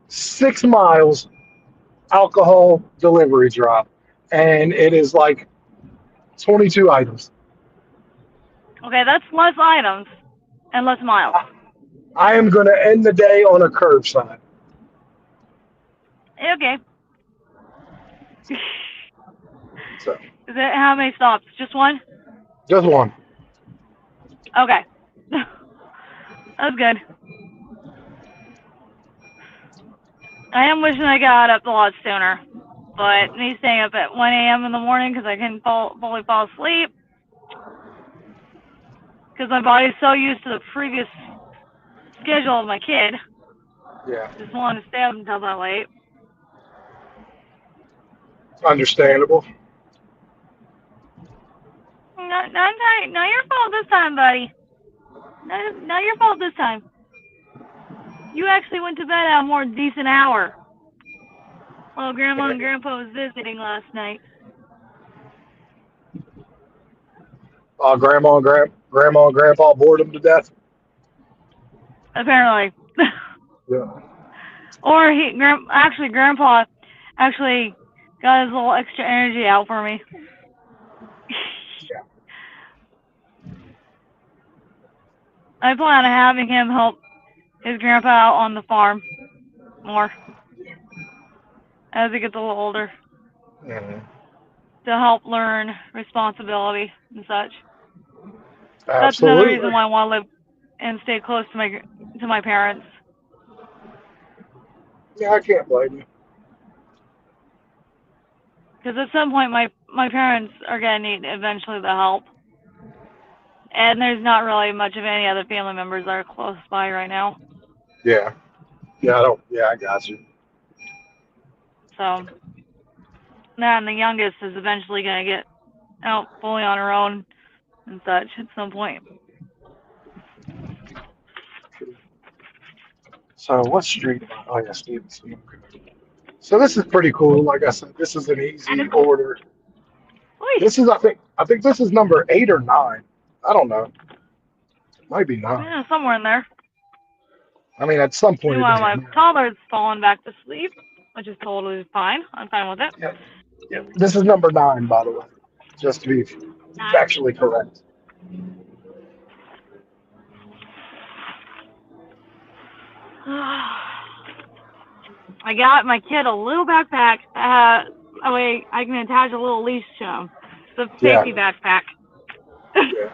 6 miles, alcohol delivery drop. And it is like 22 items. Okay, that's less items and less miles. I am going to end the day on a curbside. Okay. So, Is it how many stops? Just one? just one. Okay. That's good. I am wishing I got up a lot sooner, but me staying up at 1 a.m. in the morning because I couldn't fully fall asleep because my body's so used to the previous schedule of my kid. Yeah, Just wanted to stay up until that late. understandable. Not your fault this time, buddy. Not your fault this time. You actually went to bed at a more decent hour while Grandma and Grandpa was visiting last night. Grandma and Grandpa bored them to death. Apparently. Yeah. Or Grandpa actually got his little extra energy out for me. I plan on having him help his grandpa out on the farm more as he gets a little older Mhm. to help learn responsibility and such. That's another reason Absolutely. why I want to live and stay close to my parents. Yeah, I can't blame you. Because at some point, my parents are gonna need eventually the help, and there's not really much of any other family members that are close by right now. Yeah. Yeah, I don't. Yeah, I got you. So, and the youngest is eventually gonna get out fully on her own and such at some point. So what street am I? Oh yeah, Stevenson. Okay. So this is pretty cool. Like I said, this is an And easy it's cool. order. Oy, This is I think this is number 8 or 9. I don't know. It might be 9. yeah, somewhere in there. I mean, at some point it Meanwhile, doesn't my matter. toddler's fallen back to sleep, which is totally fine. I'm fine with it. Yeah. Yeah. This is number 9, by the way, just to be Nice. factually correct. I got my kid a little backpack. That way I can attach a little leash to him. The Yeah. safety backpack. Yeah.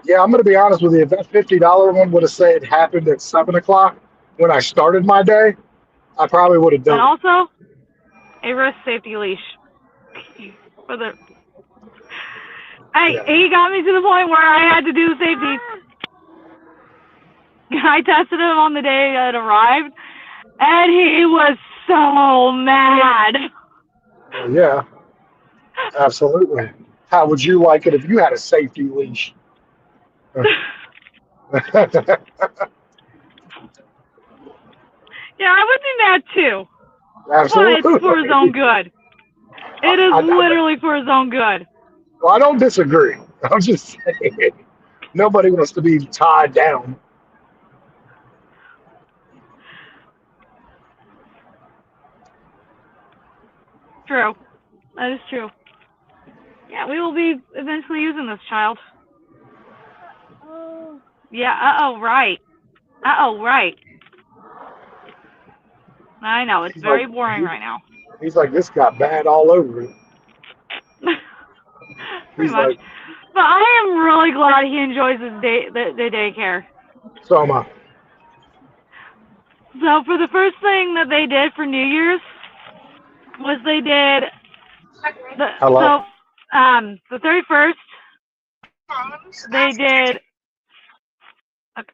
Yeah, I'm going to be honest with you. If that $50 one would have said happened at 7 o'clock when I started my day, I probably would have And done it. also, a wrist safety leash. For the Yeah. he got me to the point where I had to do safety. I tested him on the day it arrived, and he was so mad. Well, yeah, absolutely. How would you like it if you had a safety leash? Yeah, I would do that too. But it's for his own Absolutely. good. I, It is I, literally for his own good. well, I don't disagree. I'm just saying, nobody wants to be tied down. True. That is true. Yeah, we will be eventually using this child. Yeah, right. Right. I know, it's He's like, very boring right now. he's like, this got bad all over it. Pretty He's much. like, But I am really glad he enjoys his the daycare. so am I. So for the first thing that they did for New Year's was they did Hello. the 31st they did okay.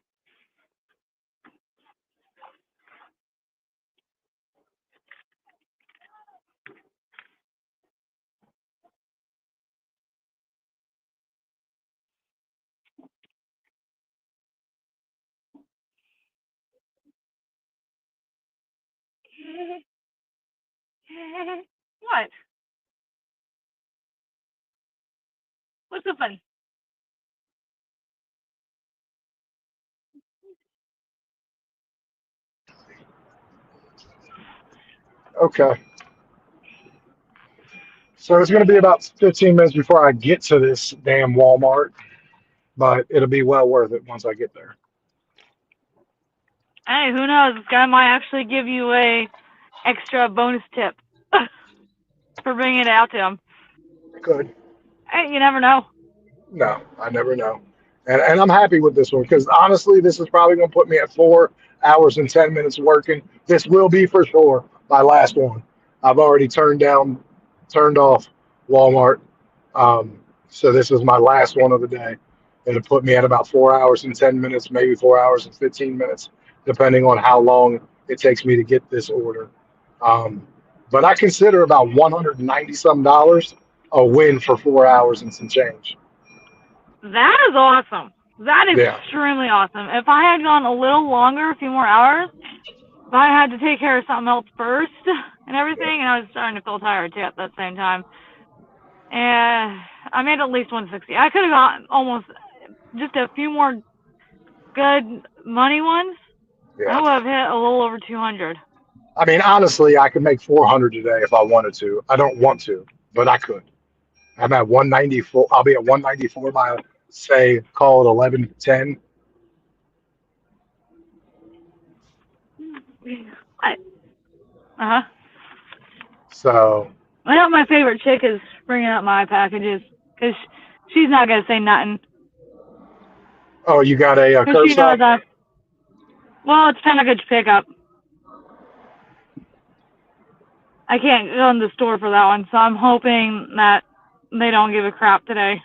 What? What's so funny? Okay. So it's going to be about 15 minutes before I get to this damn Walmart, but it'll be well worth it once I get there. Hey, who knows? This guy might actually give you a extra bonus tip for bringing it out to him. Good. Hey, you never know. No, I never know. And I'm happy with this one because honestly, this is probably going to put me at 4 hours and 10 minutes working. This will be for sure my last one. I've already turned off Walmart. So this is my last one of the day. It'll put me at about 4 hours and 10 minutes, maybe 4 hours and 15 minutes, depending on how long it takes me to get this order. Um, but I consider about 190 some dollars a win for 4 hours and some change. That is awesome. That is Yeah. extremely awesome. If I had gone a little longer, a few more hours, if I had to take care of something else first and everything, and I was starting to feel tired too at that same time, and I made at least 160. I could have gotten almost just a few more good money ones. I Yeah. would have hit a little over 200. I mean, honestly, I could make 400 today if I wanted to. I don't want to, but I could. I'm at 194. I'll be at 194 by, say, call it 11:10. Uh-huh. So, I know my favorite chick is bringing up my packages because she's not going to say nothing. oh, you got a Because she knows curbside? well, it's package pickup. I can't go in the store for that one, so I'm hoping that they don't give a crap today.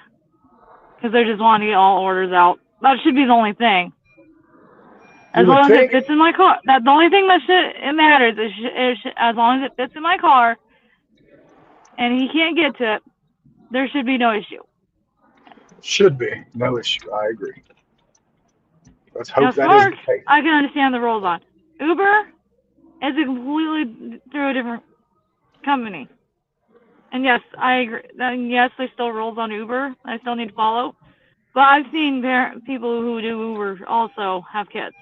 Because they just want to get all orders out. That should be the only thing. You As would long as it think fits in my car. That's the only thing that it matters. As long as it fits in my car and he can't get to it, there should be no issue. should be no issue. I agree. Let's hope Now, that is Smart, the case. I can understand the rules on. Uber is a completely through a different company. And yes, I agree. And yes, there's still rules on Uber I still need to follow. But I've seen people who do Uber also have kids.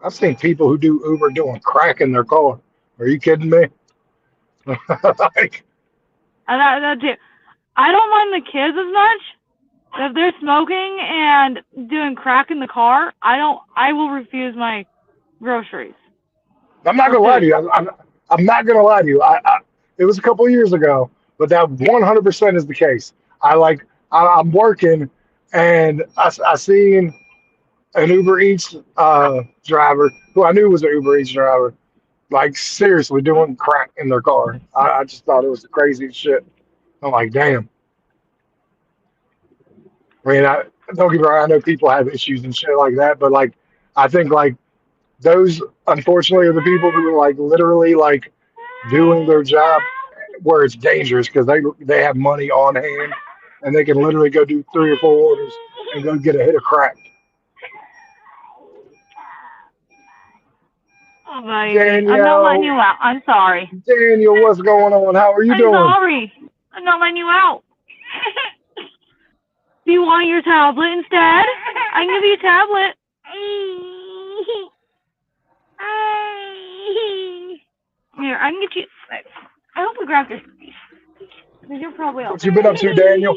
I've seen people who do Uber doing crack in their car. Are you kidding me? Like, And that too. I don't mind the kids as much. If they're smoking and doing crack in the car, I will refuse my groceries I'm not or gonna lie to food. you. I'm not gonna lie to you. It was a couple of years ago. but that 100% is the case. I'm working, and I seen an Uber Eats driver who I knew was an Uber Eats driver, like seriously doing crack in their car. I just thought it was the craziest shit. I'm like, damn. I mean, don't get me wrong. I know people have issues and shit like that, but like, I think like those unfortunately are the people who are like literally like doing their job where it's dangerous because they have money on hand and they can literally go do 3 or 4 orders and go get a hit of crack. Oh, baby. I'm not letting you Danielle, out. I'm sorry. Daniel, what's going on? How are you I'm doing? sorry. I'm not letting you out. Do you want your tablet instead? I can give you a tablet. Here, I can get you. I hope we grab this. Because you're probably all. What you been up to, Daniel?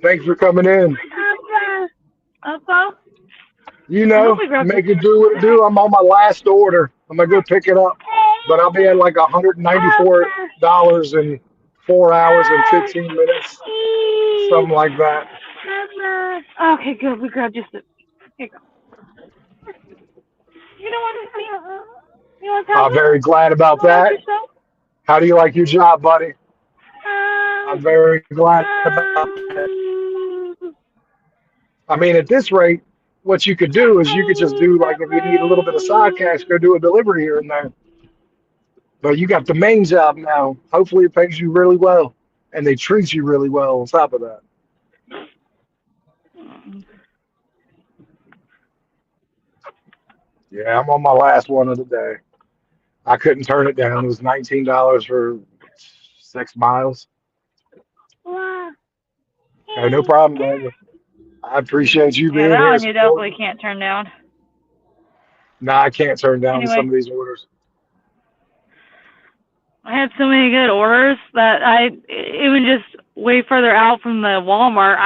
Thanks for coming in. Up. You I hope know, we grab this. make it do what it do. I'm on my last order. I'm gonna go pick it up, but I'll be at like $194 in 4 hours and 15 minutes, something like that. Okay, good. We grabbed just a. Here you go. You don't want to. You want to I'm very glad about that. How do you like your job, buddy? I'm very glad about that. I mean, at this rate, what you could do is you could just do like if you need a little bit of side cash, go do a delivery here and there. But you got the main job now. Hopefully, it pays you really well, and they treat you really well on top of that. Yeah, I'm on my last one of the day. I couldn't turn it down. It was $19 for 6 miles. Hey, no problem, Daniel. I appreciate you Yeah, being that here one you definitely supporting. can't turn down. Nah, I can't turn down some Anyway, of these orders. I had so many good orders that I even just way further out from the Walmart.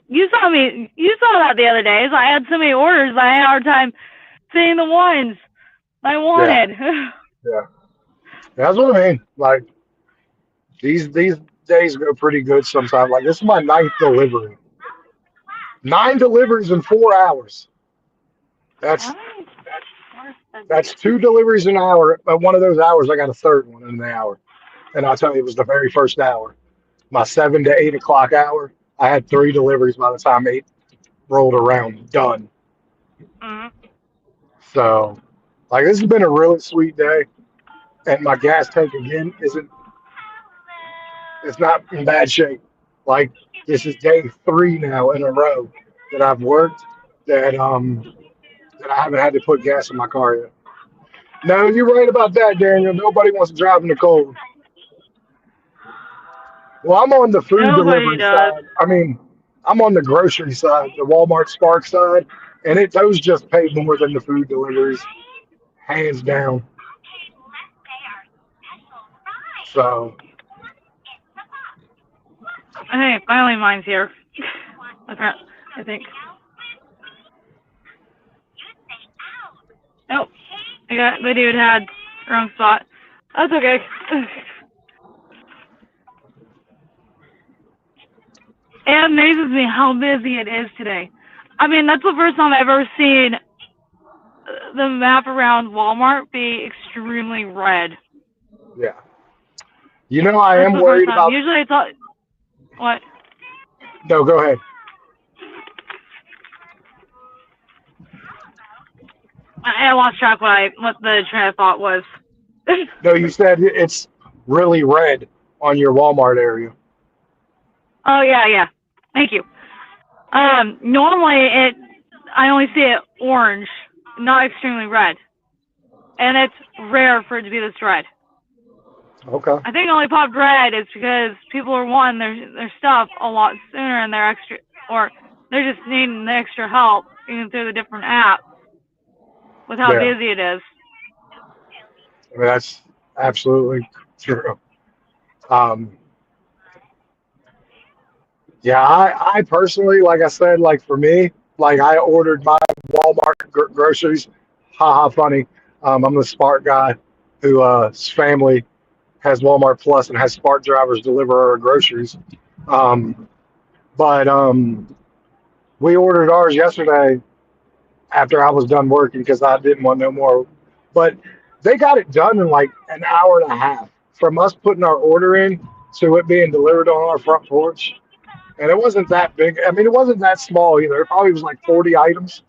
You saw that the other day. So I had so many orders, I had a hard time seeing the ones I Yeah, wanted. yeah. That's what I mean. Like these days go pretty good sometimes. Like this is my ninth delivery. 9 deliveries in 4 hours. That's that's 2 deliveries an hour. But one of those hours, I got a third one in the hour. And I'll tell you, it was the very first hour. My 7 to 8 o'clock hour. I had 3 deliveries by the time 8 rolled around. Done. Mhm. So, like, this has been a really sweet day. And my gas tank again isn't. It's not in bad shape. Like this is day 3 now in a row that I've worked that I haven't had to put gas in my car yet. No, you're right about that, Daniel. Nobody wants to drive in the cold. Well, I'm on the food Nobody delivery does. side. I mean, I'm on the grocery side, the Walmart Spark side, and those just pay more than the food deliveries, hands down. So Hey, finally mine's here. Okay, I think. Nope. The dude had wrong spot. That's okay. It amazes me how busy it is today. I mean, that's the first time I've ever seen the map around Walmart be extremely red. yeah, you know I That's am the first worried time. about. Usually it's all, what? No, go ahead. I lost track what the train of thought was. No, you said it's really red on your Walmart area. Oh yeah. Thank you. Normally I only see it orange, not extremely red, and it's rare for it to be this red. Okay. I think it only popped red is because people are wanting their stuff a lot sooner and they're extra, or they're just needing the extra help even through the different apps with how Yeah, busy it is. I mean, that's absolutely true. Um, yeah, I personally, like I said, like for me, like I ordered my Walmart groceries. Ha ha, funny. I'm the Spark guy whose family has Walmart Plus and has Spark drivers deliver our groceries. Um, but we ordered ours yesterday after I was done working because I didn't want no more. But they got it done in like an hour and a half from us putting our order in to it being delivered on our front porch. And it wasn't that big. I mean, it wasn't that small either. It probably was like 40 items.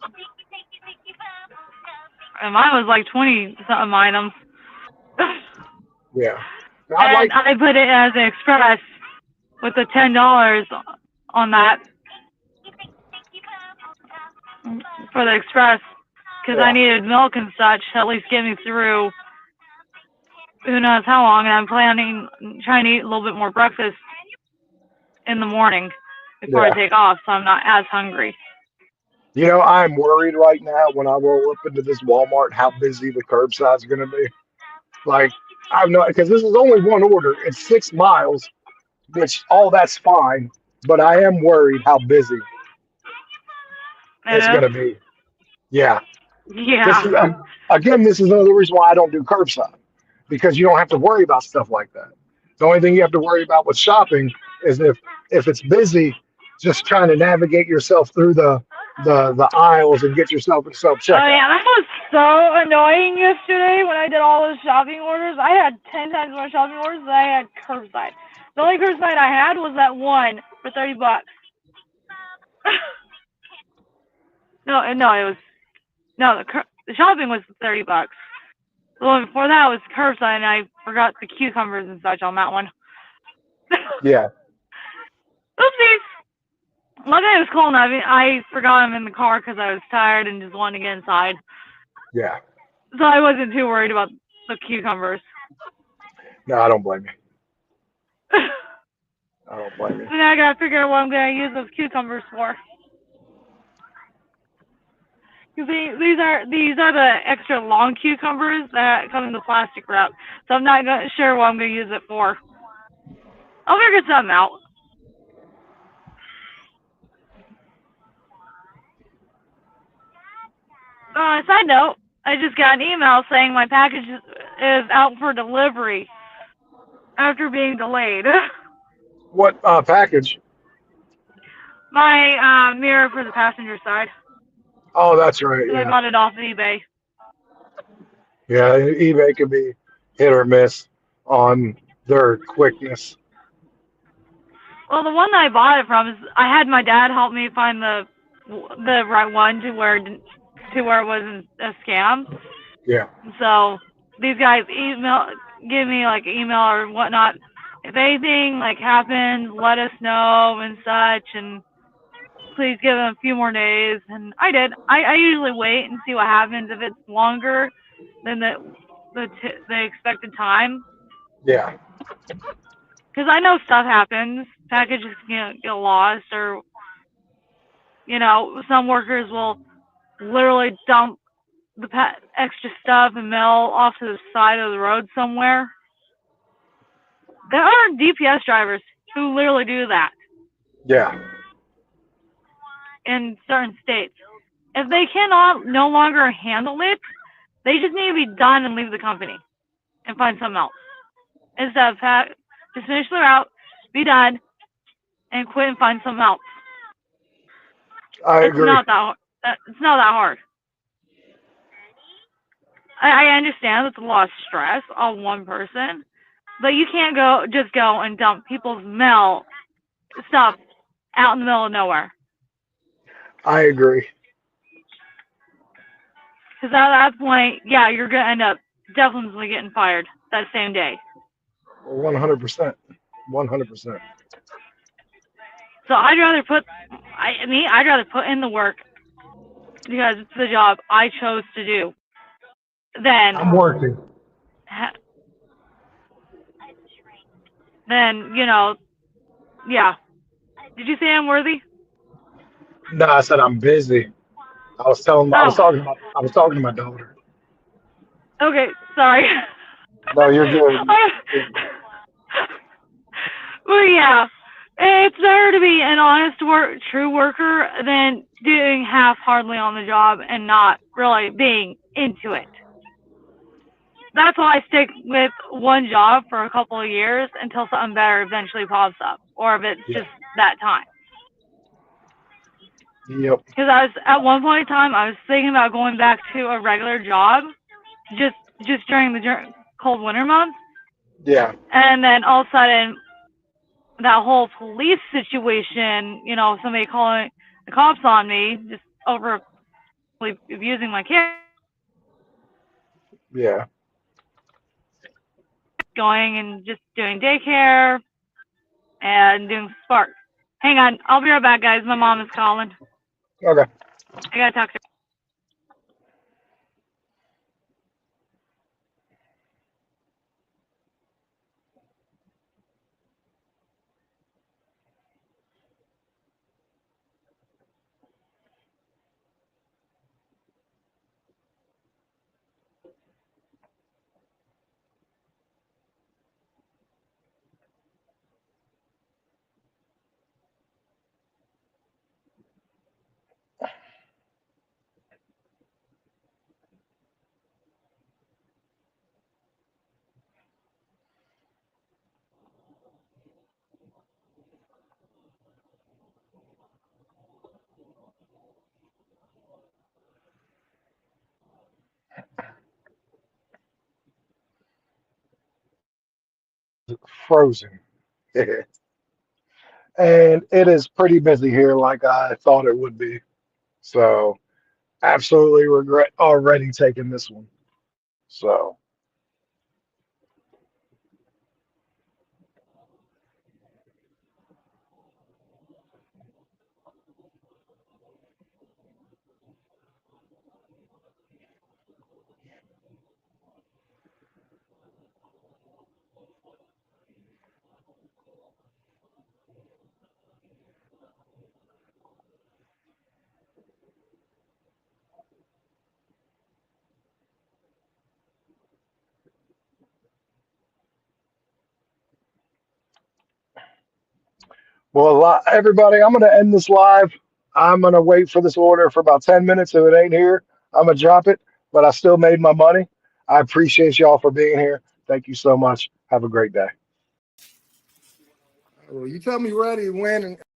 And mine was like 20 something items. Yeah. I And like, I put it as an express with the $10 on that for the express because I yeah, needed milk and such to at least get me through who knows how long. And I'm trying to eat a little bit more breakfast in the morning before I yeah. take off, so I'm not as hungry. You know, I'm worried right now when I roll up into this Walmart how busy the curbside's going to be. Like, I'm not, because this is only one order. It's 6 miles, which all that's fine. But I am worried how busy it's It going is? to be. Yeah. This Yeah. is, again, this is another reason why I don't do curbside because you don't have to worry about stuff like that. The only thing you have to worry about with shopping is if it's busy, just trying to navigate yourself through the aisles and get yourself in self Oh checkout. yeah, that was so annoying yesterday when I did all those shopping orders. I had 10 times more shopping orders than I had curbside. The only curbside I had was that one for $30. No, it was no the shopping was $30. The one before that was curbside, and I forgot the cucumbers and such on that one. Yeah, Oopsies. Luckily it was cold enough. I forgot them in the car because I was tired and just wanted to get inside, yeah. so I wasn't too worried about the cucumbers. No, I don't blame you. So I don't blame you. now I gotta figure out what I'm gonna use those cucumbers for. Cause these are the extra long cucumbers that come in the plastic wrap. So I'm not sure what I'm gonna use it for. I'll figure something out. Side note, I just got an email saying my package is out for delivery after being delayed. What package? My mirror for the passenger side, Oh, that's right. because I Yeah, bought it off of eBay. yeah. eBay can be hit or miss on their quickness. Well, the one that I bought it from is I had my dad help me find the right one to where it wasn't a scam. Yeah, So these guys give me like email or whatnot. If anything like happens, let us know and such, and please give them a few more days. And I did. I usually wait and see what happens if it's longer than the expected time, yeah. because I know stuff happens. Packages get lost, or some workers will literally dump the extra stuff and mail off to the side of the road somewhere. There are DPS drivers who literally do that Yeah, in certain states. If they cannot no longer handle it, they just need to be done and leave the company and find something else. Instead of just finish the route, be done, and quit and find something else. I It's agree. not that hard. I understand it's a lot of stress on one person, but you can't just go and dump people's mail stuff out in the middle of nowhere. I agree. Because at that point, yeah, you're gonna end up definitely getting fired that same day. 100%. 100%. So I'd rather put in the work because it's the job I chose to do than I'm working. than yeah. Did you say I'm worthy? No, I said I'm busy. Oh, I was talking to my daughter. okay. Sorry. No, you're good. Well, yeah. It's better to be an honest true worker than doing half-heartedly on the job and not really being into it. that's why I stick with one job for a couple of years until something better eventually pops up, or if it's Yeah. just that time. Yep. Because I was at one point in time, I was thinking about going back to a regular job, just during the cold winter months, Yeah. and then all of a sudden, that whole police situation, somebody calling the cops on me just over abusing my kid, Yeah. going and just doing daycare and doing Spark. Hang on, I'll be right back, guys. My mom is calling. Okay. I gotta talk to her. Frozen. And it is pretty busy here, like I thought it would be. So absolutely regret already taking this one. So well, everybody, I'm gonna end this live. I'm gonna wait for this order for about 10 minutes. If it ain't here, I'm gonna drop it. But I still made my money. I appreciate y'all for being here. Thank you so much. Have a great day. Well, you tell me ready when, and